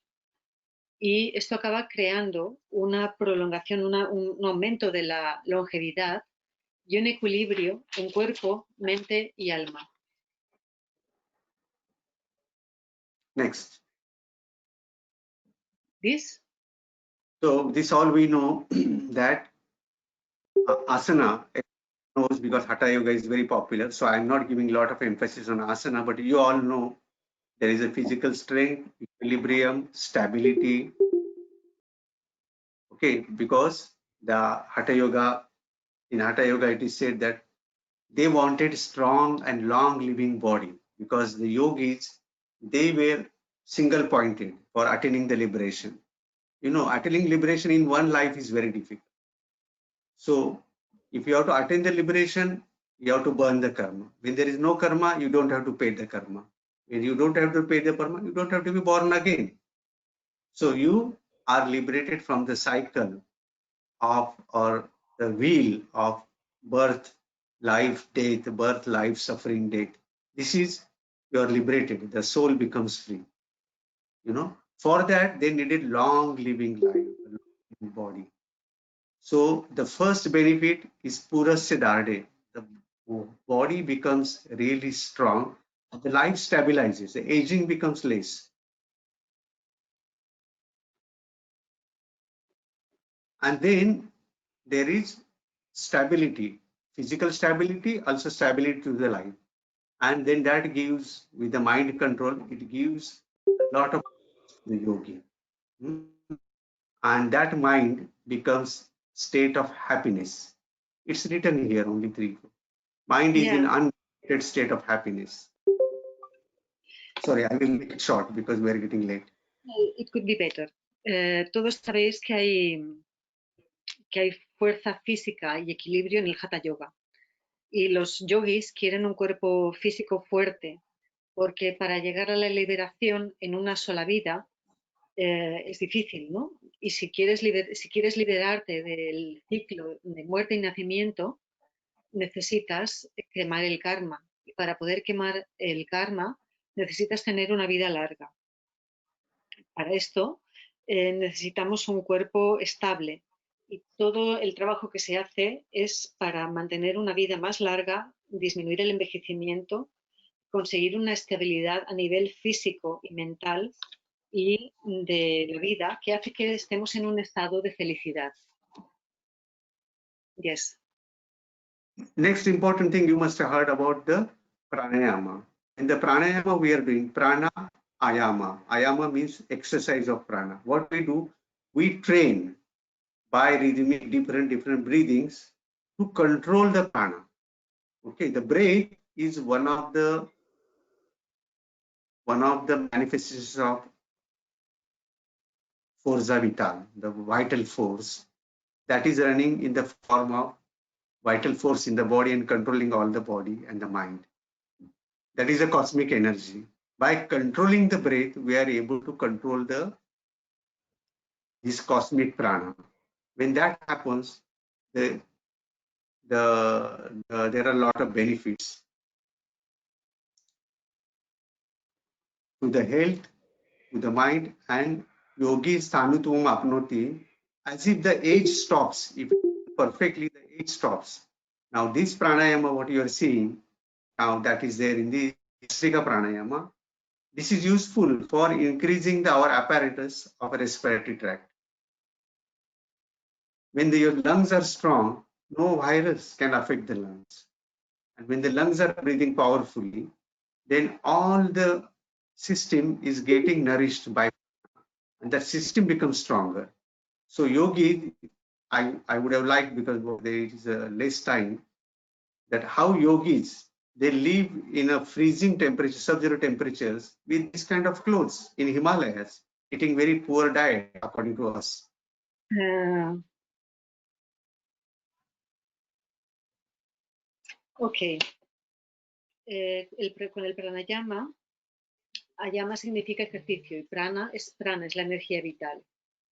Y esto acaba creando una prolongación, un aumento de la longevidad y un equilibrio en cuerpo, mente y alma. Next. This? So this all we know that asana knows, because Hatha Yoga is very popular. So I'm not giving a lot of emphasis on asana, but you all know there is a physical strength, equilibrium, stability. Okay, because the Hatha Yoga, in Hatha Yoga it is said that they wanted strong and long living body, because the yogis, they were single pointed for attaining the liberation. You know, attaining liberation in one life is very difficult. So if you have to attain the liberation, you have to burn the karma. When there is no karma, you don't have to pay the karma. When you don't have to pay the karma, you don't have to be born again. So you are liberated from the cycle of, or the wheel of birth, life, death, birth, life, suffering, death. This is, you are liberated. The soul becomes free. You know, for that they needed long living life, long body. So the first benefit is Purasya Darde. The body becomes really strong. The life stabilizes. The aging becomes less. And then there is stability, physical stability, also stability to the life. And then that gives, with the mind control, it gives a lot of the yogi. And that mind becomes state of happiness. It's written here, only 3. Mind is in unlimited state of happiness. Sorry, I will make it short because we are getting late. It could be better. Todos sabéis que hay fuerza física y equilibrio en el Hatha Yoga. Y los yogis quieren un cuerpo físico fuerte, porque para llegar a la liberación en una sola vida es difícil, ¿no? Y si quieres liberarte del ciclo de muerte y nacimiento, necesitas quemar el karma. Y para poder quemar el karma, necesitas tener una vida larga. Para esto necesitamos un cuerpo estable. Y todo el trabajo que se hace es para mantener una vida más larga, disminuir el envejecimiento, conseguir una estabilidad a nivel físico y mental y de la vida, que hace que estemos en un estado de felicidad. Yes. Next important thing, you must have heard about the pranayama. In the pranayama we are doing prana ayama. Ayama means exercise of prana. What we do, we train by rhythmic different breathings to control the prana. Okay, the breath is one of the manifestations of forza vital, the vital force that is running in the form of vital force in the body and controlling all the body and the mind. That is a cosmic energy. By controlling the breath, we are able to control this cosmic prana. When that happens, there are a lot of benefits to the health, to the mind, and yogi sthanutum apnoti, as if the age stops. If perfectly, the age stops. Now, this pranayama, what you are seeing now, that is there in the Vastrika pranayama. This is useful for increasing our apparatus of a respiratory tract. When your lungs are strong, no virus can affect the lungs. And when the lungs are breathing powerfully, then all the system is getting nourished by, and that system becomes stronger. So yogi, I would have liked, because there is less time, that how yogis, they live in a freezing temperature, sub-zero temperatures, with this kind of clothes in Himalayas, eating very poor diet according to us. Ok. Con el pranayama, ayama significa ejercicio y prana es la energía vital.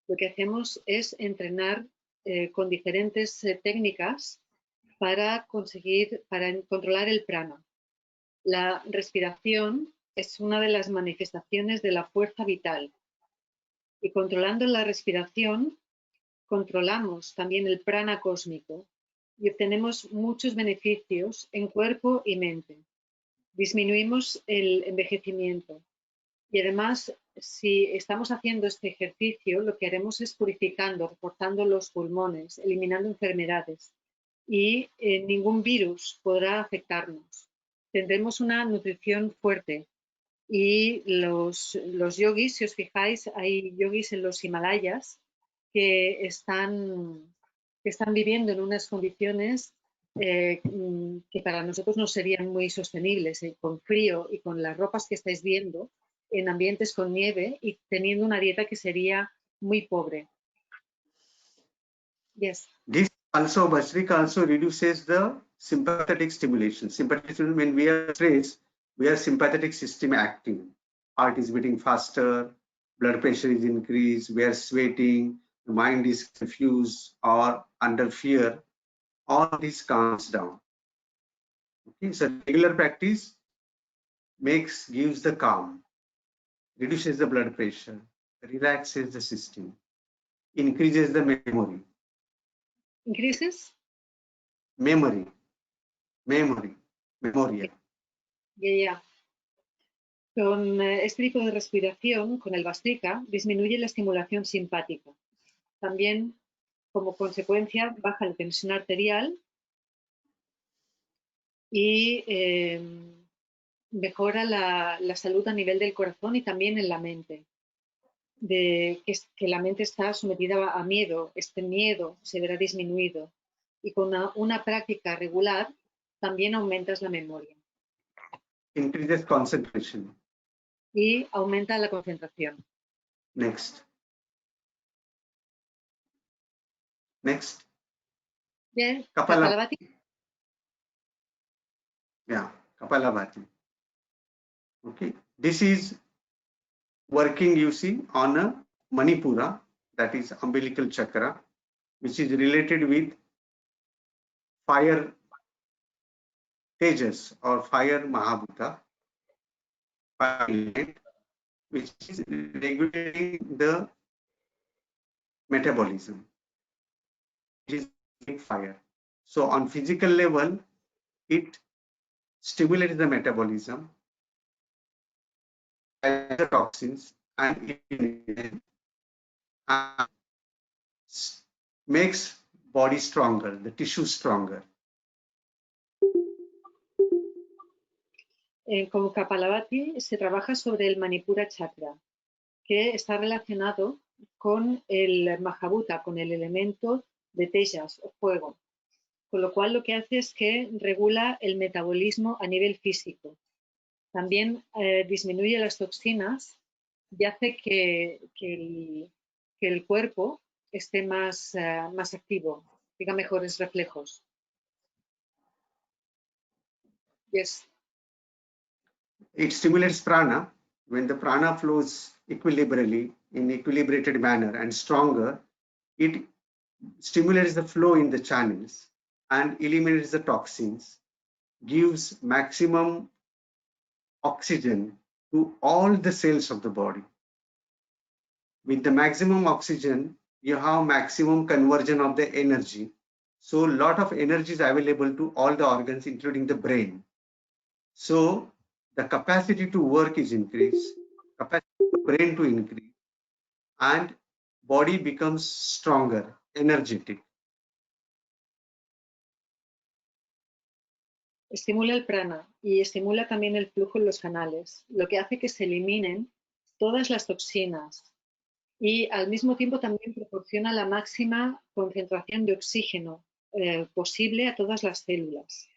Lo que hacemos es entrenar con diferentes técnicas para controlar el prana. La respiración es una de las manifestaciones de la fuerza vital. Y controlando la respiración, controlamos también el prana cósmico y obtenemos muchos beneficios en cuerpo y mente. Disminuimos el envejecimiento. Y además, si estamos haciendo este ejercicio, lo que haremos es purificando, reforzando los pulmones, eliminando enfermedades. Y ningún virus podrá afectarnos. Tendremos una nutrición fuerte. Y los yogis, si os fijáis, hay yogis en los Himalayas que están viviendo en unas condiciones que para nosotros no serían muy sostenibles, con frío y con las ropas que estáis viendo, en ambientes con nieve y teniendo una dieta que sería muy pobre. Yes. This also, Vastrika also reduces the sympathetic stimulation. Sympathetic, when we are stressed, we are sympathetic system acting. Heart is beating faster, blood pressure is increased, we are sweating, the mind is confused or under fear. All this calms down. Okay, so regular practice gives the calm, reduces the blood pressure, relaxes the system, increases the memory. Increases? Memoria. Yeah. Con este tipo de respiración, con el Vastrika, disminuye la estimulación simpática. También, como consecuencia, baja la tensión arterial y mejora la salud a nivel del corazón y también en la mente. Que la mente está sometida a miedo, este miedo se verá disminuido. Y con una práctica regular también aumentas la memoria. Increases concentration. Y aumenta la concentración. Next. Bien, Kapalabhati. Yeah, Kapalabhati. Okay, this is working, you see, on a Manipura, that is umbilical chakra, which is related with fire Tejas or fire Mahabhuta, which is regulating the metabolism. It is fire. So on physical level, it stimulates the metabolism, the toxins, and it makes body stronger, the tissue stronger. Como Kapalabhati se trabaja sobre el Manipura chakra, que está relacionado con el Mahabhuta, con el elemento de Tejas o fuego. Con lo cual lo que hace es que regula el metabolismo a nivel físico. También disminuye las toxinas y hace que el cuerpo esté más activo, tenga mejores reflejos. It stimulates prana when the prana flows equilibrally in equilibrated manner and stronger, it stimulates the flow in the channels and eliminates the toxins, gives maximum oxygen to all the cells of the body. With the maximum oxygen, you have maximum conversion of the energy. So a lot of energy is available to all the organs, including the brain. So the capacity to work is increased, capacity of the brain to increase, and body becomes stronger, energetic. Estimula el prana y estimula también el flujo en los canales, lo que hace que se eliminen todas las toxinas y al mismo tiempo también proporciona la máxima concentración de oxígeno posible a todas las células.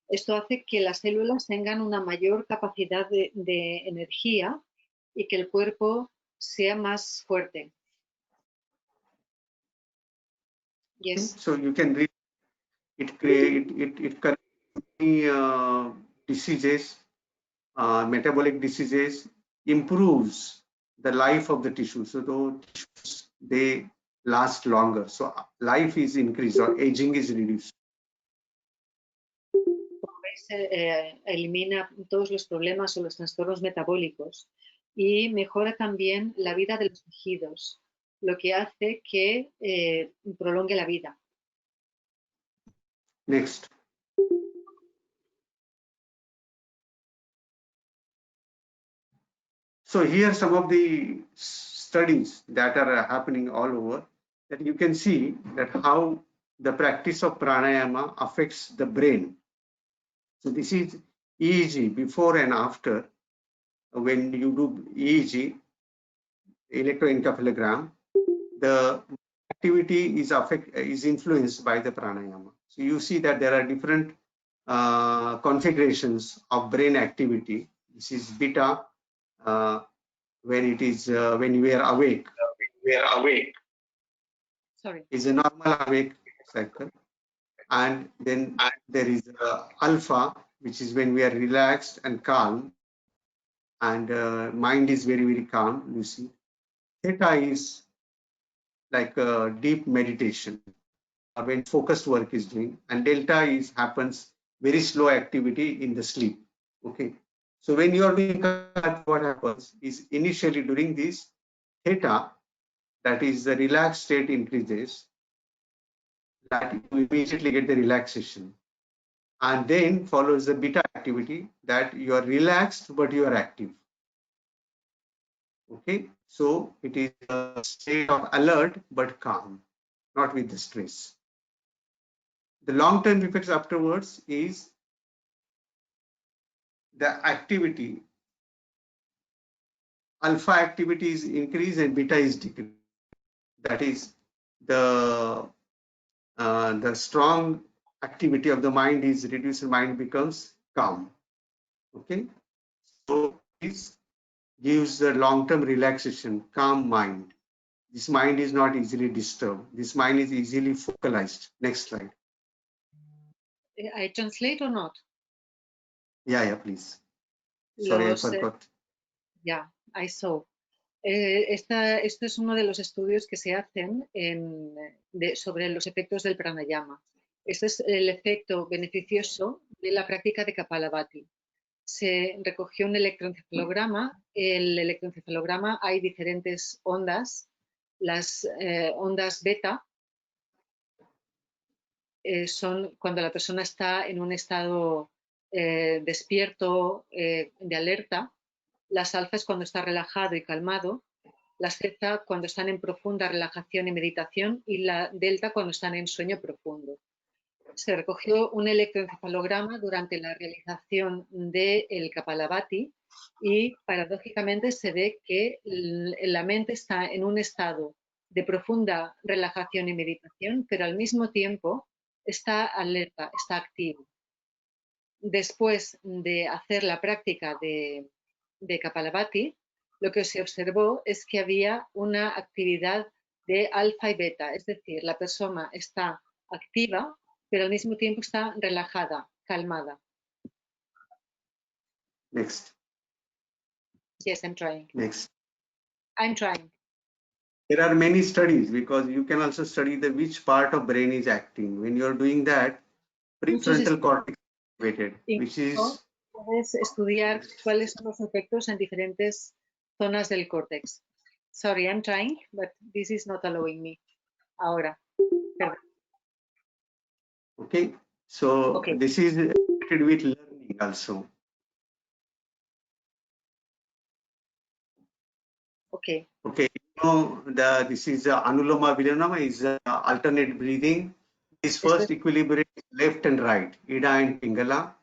Esto hace que las células tengan una mayor capacidad de energía y que el cuerpo sea más fuerte. Yes. So you can read it. It corrects many diseases, metabolic diseases, improves the life of the tissue. So those tissues, they last longer. So life is increased or aging is reduced. Elimina todos los problemas o los trastornos metabólicos y mejora también la vida de los tejidos, lo que hace que prolongue la vida. Next. So here some of the studies that are happening all over, that you can see that how the practice of pranayama affects the brain. So this is EEG before and after. When you do EEG, electroencephalogram, the activity is influenced by the pranayama. So you see that there are different configurations of brain activity. This is beta when it is when you are awake. Sorry. Is a normal awake cycle, and then there is alpha, which is when we are relaxed and calm, and mind is very calm. You see, theta is like a deep meditation when focused work is doing, and delta happens very slow activity in the sleep. Okay, so when you are doing that, what happens is initially during this theta, that is the relaxed state increases, that you immediately get the relaxation, and then follows the beta activity, that you are relaxed but you are active. Okay, so it is a state of alert but calm, not with the stress. The long-term effects afterwards is the activity, alpha activity is increased and beta is decreased. That is the strong activity of the mind is reduced and mind becomes calm. Okay, so this gives the long-term relaxation, calm mind. This mind is not easily disturbed. This mind is easily focalized. Next slide. I translate or not? Yeah, please. Sorry, I forgot. Yeah, I saw. Esto es uno de los estudios que se hacen sobre los efectos del pranayama. Este es el efecto beneficioso de la práctica de Kapalabhati. Se recogió un electroencefalograma. El electroencefalograma hay diferentes ondas. Las ondas beta son cuando la persona está en un estado despierto, de alerta. Las alfas cuando está relajado y calmado, las zeta cuando están en profunda relajación y meditación, y la delta cuando están en sueño profundo. Se recogió un electroencefalograma durante la realización del Kapalabhati y paradójicamente se ve que la mente está en un estado de profunda relajación y meditación, pero al mismo tiempo está alerta, está activo. Después de hacer la práctica de Kapalabhati, lo que se observó es que había una actividad de alfa y beta, es decir, la persona está activa, pero al mismo tiempo está relajada, calmada. Next. Yes, I'm trying. Next. I'm trying. There are many studies because you can also study the which part of brain is acting. When you're doing that, prefrontal cortex is activated, which is... Puedes estudiar cuáles son los efectos en diferentes zonas del córtex. Sorry, I'm trying, but this is not allowing me. Ahora. Perdón. Okay, so Okay. this is related with learning also. Okay. Okay, you know this is Anuloma Viloma is alternate breathing. This first equilibrate left and right, Ida and Pingala,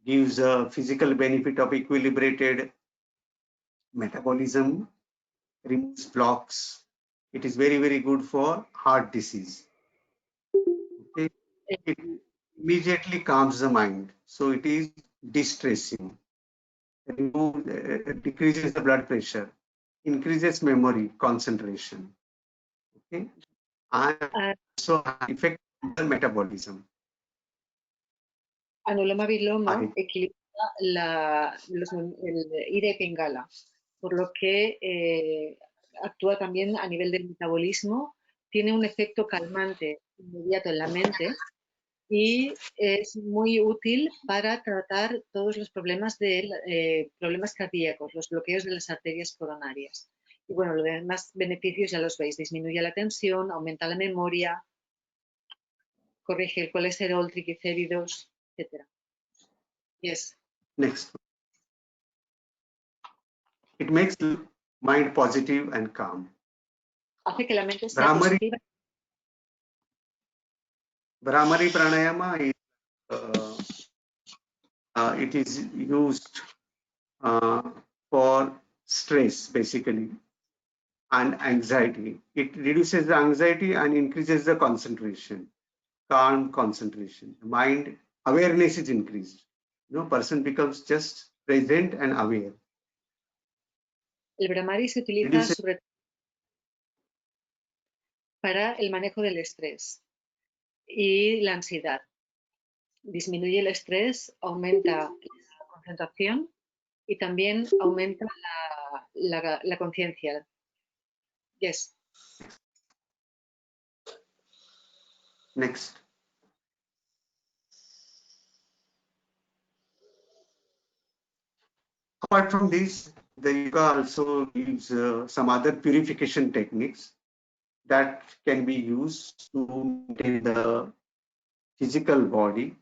gives a physical benefit of equilibrated metabolism, removes blocks. It is very, very good for heart disease. Okay. It immediately calms the mind. So it is distressing. Decreases the blood pressure, increases memory, concentration. Okay. And also affect the metabolism. Anuloma Viloma equilibra el ida y pingala, por lo que actúa también a nivel del metabolismo, tiene un efecto calmante inmediato en la mente y es muy útil para tratar todos los problemas problemas cardíacos, los bloqueos de las arterias coronarias. Y bueno, los demás beneficios ya los veis, disminuye la tensión, aumenta la memoria, corrige el colesterol, triglicéridos, etc. Yes. Next. It makes the mind positive and calm. Hace que la mente sea positiva. Brahmari pranayama is it is used for stress basically and anxiety. It reduces the anxiety and increases the concentration, calm concentration. Mind awareness is increased. You know, person becomes just present and aware. El Brahmari se utiliza sobre todo para el manejo del estrés y la ansiedad. Disminuye el estrés, aumenta la concentración y también aumenta la conciencia. Yes. Next. Apart from this, the yoga also gives some other purification techniques that can be used to maintain the physical body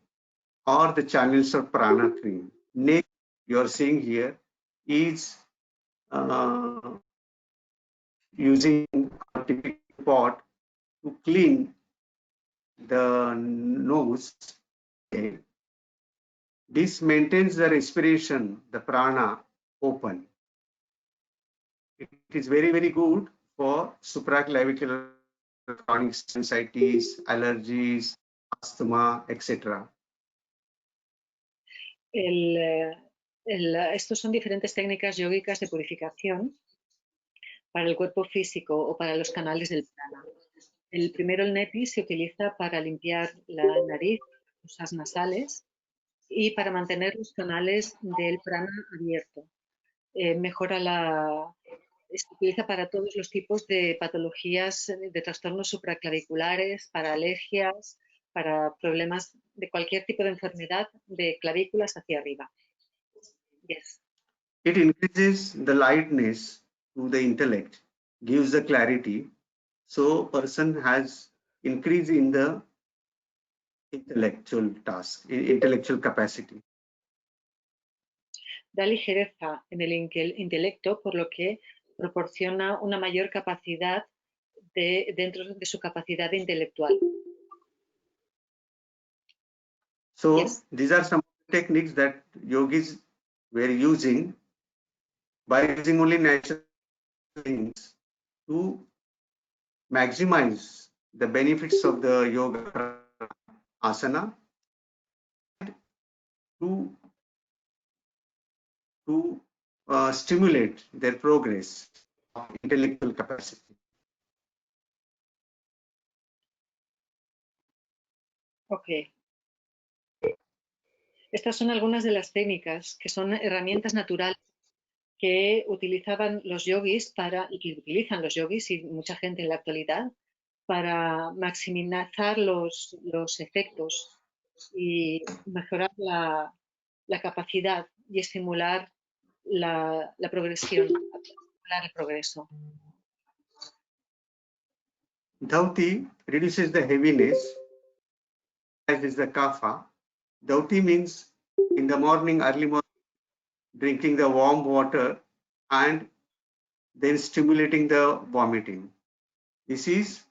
or the channels of prana clean. Next, you are seeing here is using a typical pot to clean the nose. This maintains the respiration, the prana open. It is very, very good for supraclavicular chronic sinusitis, allergies, asthma, etc. Estos son diferentes técnicas yógicas de purificación para el cuerpo físico o para los canales del prana. El primero, el neti, se utiliza para limpiar la nariz, fosas nasales y para mantener los canales del prana abierto. Se utiliza para todos los tipos de patologías, de trastornos supraclaviculares, para alergias, para problemas de cualquier tipo de enfermedad de clavículas hacia arriba. Yes. It increases the lightness to the intellect, gives the clarity. So person has increase in the intellectual task, intellectual capacity. Da ligereza en el intelecto, por lo que proporciona una mayor capacidad dentro de su capacidad intelectual. So yes. These are some techniques that yogis were using by using only natural things to maximize the benefits of the yoga asana to stimulate their progress of intellectual capacity. Ok. Estas son algunas de las técnicas que son herramientas naturales que utilizaban los yogis y que utilizan los yogis y mucha gente en la actualidad para maximizar los efectos y mejorar la capacidad y estimular la progresión, estimular el progreso. Dhauti reduces the heaviness, as is the kapha. Dhauti means in the morning, early morning, drinking the warm water and then stimulating the vomiting. This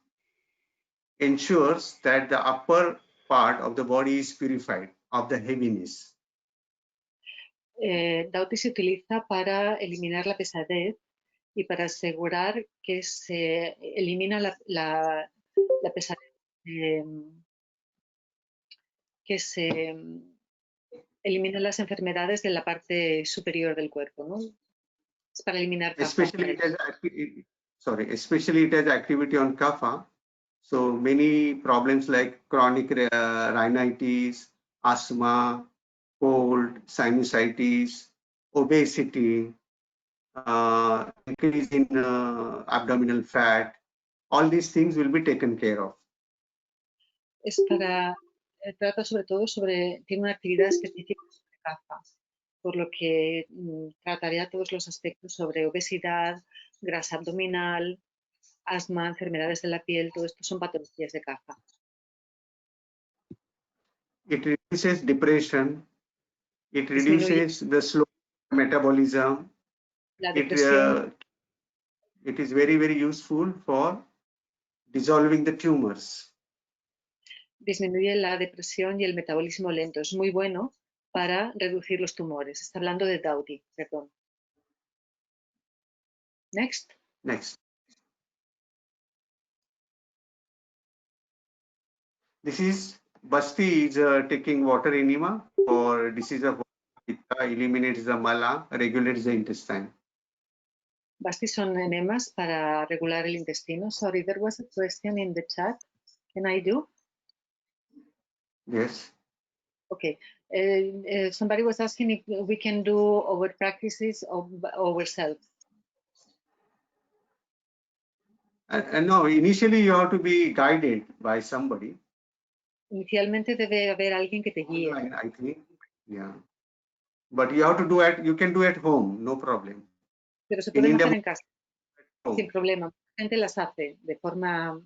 ensures that the upper part of the body is purified of the heaviness. Dhauti se utiliza para eliminar la pesadez y para asegurar que se elimina la pesadez, que se elimina las enfermedades de la parte superior del cuerpo, ¿no? Es para eliminar kapha. Especially it has activity on kapha. So many problems like chronic rhinitis, asthma, cold, sinusitis, obesity, increase in abdominal fat, all these things will be taken care of. Es para, trata sobre todo tiene una actividad específica sobre kapha, por lo que trataría todos los aspectos sobre obesidad, grasa abdominal, asma, enfermedades de la piel, todo esto son patologías de kapha. It reduces depression, it reduces the slow metabolism. La depresión. It is very, very useful for dissolving the tumors. Disminuye la depresión y el metabolismo lento. Es muy bueno para reducir los tumores. Está hablando de Dhauti, perdón. Next. This is Basti is taking water enema for disease of Pitta, eliminates the mala, regulates the intestine. Basti son enemas para regular el intestino. Sorry, there was a question in the chat. Can I do? Yes. Okay. Somebody was asking if we can do our practices of ourselves. No, initially you have to be guided by somebody. Inicialmente debe haber alguien que te guíe. I think, yeah. But you have to do it. You can do at home, no problem. Pero se pueden hacer en casa, sin problema. La gente las hace de forma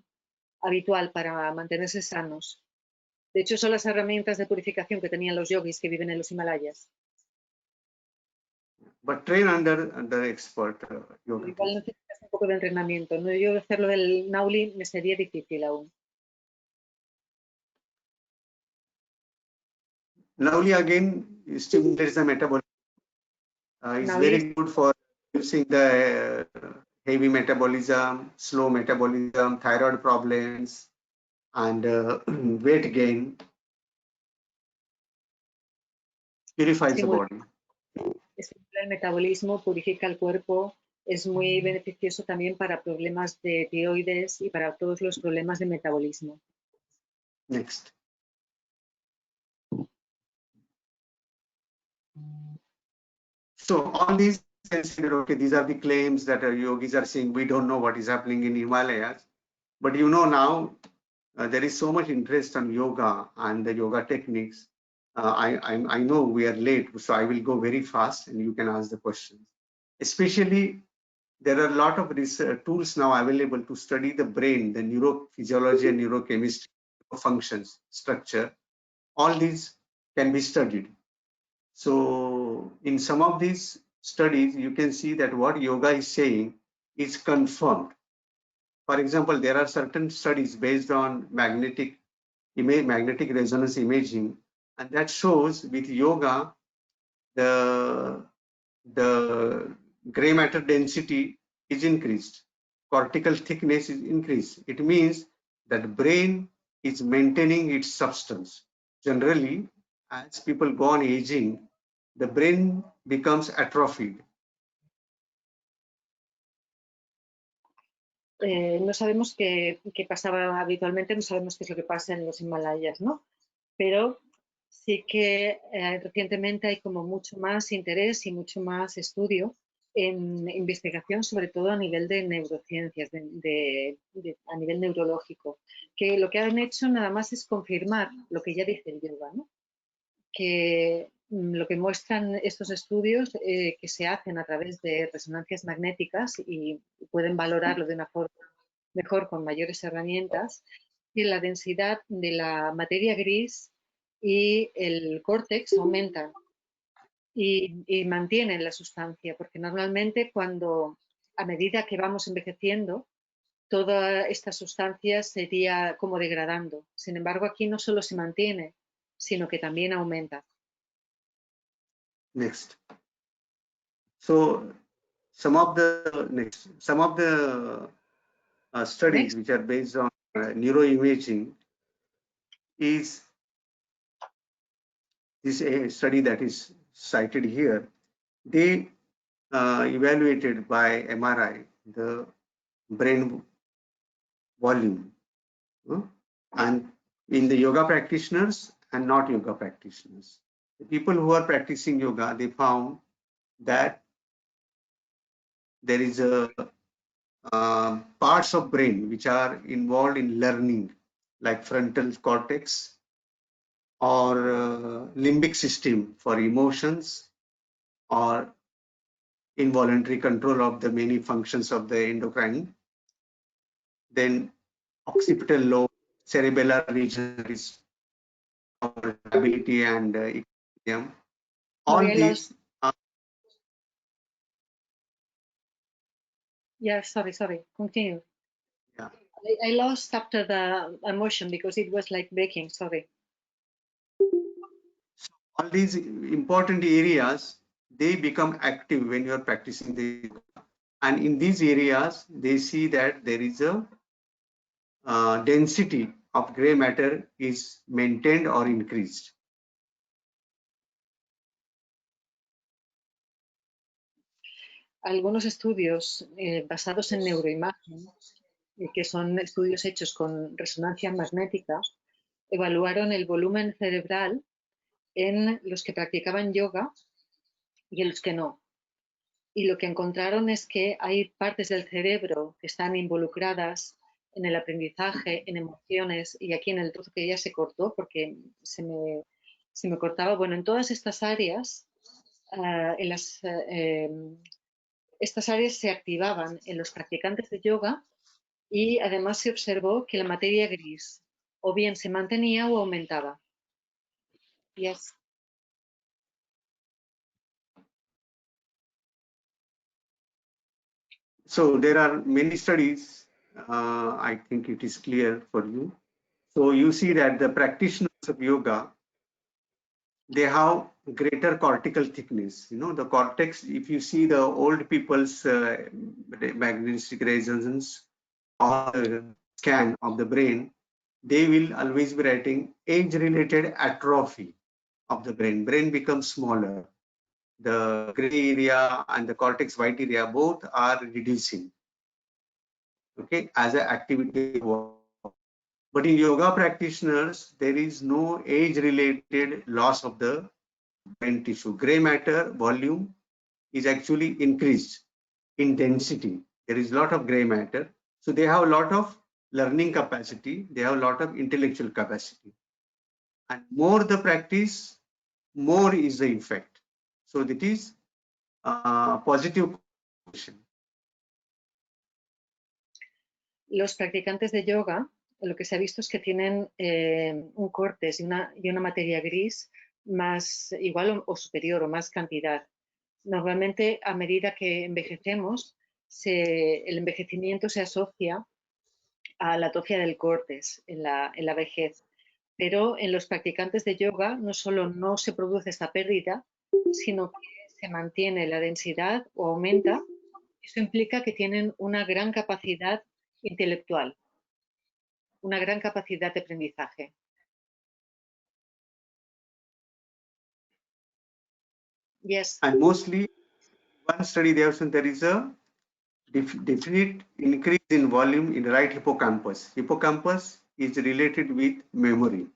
habitual para mantenerse sanos. De hecho, son las herramientas de purificación que tenían los yogis que viven en los Himalayas. But train under expert yoga. Igual necesitas un poco de entrenamiento. ¿No? Yo hacerlo del Nauli me sería difícil aún. Nauli again stimulates the metabolism. It's very good for reducing the heavy metabolism, slow metabolism, thyroid problems, and weight gain. Purifies the body. Estimula el metabolismo, purifica el cuerpo. Es muy beneficioso también para problemas de tiroides y para todos los problemas de metabolismo. Next. So all these consider, okay, these are the claims that yogis are saying. We don't know what is happening in Himalayas, but you know now there is so much interest on yoga and the yoga techniques. I know we are late, so I will go very fast and you can ask the questions. Especially, there are a lot of research tools now available to study the brain, the neurophysiology and neurochemistry, functions, structure. All these can be studied. So in some of these studies, you can see that what yoga is saying is confirmed. For example, there are certain studies based on magnetic resonance imaging, and that shows with yoga, the gray matter density is increased, cortical thickness is increased. It means that brain is maintaining its substance. Generally, as people go on aging, the brain becomes atrophied. No sabemos qué pasaba habitualmente, no sabemos qué es lo que pasa en los Himalayas, ¿no? Pero sí que recientemente hay como mucho más interés y mucho más estudio en investigación, sobre todo a nivel de neurociencias, a nivel neurológico, que lo que han hecho nada más es confirmar lo que ya dice el yoga, ¿no? Que lo que muestran estos estudios que se hacen a través de resonancias magnéticas y pueden valorarlo de una forma mejor con mayores herramientas, que la densidad de la materia gris y el córtex aumentan y mantienen la sustancia, porque normalmente a medida que vamos envejeciendo, toda esta sustancia sería como degradando. Sin embargo, aquí no solo se mantiene, sino que también aumenta. Next. So some of the studies which are based on neuroimaging is this a study that is cited here. They evaluated by MRI the brain volume, and in the yoga practitioners and not yoga practitioners. The people who are practicing yoga, they found that there is a parts of brain which are involved in learning, like frontal cortex or limbic system for emotions, or involuntary control of the many functions of the endocrine. Then occipital lobe, cerebellar region is ability and equilibrium. All these. Yeah, sorry, continue. Yeah. I lost after the emotion because it was like breaking, sorry. So all these important areas, they become active when you are practicing the yoga. And in these areas, they see that there is a density of gray matter is maintained or increased. Algunos estudios basados en neuroimagen, que son estudios hechos con resonancia magnética, evaluaron el volumen cerebral en los que practicaban yoga y en los que no. Y lo que encontraron es que hay partes del cerebro que están involucradas en el aprendizaje, en emociones, y aquí en el trozo que ya se cortó porque se me cortaba. Bueno, en todas estas áreas, estas áreas se activaban en los practicantes de yoga y además se observó que la materia gris o bien se mantenía o aumentaba. Yes. So there are many studies. I think it is clear for you. So you see that the practitioners of yoga, they have greater cortical thickness. You know, the cortex, if you see the old people's magnetic resonance or scan of the brain, they will always be writing age-related atrophy of the brain. Brain becomes smaller. The gray area and the cortex white area both are reducing, okay, as an activity. But in yoga practitioners, there is no age-related loss of the brain tissue. Gray matter volume is actually increased in density. There is a lot of gray matter. So they have a lot of learning capacity. They have a lot of intellectual capacity. And more the practice, more is the effect. So that is positive. Los practicantes de yoga, lo que se ha visto es que tienen un córtex y una materia gris más igual o superior o más cantidad. Normalmente, a medida que envejecemos, el envejecimiento se asocia a la atrofia del córtex en la vejez. Pero en los practicantes de yoga no solo no se produce esta pérdida, sino que se mantiene la densidad o aumenta. Eso implica que tienen una gran capacidad intelectual, una gran capacidad de aprendizaje. Yes. And mostly, one study they have shown there is a definite increase in volume in the right hippocampus. Hippocampus is related with memory.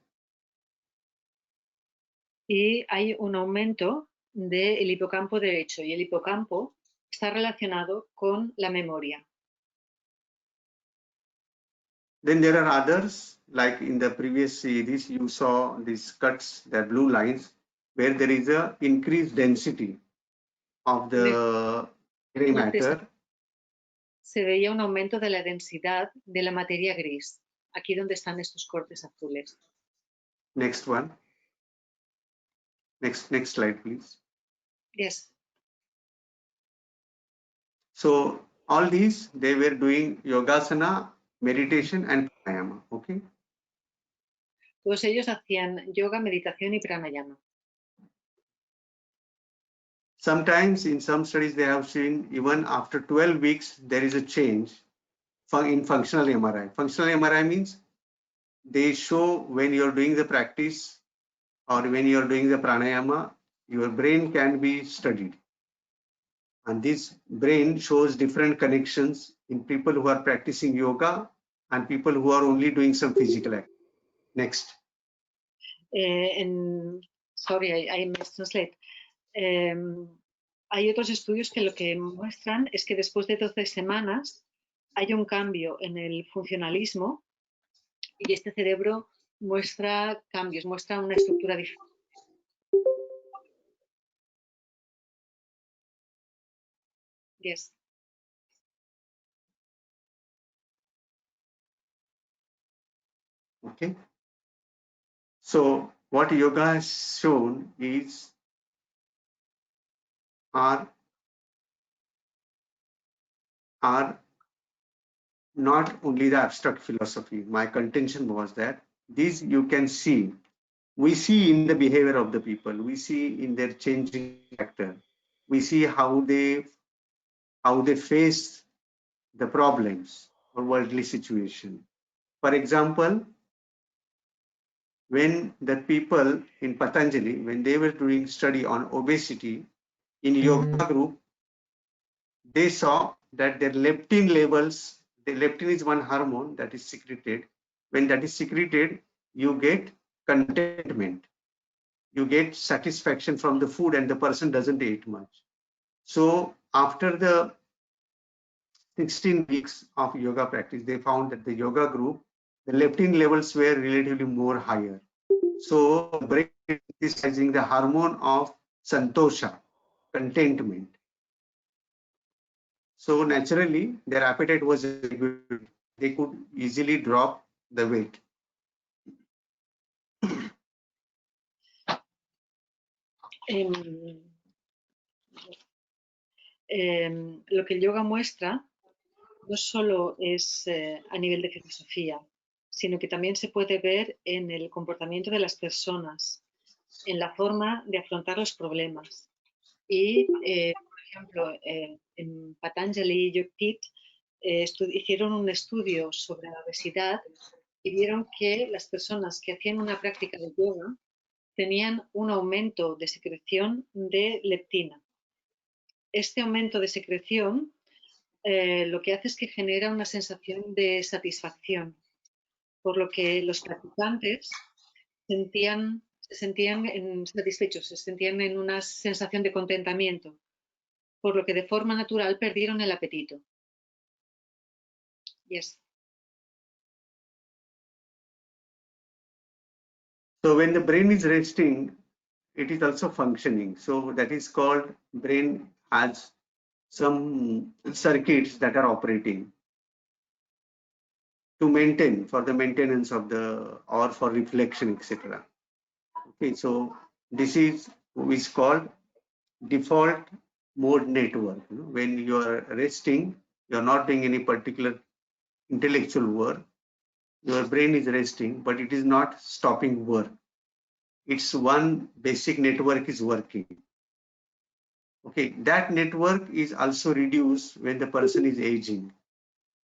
Y hay un aumento del hipocampo derecho, y el hipocampo está relacionado con la memoria. Then there are others, like in the previous series, you saw these cuts, the blue lines, where there is a increased density of the gray matter. Se veía un aumento de la densidad de la materia gris, aquí donde están estos cortes azules. Next one. Next slide, please. Yes. So all these, they were doing yogasana, meditation and pranayama, okay? Todos ellos hacían yoga, meditación y pranayama. Sometimes in some studies they have seen even after 12 weeks there is a change in functional MRI. Functional MRI means they show when you're doing the practice or when you're doing the pranayama, your brain can be studied. And this brain shows different connections in people who are practicing yoga and people who are only doing some physical activity. Next. Sorry, I mistranslate. Hay otros estudios que lo que muestran es que después de 12 semanas hay un cambio en el funcionalismo y este cerebro muestra cambios, muestra una estructura diferente. Yes. Okay. So what yoga has shown is are not only the abstract philosophy. My contention was that these you can see. We see in the behavior of the people. We see in their changing character. We see how they face the problems or worldly situation. For example, when the people in Patanjali, when they were doing study on obesity in yoga group, they saw that their leptin levels, the leptin is one hormone that is secreted. When that is secreted, you get contentment. You get satisfaction from the food and the person doesn't eat much. So after the 16 weeks of yoga practice, they found that the yoga group, the leptin levels were relatively more higher. So the brain is synthesizing the hormone of santosha, contentment. So naturally, their appetite was good. They could easily drop the weight. Lo que el yoga muestra no solo es a nivel de filosofía, sino que también se puede ver en el comportamiento de las personas, en la forma de afrontar los problemas. Y, por ejemplo, en Patanjali y Yogpit hicieron un estudio sobre la obesidad y vieron que las personas que hacían una práctica de yoga tenían un aumento de secreción de leptina. Este aumento de secreción lo que hace es que genera una sensación de satisfacción, por lo que los practicantes se sentían satisfechos, se sentían en una sensación de contentamiento, por lo que de forma natural perdieron el apetito. Yes. So when the brain is resting, it is also functioning. So that is called brain has some circuits that are operating to maintain, for the maintenance of the, or for reflection, etc. Okay, so this is called default mode network. When you are resting, you are not doing any particular intellectual work. Your brain is resting, but it is not stopping work. It's one basic network is working. Okay, that network is also reduced when the person is aging.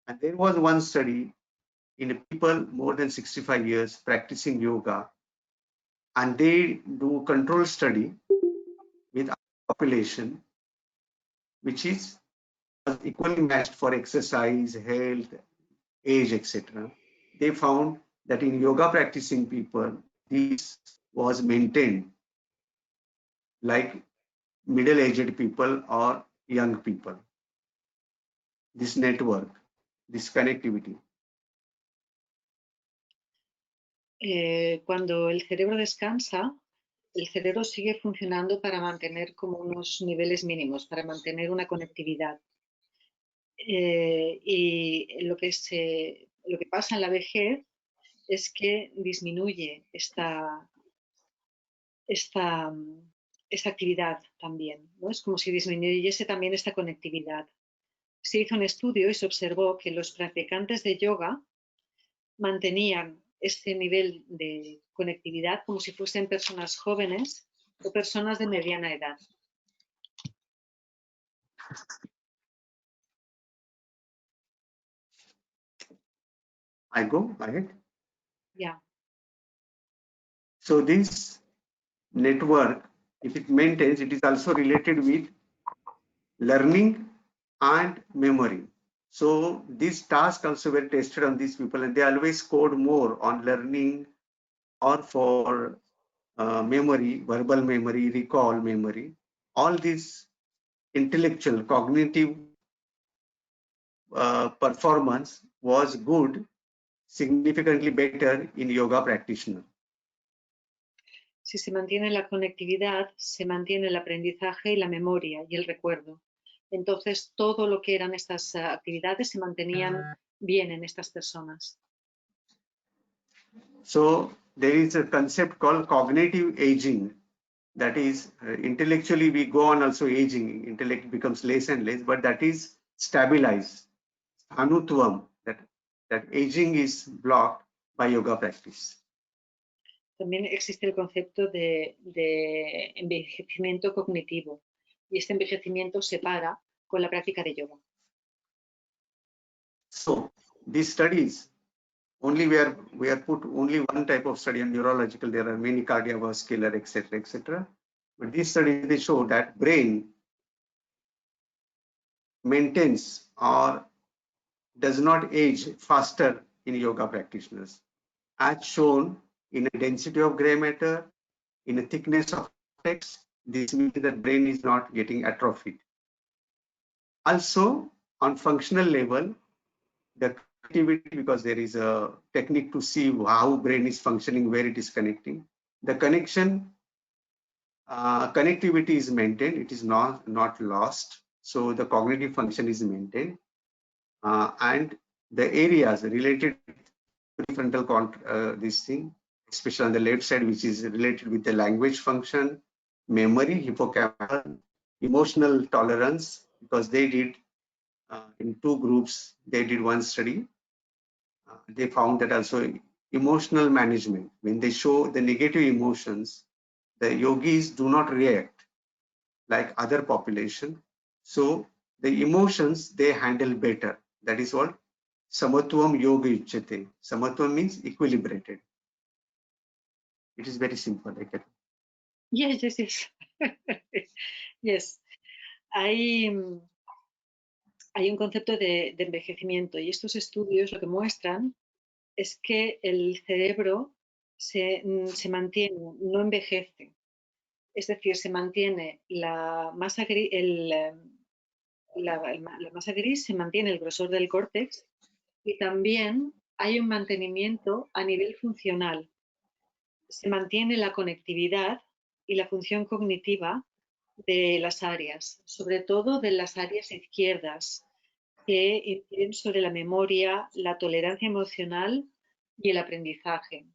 And there was one study in people more than 65 years practicing yoga, and they do control study with a population which is equally matched for exercise, health, age, etc. They found that in yoga practicing people, this was maintained like middle-aged people or young people. this network, this connectivity? Cuando el cerebro descansa, el cerebro sigue funcionando para mantener como unos niveles mínimos, para mantener una conectividad. Y lo que pasa en la vejez es que disminuye esta actividad también, ¿no? Es como si disminuyese también esta conectividad. Se hizo un estudio y se observó que los practicantes de yoga mantenían este nivel de conectividad como si fuesen personas jóvenes o personas de mediana edad. I go ahead. Yeah. So this network, if it maintains, it is also related with learning and memory. So these tasks also were tested on these people, and they always scored more on learning or for memory, verbal memory, recall memory. All these intellectual, cognitive performance was good, significantly better in yoga practitioner. Si se mantiene la conectividad, se mantiene el aprendizaje y la memoria y el recuerdo. Entonces, todo lo que eran estas actividades se mantenían bien en estas personas. So there is a concept called cognitive aging. That is, intellectually we go on also aging, intellect becomes less and less, but that is stabilized. Anutvam, that aging is blocked by yoga practice. También existe el concepto de envejecimiento cognitivo y este envejecimiento se para con la práctica de yoga. So these studies, only we are put only one type of study on neurological. There are many cardiovascular, etc. But these studies, they show that brain maintains or does not age faster in yoga practitioners, as shown in a density of gray matter, in a thickness of text. This means that brain is not getting atrophied. Also, on functional level, the connectivity, because there is a technique to see how brain is functioning, where it is connecting. The connectivity is maintained. It is not lost. So the cognitive function is maintained, and the areas related to prefrontal this thing, especially on the left side, which is related with the language function, memory, hippocampal, emotional tolerance, because they did in two groups, they did one study. They found that also emotional management, when they show the negative emotions, the yogis do not react like other population. So the emotions they handle better. That is what samatvam yoga uchyate. Samatvam means equilibrated. It is very simple. Yes. Yes. Hay un concepto de envejecimiento y estos estudios lo que muestran es que el cerebro se mantiene, no envejece. Es decir, se mantiene la masa gris, la masa gris, se mantiene el grosor del córtex y también hay un mantenimiento a nivel funcional. Se mantiene la conectividad y la función cognitiva de las áreas, sobre todo de las áreas izquierdas, que inciden sobre la memoria, la tolerancia emocional y el aprendizaje.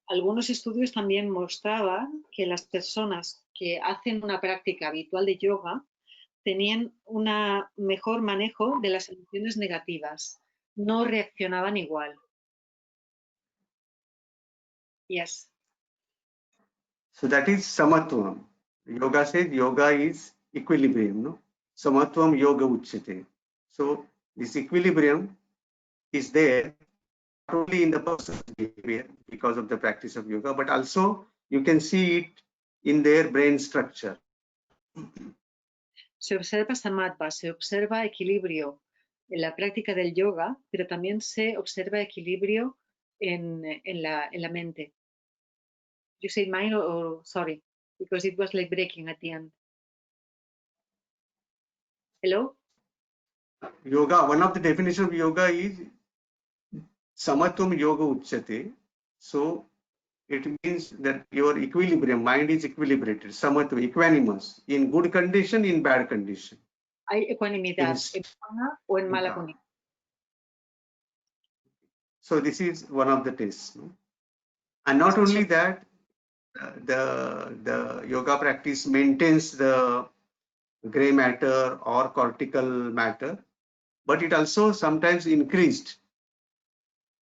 Algunos estudios también mostraban que las personas que hacen una práctica habitual de yoga tenían un mejor manejo de las emociones negativas, no reaccionaban igual. Yes. So that is samatvam. Yoga says yoga is equilibrium, no? Samatvam yoga uchyate. So this equilibrium is there not only in the person's behavior because of the practice of yoga, but also you can see it in their brain structure. Se observa samatva, se observa equilibrio en la práctica del yoga, pero también se observa equilibrio en la mente. You say mine or sorry, because it was like breaking at the end. Hello? yoga, one of the definitions of yoga is samatvam yoga uchyate. So it means that your equilibrium, mind is equilibrated, samatva, equanimous, in good condition, in bad condition. Hay ecuanimidad en buena o en mala condición. So this is one of the tests. No? And not only that, the yoga practice maintains the gray matter or cortical matter, but it also sometimes increased.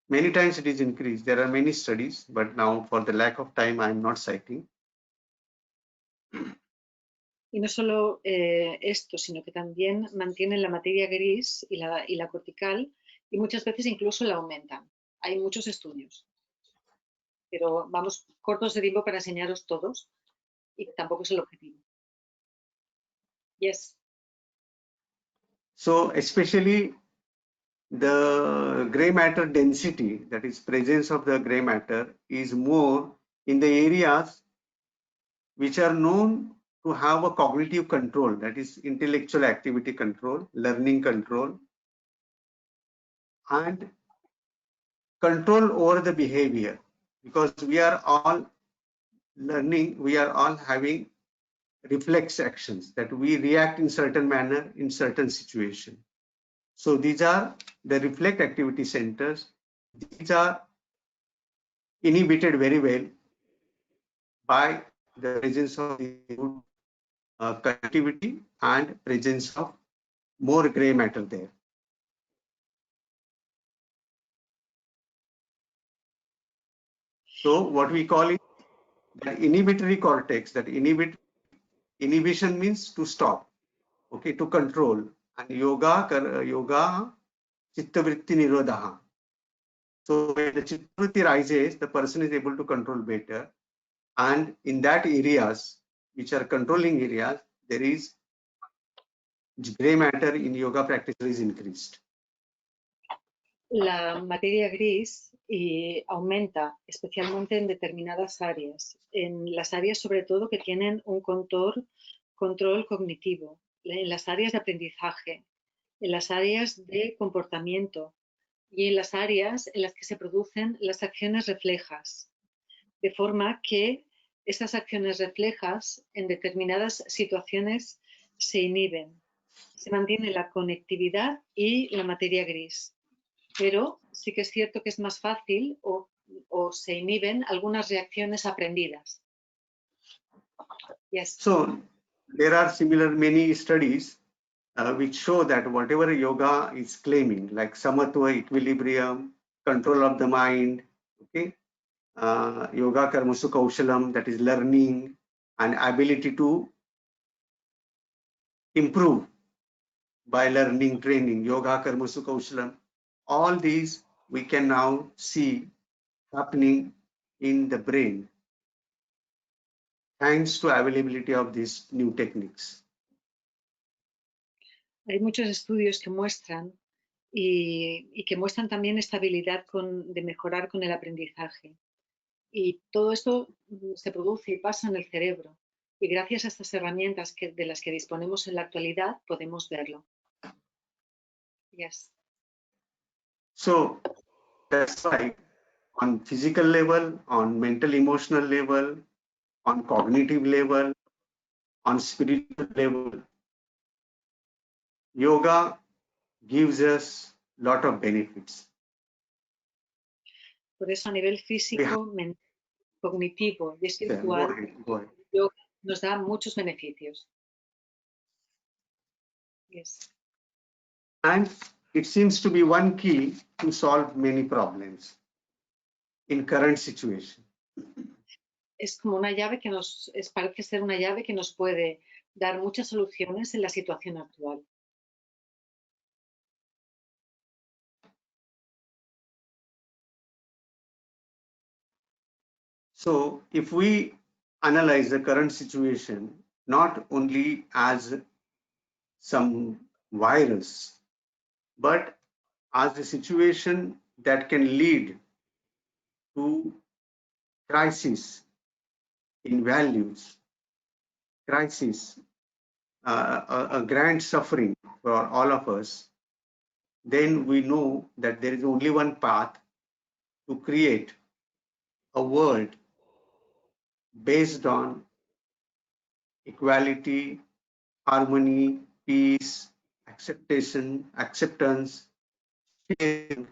Many times it is increased. There are many studies, but now for the lack of time, I am not citing. Y no solo esto, sino que también mantienen la materia gris y la cortical, y muchas veces incluso la aumentan. Hay muchos estudios, pero vamos cortos de tiempo para enseñaros todos, y tampoco es el objetivo. Yes. So especially the gray matter density, that is presence of the gray matter, is more in the areas which are known to have a cognitive control, that is intellectual activity control, learning control, and control over the behavior, because we are all learning, we are all having reflex actions that we react in certain manner in certain situation. So these are the reflect activity centers. These are inhibited very well by the presence of the good connectivity and presence of more gray matter there. So what we call it the inhibitory cortex, that inhibition means to stop, okay, to control. And yoga chittavritti nirodha. So when the chittavritti rises, the person is able to control better. And in that areas, which are controlling areas, there is gray matter in yoga practice is increased. La materia gris aumenta especialmente en determinadas áreas, en las áreas sobre todo que tienen un control cognitivo, en las áreas de aprendizaje, en las áreas de comportamiento y en las áreas en las que se producen las acciones reflejas, de forma que esas acciones reflejas en determinadas situaciones se inhiben, se mantiene la conectividad y la materia gris. Pero sí que es cierto que es más fácil o se inhiben algunas reacciones aprendidas. Yes. So there are similar many studies which show that whatever yoga is claiming, like samatva, equilibrium, control of the mind, okay, yoga karmasu kaushalam, that is learning and ability to improve by learning, training, yoga karmasu kaushalam, all these we can now see happening in the brain thanks to availability of these new techniques. Hay muchos estudios que muestran y que muestran también esta habilidad de mejorar con el aprendizaje. Y todo esto se produce y pasa en el cerebro. Y gracias a estas herramientas de las que disponemos en la actualidad, podemos verlo. Yes. So that's why on physical level, on mental emotional level, on cognitive level, on spiritual level, yoga gives us a lot of benefits. Por eso a nivel físico, mental, cognitivo y espiritual, yoga nos da muchos beneficios. Yes. And it seems to be one key to solve many problems in current situation. Es como una llave que parece ser una llave que nos puede dar muchas soluciones en la situación actual. So if we analyze the current situation, not only as some virus, but as a situation that can lead to crisis in values, crisis, a grand suffering for all of us, then we know that there is only one path to create a world based on equality, harmony, peace, acceptance, sharing,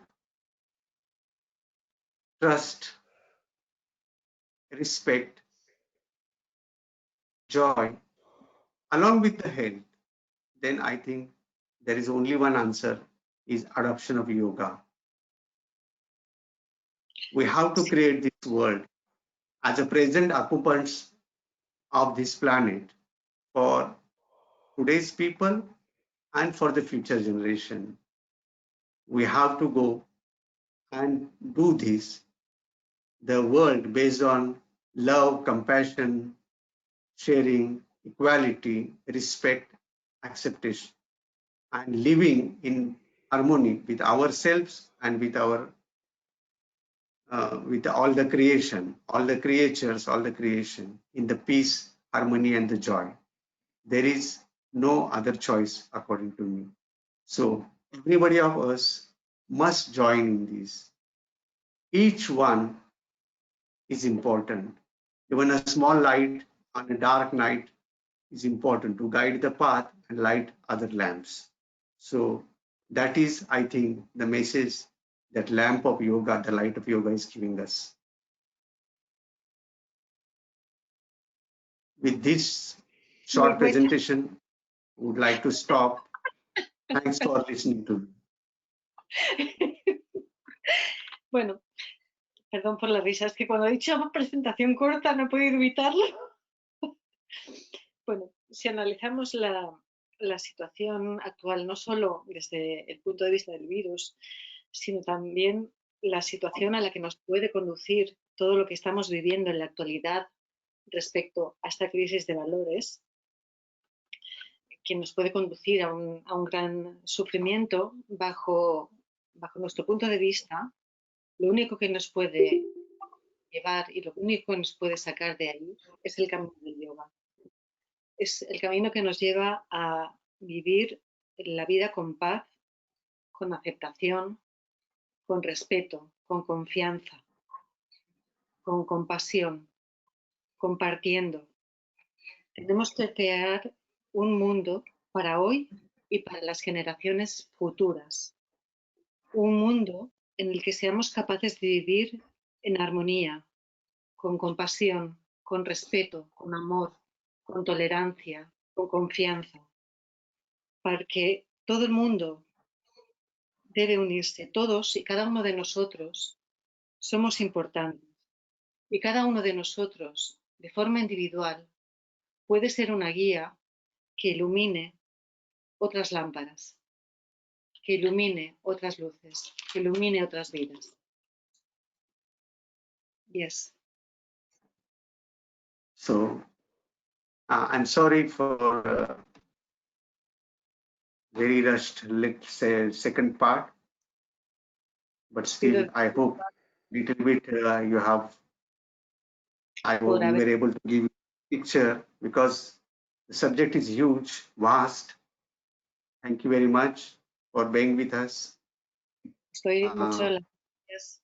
trust, respect, joy, along with the health. Then I think there is only one answer, is adoption of yoga. We have to create this world as a present occupants of this planet for today's people and for the future generation. We have to go and do this, the world based on love, compassion, sharing, equality, respect, acceptation, and living in harmony with ourselves and with our with all the creation, all the creatures, all the creation, in the peace, harmony, and the joy. There is no other choice, according to me. So everybody of us must join in this. Each one is important. Even a small light on a dark night is important to guide the path and light other lamps. So that is, I think, the message that lamp of yoga, the light of yoga, is giving us. With this short presentation, I would like to stop. Thanks for listening to me. Bueno, perdón por la risa, es que cuando he dicho presentación corta no he podido evitarlo. Bueno, si analizamos la situación actual, no solo desde el punto de vista del virus, sino también la situación a la que nos puede conducir todo lo que estamos viviendo en la actualidad respecto a esta crisis de valores, que nos puede conducir a un gran sufrimiento, bajo nuestro punto de vista, lo único que nos puede llevar y lo único que nos puede sacar de ahí es el camino del yoga. Es el camino que nos lleva a vivir la vida con paz, con aceptación, con respeto, con confianza, con compasión, compartiendo. Tenemos que crear un mundo para hoy y para las generaciones futuras. Un mundo en el que seamos capaces de vivir en armonía, con compasión, con respeto, con amor, con tolerancia, con confianza. Porque todo el mundo debe unirse, todos y cada uno de nosotros somos importantes. Y cada uno de nosotros, de forma individual, puede ser una guía que ilumine otras lámparas, que ilumine otras luces, que ilumine otras vidas. Yes. So, I'm sorry for very rushed, let's say, second part, but still, I hope little bit you have. I hope we were able to give you a picture, because the subject is huge, vast. Thank you very much for being with us. Muchas gracias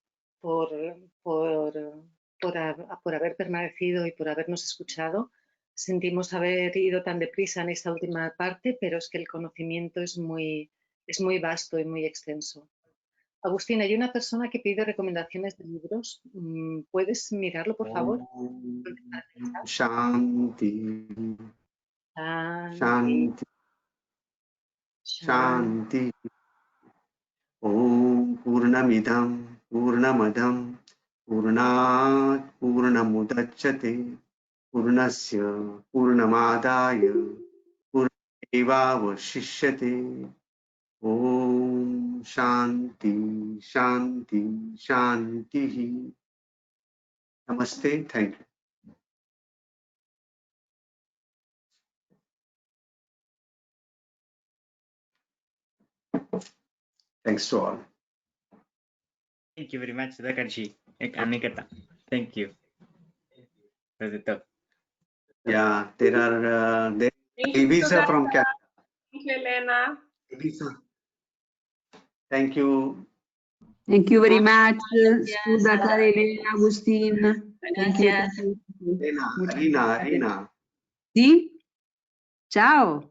por haber permanecido y por habernos escuchado. Sentimos haber ido tan deprisa en esta última parte, pero es que el conocimiento es muy vasto y muy extenso. Agustín, hay una persona que pide recomendaciones de libros. ¿Puedes mirarlo, por favor? Shanti. Shanti. Shanti. Om Purnamidam Purnamadam Purnat Purnamudachyate Purnasya Purnamadaya Purnamevavashishyate. Om Shanti Shanti Shanti. Namaste. Thank you. Thanks to all. Thank you very much, Sudhakar-ji. Thank you. Yeah, there are Elisa from Canada. Thank you, Elena. Elisa. Thank you. Thank you very much, Gracias. Sudhakar, Elena, Agustín. Thank you. Gracias. Arina. ¿Sí? Chao.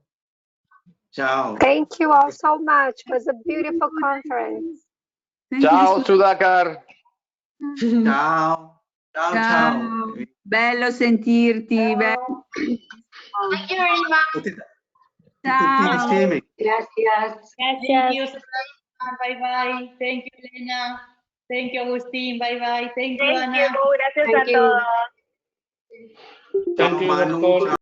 Ciao. Thank you all so much. It was a beautiful conference. Thank you, Ciao Sudhakar. Ciao. Ciao, ciao. Bello sentirti. Ciao. Thank you very much. Tutti Ciao. insieme. Gracias. Thank you. Bye bye. Thank you, Elena. Thank you, Agustín. Bye bye. Thank you, Ana. Gracias Thank a you. todos. Ciao, Thank you, Manu. doctor. Ciao.